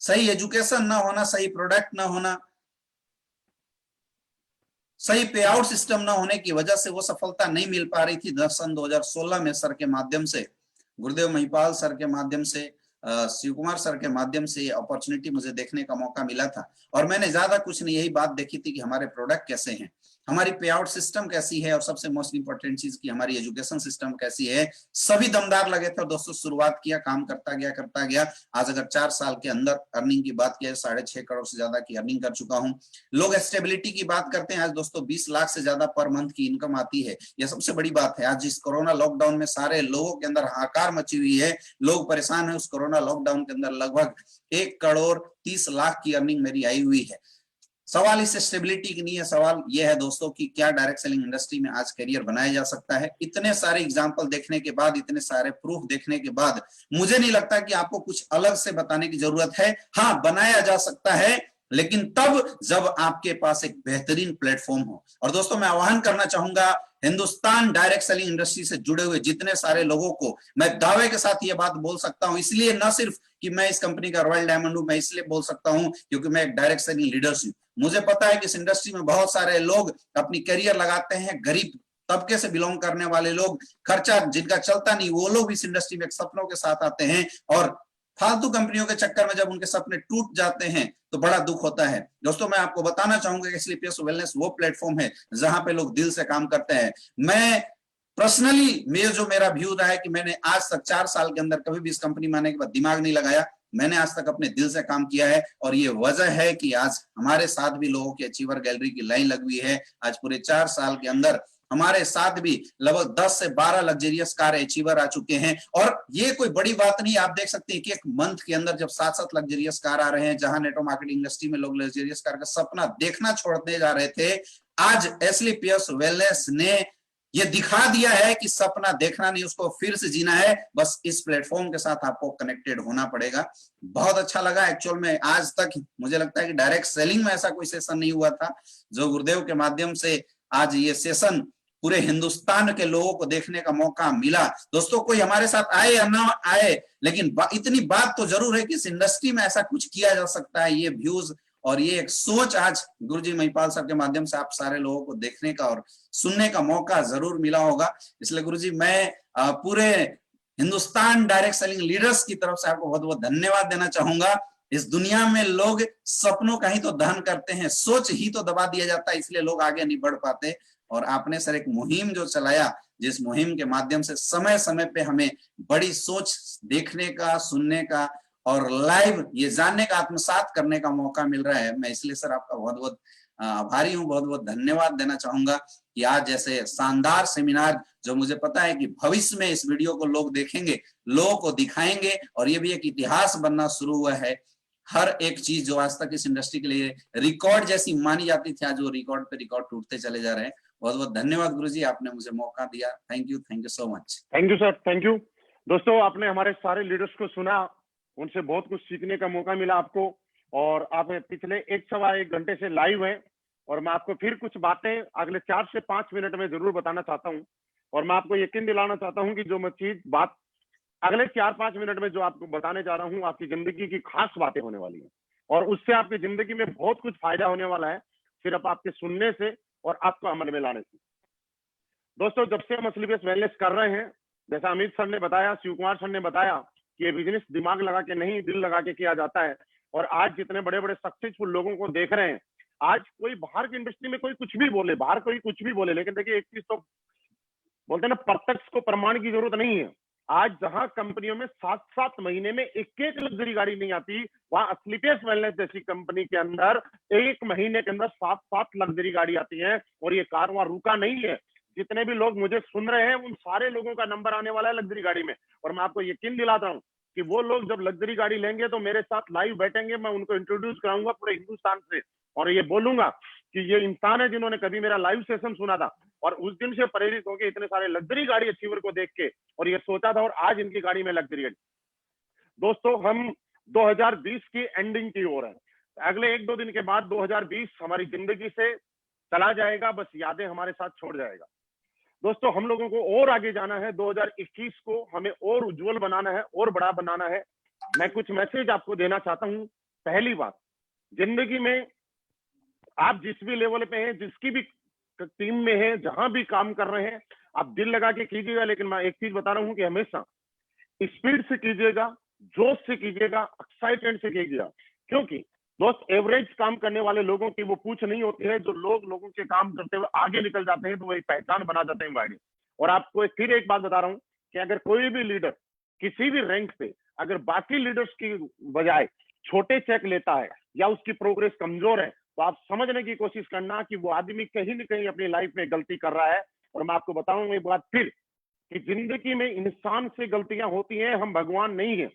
सही एजुकेशन ना होना, सही प्रोडक्ट ना होना, सही पे आउट सिस्टम ना होने की वजह से वो सफलता नहीं मिल पा रही थी। सन 2016 में सर के माध्यम से, गुरुदेव महिपाल सर के माध्यम से, शिव कुमार सर के माध्यम से ये अपॉर्चुनिटी मुझे देखने का मौका मिला था। और मैंने ज्यादा कुछ नहीं, यही बात देखी थी कि हमारे प्रोडक्ट कैसे हैं, हमारी पे आउट सिस्टम कैसी है, और सबसे मोस्ट इंपॉर्टेंट चीज की हमारी एजुकेशन सिस्टम कैसी है, सभी दमदार लगे थे। दोस्तों शुरुआत किया, काम करता गया। आज अगर 4 साल के अंदर अर्निंग की बात किया, 6.5 करोड़ से ज्यादा की अर्निंग कर चुका हूं। लोग स्टेबिलिटी की बात करते हैं, आज दोस्तों 20 लाख से ज्यादा पर मंथ की इनकम आती है। यह सबसे बड़ी बात है। आज जिस कोरोना लॉकडाउन में सारे लोगों के अंदर हाहाकार मची हुई है, लोग परेशान है, उस कोरोना लॉकडाउन के अंदर लगभग 1 करोड़ 30 लाख की अर्निंग मेरी आई हुई है। सवाल इस स्टेबिलिटी की नहीं है, सवाल यह है दोस्तों कि क्या डायरेक्ट सेलिंग इंडस्ट्री में आज करियर बनाया जा सकता है। इतने सारे एग्जांपल देखने के बाद, इतने सारे प्रूफ देखने के बाद मुझे नहीं लगता कि आपको कुछ अलग से बताने की जरूरत है। हाँ, बनाया जा सकता है, लेकिन तब जब आपके पास एक बेहतरीन प्लेटफॉर्म हो। और दोस्तों मैं आह्वान करना चाहूंगा हिंदुस्तान डायरेक्ट सेलिंग इंडस्ट्री से जुड़े हुए जितने सारे लोगों को, मैं दावे के साथ ये बात बोल सकता हूं, इसलिए न सिर्फ कि मैं इस कंपनी का रॉयल डायमंड हूं, मैं इसलिए बोल सकता हूं क्योंकि मैं एक डायरेक्ट सेलिंग लीडर हूं। मुझे पता है कि इस इंडस्ट्री में बहुत सारे लोग अपनी करियर लगाते हैं, गरीब तबके से बिलोंग करने वाले लोग, खर्चा जिनका चलता नहीं, वो लोग इस इंडस्ट्री में सपनों के साथ आते हैं, और फालतू कंपनियों के चक्कर में जब उनके सपने टूट जाते हैं तो बड़ा दुख होता है। दोस्तों मैं आपको बताना चाहूंगा कि स्लीपियस वेलनेस वो प्लेटफॉर्म है जहां पे लोग दिल से काम करते हैं। मैं पर्सनली मेरा व्यू रहा है कि मैंने आज तक 4 साल के अंदर कभी भी इस कंपनी में आने के बाद दिमाग नहीं लगाया। मैंने आज तक अपने दिल से काम किया है, और ये वजह है कि आज हमारे साथ भी लोगों की अचीवर गैलरी की लाइन लगी हुई है। आज पूरे 4 साल के अंदर हमारे साथ भी लगभग 10 से 12 लग्जरियस कार अचीवर आ चुके हैं। और ये कोई बड़ी बात नहीं, आप देख सकते हैं कि एक मंथ के अंदर जब 7-7 लग्जरियस कार आ रहे हैं, जहां नेटवर्क मार्केटिंग इंडस्ट्री में लोग लग्जरियस कार का सपना देखना छोड़ते जा रहे थे, आज स्लीपियस वेलनेस ने ये दिखा दिया है कि सपना देखना नहीं, उसको फिर से जीना है। बस इस प्लेटफॉर्म के साथ आपको कनेक्टेड होना पड़ेगा। बहुत अच्छा लगा एक्चुअल में, आज तक मुझे लगता है कि डायरेक्ट सेलिंग में ऐसा कोई सेशन नहीं हुआ था, जो गुरुदेव के माध्यम से आज ये सेशन पूरे हिंदुस्तान के लोगों को देखने का मौका मिला। दोस्तों कोई हमारे साथ आए या ना आए, लेकिन इतनी बात तो जरूर है कि इस इंडस्ट्री में ऐसा कुछ किया जा सकता है। ये व्यूज और ये एक सोच आज गुरुजी महिपाल सर के माध्यम से आप सारे लोगों को देखने का और सुनने का मौका जरूर मिला होगा। इसलिए गुरुजी मैं पूरे हिंदुस्तान डायरेक्ट सेलिंग लीडर्स की तरफ से आपको बहुत बहुत धन्यवाद देना चाहूंगा। इस दुनिया में लोग सपनों का ही तो दहन करते हैं, सोच ही तो दबा दिया जाता है, इसलिए लोग आगे नहीं बढ़ पाते। और आपने सर एक मुहिम जो चलाया, जिस मुहिम के माध्यम से समय समय पे हमें बड़ी सोच देखने का, सुनने का और लाइव ये जानने का, आत्मसात करने का मौका मिल रहा है, मैं इसलिए सर आपका बहुत बहुत आभारी हूँ, बहुत बहुत धन्यवाद देना चाहूंगा कि आज जैसे शानदार सेमिनार, जो मुझे पता है कि भविष्य में इस वीडियो को लोग देखेंगे, लोगों को दिखाएंगे, और ये भी एक इतिहास बनना शुरू हुआ है। हर एक चीज जो आज तक इस इंडस्ट्री के लिए रिकॉर्ड जैसी मानी जाती थी, आज वो रिकॉर्ड पे रिकॉर्ड टूटते चले जा रहे हैं। बहुत बहुत धन्यवाद गुरुजी, आपने मुझे मौका दिया। Thank you so much. Thank you sir, thank you. दोस्तों आपने हमारे सारे लीडर्स को सुना, उनसे बहुत कुछ सीखने का मौका मिला आपको, और आप पिछले 1-1.25 घंटे से लाइव हैं, और मैं आपको फिर कुछ बातें अगले 4 से 5 मिनट में जरूर बताना चाहता हूं। और मैं आपको यकीन दिलाना चाहता हूं कि जो मैं बात अगले 4-5 मिनट में जो आपको बताने जा रहा हूं, आपकी जिंदगी की खास बातें होने वाली हैं, और उससे आपकी जिंदगी में बहुत कुछ फायदा होने वाला है, सिर्फ आपके सुनने से और आपको अमल में लाने से। दोस्तों जब से हम स्लीपियस वेलनेस कर रहे हैं, जैसा अमित सर ने बताया, शिव कुमार सर ने बताया कि ये बिजनेस दिमाग लगा के नहीं, दिल लगा के किया जाता है। और आज जितने बड़े बड़े सक्सेसफुल लोगों को देख रहे हैं, आज कोई बाहर की इंडस्ट्री में कोई कुछ भी बोले, बाहर कोई कुछ भी बोले, लेकिन देखिए एक चीज तो बोलते हैं ना, प्रत्यक्ष को प्रमाण की जरूरत नहीं है। आज जहां कंपनियों में 7-7 महीने में एक लग्जरी गाड़ी नहीं आती, वहां स्लीपियस वेलनेस जैसी कंपनी के अंदर 1 महीने के अंदर 7-7 लग्जरी गाड़ी आती है, और ये कार वहां रुका नहीं है। जितने भी लोग मुझे सुन रहे हैं, उन सारे लोगों का नंबर आने वाला है लग्जरी गाड़ी में। और मैं आपको यकीन दिलाता हूं कि वो लोग जब लग्जरी गाड़ी लेंगे तो मेरे साथ लाइव बैठेंगे, मैं उनको इंट्रोड्यूस कराऊंगा पूरे हिंदुस्तान से, और ये बोलूंगा कि ये इंसान है जिन्होंने कभी मेरा लाइव सेशन सुना था, और उस दिन से प्रेरित होकर इतने सारे लग्जरी गाड़ी अचीवर को देख के और ये सोचा था, और आज इनकी गाड़ी में लग्जरी गाड़ी। दोस्तों हम 2020 की एंडिंग की ओर है। अगले 1-2 दिन के बाद 2020 हमारी जिंदगी से चला जाएगा, बस यादें हमारे साथ छोड़ जाएगा। दोस्तों हम लोगों को और आगे जाना है, 2021 को हमें और उज्जवल बनाना है, और बड़ा बनाना है। मैं कुछ मैसेज आपको देना चाहता हूं। पहली बात, जिंदगी में आप जिस भी लेवल पे हैं, जिसकी भी टीम में है, जहां भी काम कर रहे हैं, आप दिल लगा के कीजिएगा। लेकिन मैं एक चीज बता रहा हूं कि हमेशा स्पीड से कीजिएगा, जोश से कीजिएगा, एक्साइटमेंट से कीजिएगा, क्योंकि दोस्त, एवरेज काम करने वाले लोगों की वो पूछ नहीं होती है, जो लोगों के काम करते हुए आगे निकल जाते हैं तो वही पहचान बना जाते हैं वाइड। और आपको फिर एक बात बता रहा हूं कि अगर कोई भी लीडर किसी भी रैंक पे अगर बाकी लीडर्स की बजाय छोटे चेक लेता है या उसकी प्रोग्रेस कमजोर है, तो आप समझने की कोशिश करना कि वो आदमी कहीं न कहीं अपनी लाइफ में गलती कर रहा है। और मैं आपको बताऊंगा एक बात फिर कि जिंदगी में इंसान से गलतियां होती हैं, हम भगवान नहीं है।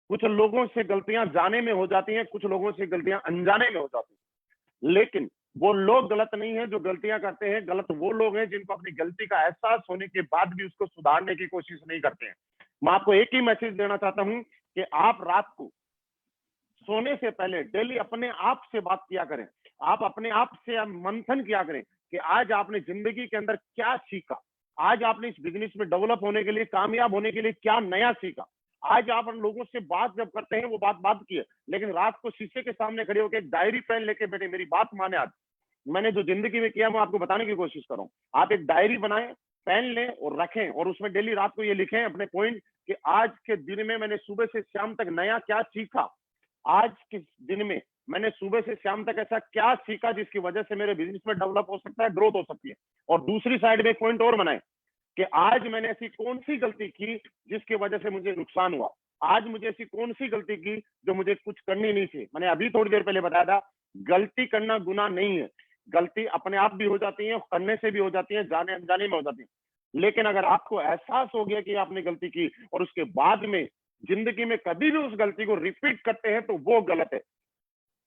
कुछ लोगों से गलतियां जाने में हो जाती हैं, कुछ लोगों से गलतियां अनजाने में हो जाती हैं, लेकिन वो लोग गलत नहीं है जो गलतियां करते हैं। गलत वो लोग हैं जिनको अपनी गलती का एहसास होने के बाद भी उसको सुधारने की कोशिश नहीं करते हैं। मैं आपको एक ही मैसेज देना चाहता हूं कि आप रात को सोने से पहले डेली अपने आप से बात किया करें, आप अपने आप से मंथन किया करें कि आज आपने जिंदगी के अंदर क्या सीखा, आज आपने इस बिजनेस में डेवलप होने के लिए, कामयाब होने के लिए क्या नया सीखा। आज आप उन लोगों से बात जब करते हैं वो बात की है, लेकिन रात को शीशे के सामने खड़े होकर एक डायरी पेन लेके बैठे, मेरी बात माने। आज मैंने जो जिंदगी में किया मैं आपको बताने की कोशिश कर रहा हूँ। आप एक डायरी बनाएं, पेन लें और रखें, और उसमें डेली रात को ये लिखें अपने पॉइंट कि आज के दिन में मैंने सुबह से शाम तक नया क्या सीखा, आज के दिन में मैंने सुबह से शाम तक ऐसा क्या सीखा जिसकी वजह से मेरे बिजनेस में डेवलप हो सकता है, ग्रोथ हो सकती है। और दूसरी साइड में एक पॉइंट और बनाए कि आज मैंने ऐसी कौन सी गलती की जिसकी वजह से मुझे नुकसान हुआ, आज मुझे ऐसी कौन सी गलती की जो मुझे कुछ करनी नहीं थी। मैंने अभी थोड़ी देर पहले बताया था, गलती करना गुनाह नहीं है, गलती अपने आप भी हो जाती है, करने से भी हो जाती है, जाने अनजाने में हो जाती है। लेकिन अगर आपको एहसास हो गया कि आपने गलती की और उसके बाद में जिंदगी में कभी भी उस गलती को रिपीट करते हैं तो वो गलत है।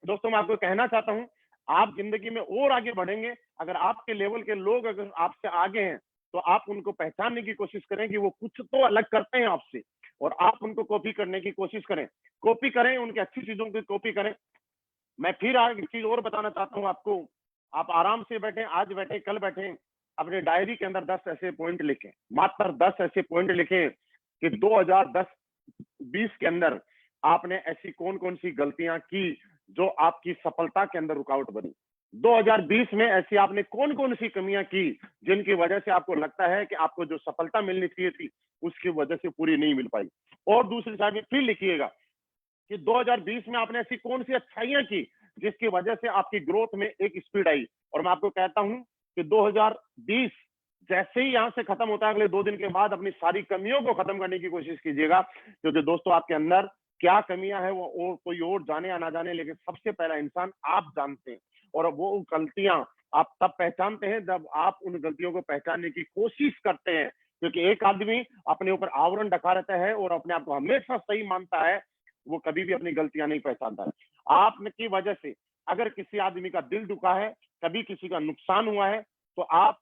दोस्तों, मैं आपको कहना चाहता हूं, आप जिंदगी में और आगे बढ़ेंगे अगर आपके लेवल के लोग अगर आपसे आगे हैं तो आप उनको पहचानने की कोशिश करें कि वो कुछ तो अलग करते हैं आपसे, और आप उनको कॉपी करने की कोशिश करें। कॉपी करें, उनकी अच्छी चीजों की कॉपी करें। मैं फिर आज एक चीज और बताना चाहता हूं आपको, आप आराम से बैठे, आज बैठे, कल बैठे, अपने डायरी के अंदर 10 ऐसे पॉइंट लिखें, मात्र 10 ऐसे पॉइंट लिखें कि 2010-20 के अंदर आपने ऐसी कौन कौन सी गलतियां की जो आपकी सफलता के अंदर रुकावट बनी। 2020 में ऐसी आपने कौन कौन सी कमियां की जिनकी वजह से आपको लगता है कि आपको जो सफलता मिलनी चाहिए थी उसकी वजह से पूरी नहीं मिल पाई। और दूसरी साइड में फिर लिखिएगा कि 2020 में आपने ऐसी कौन सी अच्छाइयां की जिसकी वजह से आपकी ग्रोथ में एक स्पीड आई। और मैं आपको कहता हूं कि 2020 जैसे ही यहां से खत्म होता है, अगले 2 दिन के बाद अपनी सारी कमियों को खत्म करने की कोशिश कीजिएगा, क्योंकि दोस्तों आपके अंदर क्या कमियां हैं वो और कोई और जाने या ना जाने, लेकिन सबसे पहला इंसान आप जानते हैं। और वो गलतियां आप तब पहचानते हैं जब आप उन गलतियों को पहचानने की कोशिश करते हैं, क्योंकि एक आदमी अपने ऊपर आवरण ढका रहता है और अपने आप को हमेशा सही मानता है, वो कभी भी अपनी गलतियां नहीं पहचानता है। आपकी वजह से अगर किसी आदमी का दिल दुखा है, कभी किसी का नुकसान हुआ है, तो आप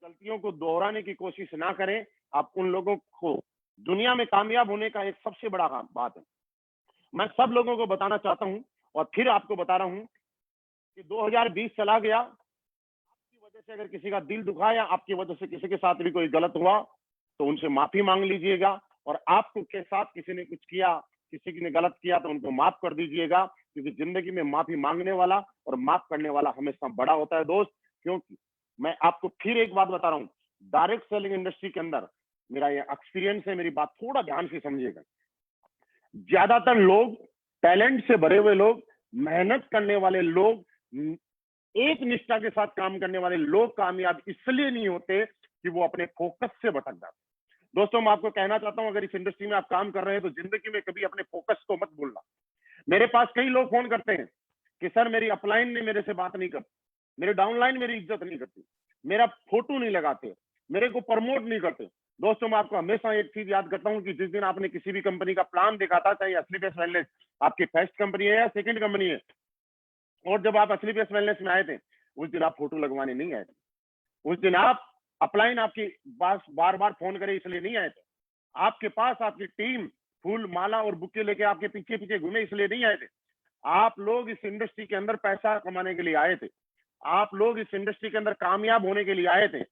गलतियों को दोहराने की कोशिश ना करें। आप उन लोगों को दुनिया में कामयाब होने का एक सबसे बड़ा बात है, मैं सब लोगों को बताना चाहता हूं और फिर आपको बता रहा हूं कि 2020 चला गया, आपकी वजह से अगर किसी का दिल दुखा या आपकी वजह से किसी के साथ भी कोई गलत हुआ तो उनसे माफी मांग लीजिएगा। और आपको के साथ किसी ने कुछ किया, किसी ने गलत किया तो उनको माफ कर दीजिएगा, क्योंकि जिंदगी में माफी मांगने वाला और माफ करने वाला हमेशा बड़ा होता है दोस्त। क्योंकि मैं आपको फिर एक बात बता रहा हूँ, डायरेक्ट सेलिंग इंडस्ट्री के अंदर मेरा ये एक्सपीरियंस है, मेरी बात थोड़ा ध्यान से समझिएगा। ज्यादातर लोग, टैलेंट से भरे हुए लोग, मेहनत करने वाले लोग, एक निष्ठा के साथ काम करने वाले लोग कामयाब इसलिए नहीं होते कि वो अपने फोकस से भटक जाते। दोस्तों, मैं आपको कहना चाहता हूं, अगर इस इंडस्ट्री में आप काम कर रहे हैं तो जिंदगी में कभी अपने फोकस को मत भूलना। मेरे पास कई लोग फोन करते हैं कि सर मेरी अपलाइन ने मेरे से बात नहीं करती, मेरे डाउनलाइन मेरी इज्जत नहीं करती, मेरा फोटो नहीं लगाते, मेरे को प्रमोट नहीं करते। दोस्तों, मैं आपको हमेशा एक चीज याद करता हूं कि जिस दिन आपने किसी भी कंपनी का प्लान देखा था, चाहे असली बेस्ट वेलनेस आपकी फर्स्ट कंपनी है या सेकंड कंपनी है, और जब आप असली बेस्ट वेलनेस में आए थे उस दिन आप फोटो लगवाने नहीं आए थे, उस दिन आप अपलाइन आपकी पास बार बार फोन करे इसलिए नहीं आए थे, आपके पास आपकी टीम फूल माला और बुके लेके आपके पीछे पीछे घूमे इसलिए नहीं आए थे। आप लोग इस इंडस्ट्री के अंदर पैसा कमाने के लिए आए थे, आप लोग इस इंडस्ट्री के अंदर कामयाब होने के लिए आए थे।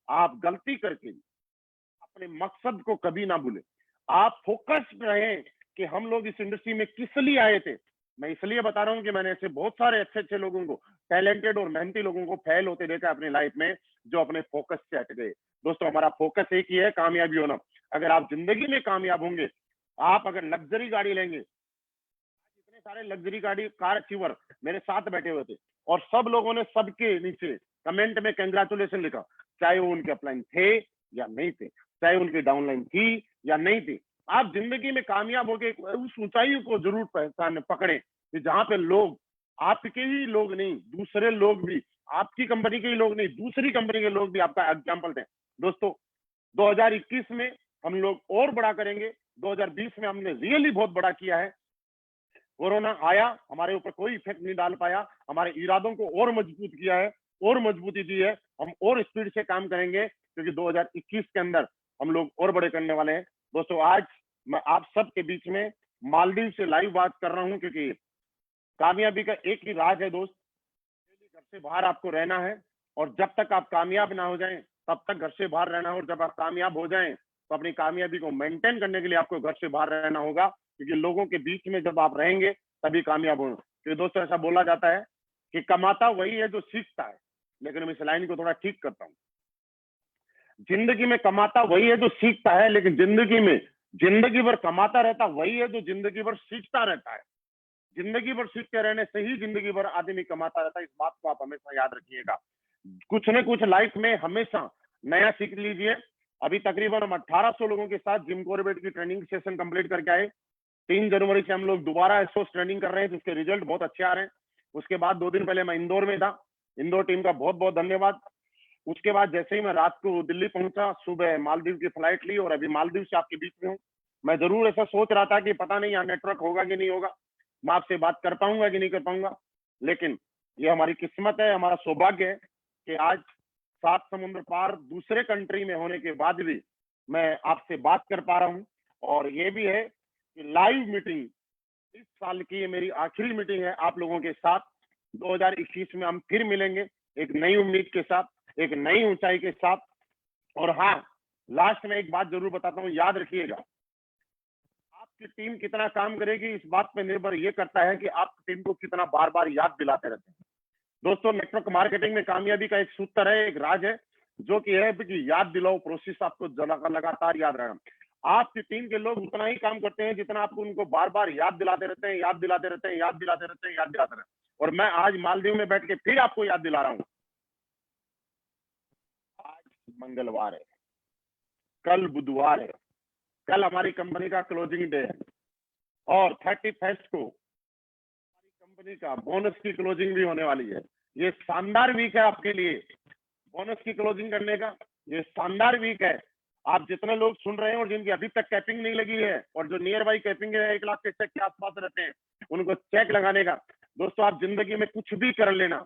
आप गलती करके अपने मकसद को कभी ना भूलें, आप फोकस्ड रहें कि हम लोग इस इंडस्ट्री में किस लिए आए थे। मैं इसलिए बता रहा हूं कि मैंने ऐसे बहुत सारे अच्छे अच्छे लोगों को, टैलेंटेड और मेहनती लोगों को फेल होते देखा अपनी लाइफ में, जो अपने फोकस से हट गए। दोस्तों, हमारा फोकस एक ही है, कामयाबी होना। अगर आप जिंदगी में कामयाब होंगे, आप अगर लग्जरी गाड़ी लेंगे, इतने सारे लग्जरी कार अचीवर मेरे साथ बैठे हुए थे और सब लोगों ने सबके नीचे कमेंट में कंग्रेचुलेशन लिखा, चाहे वो उनके अपलाइन थे या नहीं थे, चाहे उनकी डाउनलाइन थी या नहीं थी। आप जिंदगी में कामयाब होके उस ऊंचाई को जरूर पहचान पकड़े कि जहां पे लोग आपके ही लोग नहीं, दूसरे लोग भी, आपकी कंपनी के ही लोग नहीं, दूसरी कंपनी के लोग भी आपका एग्जाम्पल दें। दोस्तों 2021 में हम लोग और बड़ा करेंगे। 2020 में हमने रियली बहुत बड़ा किया है। कोरोना आया, हमारे ऊपर कोई इफेक्ट नहीं डाल पाया, हमारे इरादों को और मजबूत किया है, और मजबूती दी है। हम और स्पीड से काम करेंगे क्योंकि 2021 के अंदर हम लोग और बड़े करने वाले हैं। दोस्तों आज मैं आप सबके बीच में मालदीव से लाइव बात कर रहा हूं क्योंकि कामयाबी का एक ही राज है दोस्त, घर से बाहर आपको रहना है और जब तक आप कामयाब ना हो जाएं तब तक घर से बाहर रहना है, और जब आप कामयाब हो जाएं तो अपनी कामयाबी को मेंटेन करने के लिए आपको घर से बाहर रहना होगा, क्योंकि लोगों के बीच में जब आप रहेंगे तभी कामयाब होंगे। क्योंकि दोस्तों ऐसा बोला जाता है कि कमाता वही है जो सीखता है, लेकिन मैं इस लाइन को थोड़ा ठीक करता हूँ। जिंदगी में कमाता वही है जो सीखता है, लेकिन जिंदगी में जिंदगी भर कमाता रहता वही है जो जिंदगी भर सीखता रहता है। जिंदगी भर सीखते रहने से ही जिंदगी भर आदमी कमाता रहता है। इस बात को आप हमेशा याद रखिएगा। कुछ न कुछ लाइफ में हमेशा नया सीख लीजिए। अभी तकरीबन हम 1800 लोगों के साथ जिम कॉर्बेट की ट्रेनिंग सेशन कंप्लीट करके आए। 3 जनवरी से हम लोग दोबारा एसोस ट्रेनिंग कर रहे हैं, जिसके रिजल्ट बहुत अच्छे आ रहे हैं। उसके बाद 2 दिन पहले मैं इंदौर में था, इंदौर टीम का बहुत बहुत धन्यवाद। उसके बाद जैसे ही मैं रात को दिल्ली पहुंचा, सुबह मालदीव की फ्लाइट ली और अभी मालदीव से आपके बीच में हूँ। मैं जरूर ऐसा सोच रहा था कि पता नहीं यहाँ नेटवर्क होगा कि नहीं होगा, मैं आपसे बात कर पाऊंगा कि नहीं कर पाऊंगा, लेकिन ये हमारी किस्मत है, हमारा सौभाग्य है कि आज 7 समुद्र पार दूसरे कंट्री में होने के बाद भी मैं आपसे बात कर पा रहा हूँ। और ये भी है कि लाइव मीटिंग इस साल की ये मेरी आखिरी मीटिंग है आप लोगों के साथ। 2021 में हम फिर मिलेंगे एक नई उम्मीद के साथ, एक नई ऊंचाई के साथ। और हाँ, लास्ट में एक बात जरूर बताता हूँ, याद रखिएगा, आपकी टीम कितना काम करेगी इस बात पे निर्भर ये करता है कि आप टीम को कितना बार बार याद दिलाते रहते हैं। दोस्तों नेटवर्क मार्केटिंग में कामयाबी का एक सूत्र है, एक राज है, जो कि है कि याद दिलाओ प्रोसेस, आपको लगातार याद रहना। आपकी टीम के लोग उतना ही काम करते हैं जितना आपको उनको बार बार याद दिलाते रहते हैं, याद दिलाते रहते हैं, याद दिलाते रहते हैं, याद दिलाते रहते हैं। और मैं आज मालदीव में बैठ के फिर आपको याद दिला रहा हूँ, आज मंगलवार है, कल बुधवार है, कल हमारी कंपनी का क्लोजिंग डे है और 31 को हमारी कंपनी का बोनस की क्लोजिंग भी होने वाली है। ये शानदार वीक है आपके लिए, बोनस की क्लोजिंग करने का ये शानदार वीक है। आप जितने लोग सुन रहे हैं और जिनकी अभी तक कैपिंग नहीं लगी है और जो नियर बाई कैपिंग है 1 लाख के चेक के आसपास रहते हैं, उनको चेक लगाने का। दोस्तों आप जिंदगी में कुछ भी कर लेना,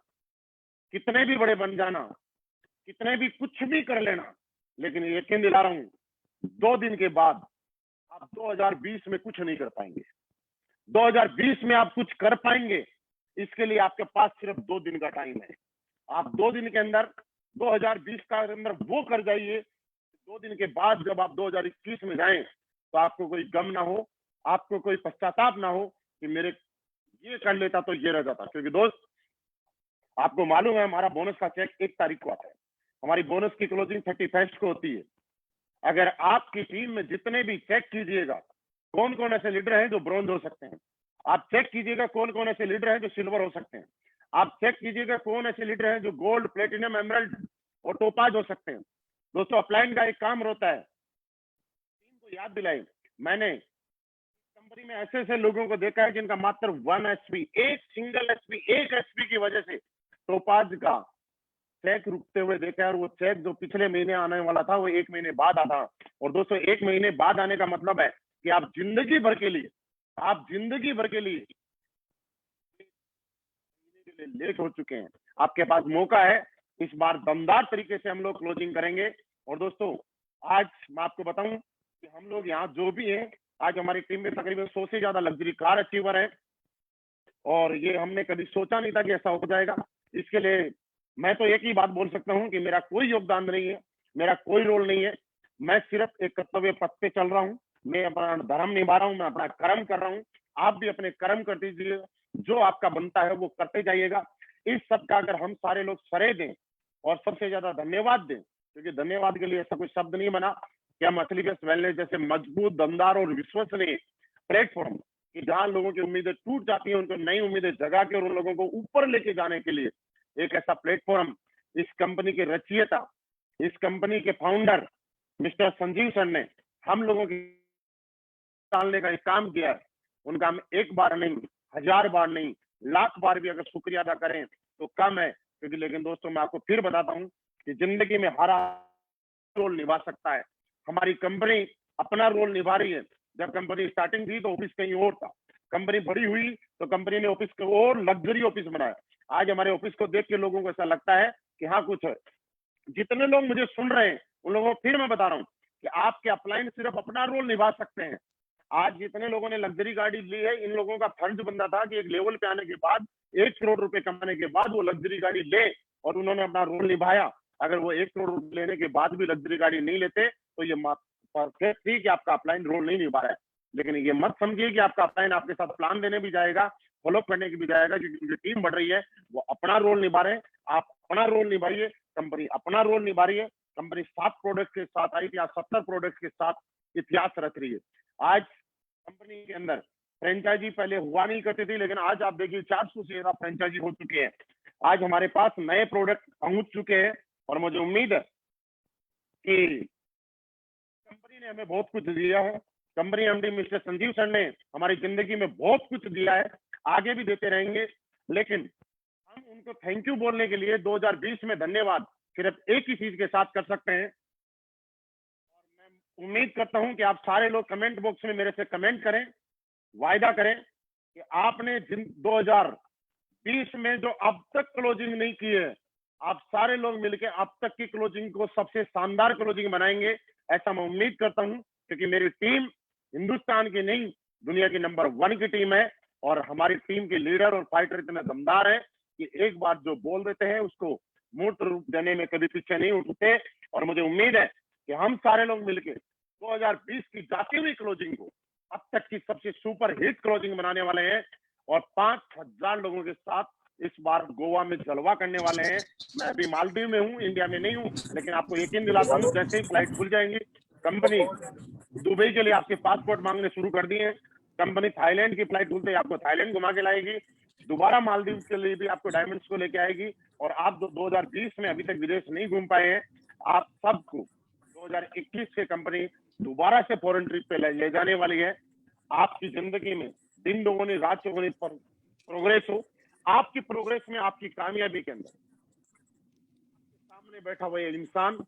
कितने भी बड़े बन जाना, कितने भी कुछ भी कर लेना, लेकिन यकीन दिला रहा हूँ 2 दिन के बाद आप 2020 में कुछ नहीं कर पाएंगे। 2020 में आप कुछ कर पाएंगे, इसके लिए आपके पास सिर्फ 2 दिन का टाइम है। आप 2 दिन के अंदर 2020 का अंदर वो कर जाइए, 2 दिन के बाद जब आप 2021 में जाएं तो आपको कोई गम ना हो, आपको कोई पश्चाताप ना हो कि मेरे ये कर लेता तो ये रह जाता। क्योंकि दोस्त आपको मालूम है हमारा बोनस का चेक 1 तारीख को आता है, हमारी बोनस की क्लोजिंग 31 को होती है। अगर आपकी टीम में जितने भी चेक कीजिएगा कौन कौन ऐसे लीडर हैं जो ब्रॉन्ज हो सकते हैं, आप चेक कीजिएगा कौन कौन ऐसे लीडर हैं जो सिल्वर हो सकते हैं, आप चेक कीजिएगा कौन ऐसे लीडर हैं जो गोल्ड, प्लेटिनम, एमरल्ड और टोपाज हो सकते हैं। दोस्तों अपलाइन का एक काम होता है, टीम को याद दिलाएं। मैंने कंपनी में ऐसे ऐसे लोगों को देखा है जिनका मात्र 1 एचपी, एक सिंगल एचपी, 1 एचपी की वजह से टोपाज का चेक रुकते हुए देखा है। और वो चेक जो पिछले महीने आने वाला था वो 1 महीने बाद आता। और दोस्तों 1 महीने बाद आने का मतलब है कि आप जिंदगी भर के लिए लेट हो चुके हैं। आपके पास मौका है, इस बार दमदार तरीके से हम लोग क्लोजिंग करेंगे। और दोस्तों आज मैं आपको बताऊं कि हम लोग यहाँ जो भी हैं, आज हमारी टीम में तकरीबन 100 से ज्यादा लग्जरी कार अचीवर है और ये हमने कभी सोचा नहीं था कि ऐसा हो जाएगा। इसके लिए मैं तो एक ही बात बोल सकता हूँ कि मेरा कोई योगदान नहीं है, मेरा कोई रोल नहीं है, मैं सिर्फ एक कर्तव्य पथ पे चल रहा हूँ, मैं अपना धर्म निभा रहा हूँ, मैं अपना कर्म कर रहा हूँ। आप भी अपने कर्म कर दीजिए, जो आपका बनता है वो करते जाइएगा। इस सब का अगर हम सारे लोग सरे दें और सबसे ज्यादा धन्यवाद दें, क्योंकि धन्यवाद के लिए ऐसा कोई शब्द नहीं बना कि हम असली बेस्ट वेलनेस जैसे मजबूत, दमदार और विश्वसनीय प्लेटफॉर्म कि जहां लोगों की उम्मीदें टूट जाती हैं उनको नई उम्मीदें जगा के और उन लोगों को ऊपर लेके जाने के लिए एक ऐसा प्लेटफॉर्म इस कंपनी के रचयिता, इस कंपनी के फाउंडर मिस्टर संजीव सर ने हम लोगों की डालने का एक काम किया है। उनका हम एक बार नहीं, 1000 बार नहीं, लाख बार भी अगर शुक्रिया अदा करें तो कम है। क्योंकि लेकिन दोस्तों मैं आपको फिर बताता हूं कि जिंदगी में हर रोल निभा सकता है। हमारी कंपनी अपना रोल निभा रही है। जब कंपनी स्टार्टिंग थी तो ऑफिस कहीं और था, कंपनी बड़ी हुई तो कंपनी ने ऑफिस को और लग्जरी ऑफिस बनाया। आज हमारे ऑफिस को देख के लोगों को ऐसा लगता है कि हाँ कुछ है। जितने लोग मुझे सुन रहे हैं उन लोगों को फिर मैं बता रहा हूँ कि आपके अपलाइन सिर्फ अपना रोल निभा सकते हैं। आज जितने लोगों ने लग्जरी गाड़ी ली है, इन लोगों का फर्ज बनता था कि एक लेवल पे आने के बाद 1 करोड़ रुपए कमाने के बाद वो लग्जरी गाड़ी ले, और उन्होंने अपना रोल निभाया। अगर वो 1 करोड़ रुपए लेने के बाद भी लग्जरी गाड़ी नहीं लेते तो ये परफेक्ट थी कि आपका अपलाइन रोल नहीं निभा रहा है। लेकिन ये मत समझिए कि आपका अपलाइन आपके साथ प्लान देने भी जाएगा, फॉलो करने की भी जाएगा, क्योंकि उनकी टीम बढ़ रही है, वो अपना रोल निभा रहे हैं। आप अपना रोल निभाइए, कंपनी अपना रोल निभा रही है। कंपनी 7 प्रोडक्ट के साथ आई थी, आज 70 प्रोडक्ट के साथ इतिहास रच रही है। आज कंपनी के अंदर फ्रेंचाइजी पहले हुआ नहीं करती थी, लेकिन आज आप देखिए 400 से ज्यादा फ्रेंचाइजी हो चुके हैं। आज हमारे पास नए प्रोडक्ट पहुंच चुके हैं और मुझे उम्मीद है कि कंपनी ने हमें बहुत कुछ दिया है। Company MD mister Sanjeev sir ने हमारी जिंदगी में बहुत कुछ दिया है, आगे भी देते रहेंगे। लेकिन हम उनको थैंक यू बोलने के लिए 2020 में धन्यवाद सिर्फ एक ही चीज के साथ कर सकते हैं। और मैं उम्मीद करता हूं कि आप सारे लोग कमेंट बॉक्स में मेरे से कमेंट करें, वायदा करें कि आपने 2020 में जो अब तक क्लोजिंग नहीं की है, आप सारे लोग मिलकर अब तक की क्लोजिंग को सबसे शानदार क्लोजिंग बनाएंगे। ऐसा मैं उम्मीद करता हूं, क्योंकि मेरी टीम हिंदुस्तान की नहीं दुनिया की नंबर 1 की टीम है। और हमारी टीम के लीडर और फाइटर इतने दमदार हैं कि एक बार जो बोल देते हैं उसको मूर्त रूप देने में कभी पीछे नहीं उठते। और मुझे उम्मीद है कि हम सारे लोग मिलकर 2020 की जाती हुई क्लोजिंग को अब तक की सबसे सुपर हिट क्लोजिंग बनाने वाले हैं और 5000 लोगों के साथ इस बार गोवा में जलवा करने वाले हैं। मैं अभी मालदीव में हूँ, इंडिया में नहीं हूँ, लेकिन आपको यकीन दिलाता हूँ जैसे ही फ्लाइट खुल जाएंगी, कंपनी दुबई के लिए आपके पासपोर्ट मांगने शुरू कर दिए हैं। कंपनी थाईलैंड की फ्लाइट खुलते ही आपको थाईलैंड घुमा के लाएगी, दोबारा मालदीव के लिए भी आपको डायमंड्स को लेके आएगी। और आप जो 2020 में अभी तक विदेश नहीं घूम पाए हैं, आप सबको 2021 से कंपनी दोबारा से फॉरेन ट्रिप पे ले जाने वाली है। आपकी जिंदगी में दिन दोगुनी रात चौगुनी प्रोग्रेस हो। आपकी प्रोग्रेस में, आपकी कामयाबी के अंदर सामने बैठा हुआ ये इंसान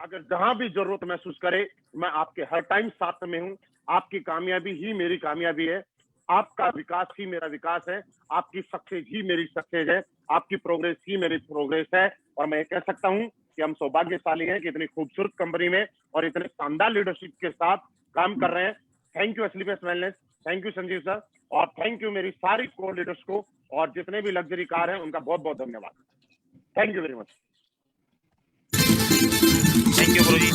अगर जहां भी जरूरत महसूस करे, मैं आपके हर टाइम साथ में हूं। आपकी कामयाबी ही मेरी कामयाबी है, आपका विकास ही मेरा विकास है, आपकी सक्सेस ही मेरी सक्सेस है, आपकी प्रोग्रेस ही मेरी प्रोग्रेस है। और मैं कह सकता हूं कि हम सौभाग्यशाली हैं कि इतनी खूबसूरत कंपनी में और इतने शानदार लीडरशिप के साथ काम कर रहे हैं। Thank you SLPS wellness, thank you Sanjeev sir, और थैंक यू मेरी सारी को लीडर्स को, और जितने भी लग्जरी कार हैं उनका बहुत बहुत धन्यवाद। Thank you very much. Thank you Guruji.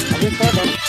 Amit sir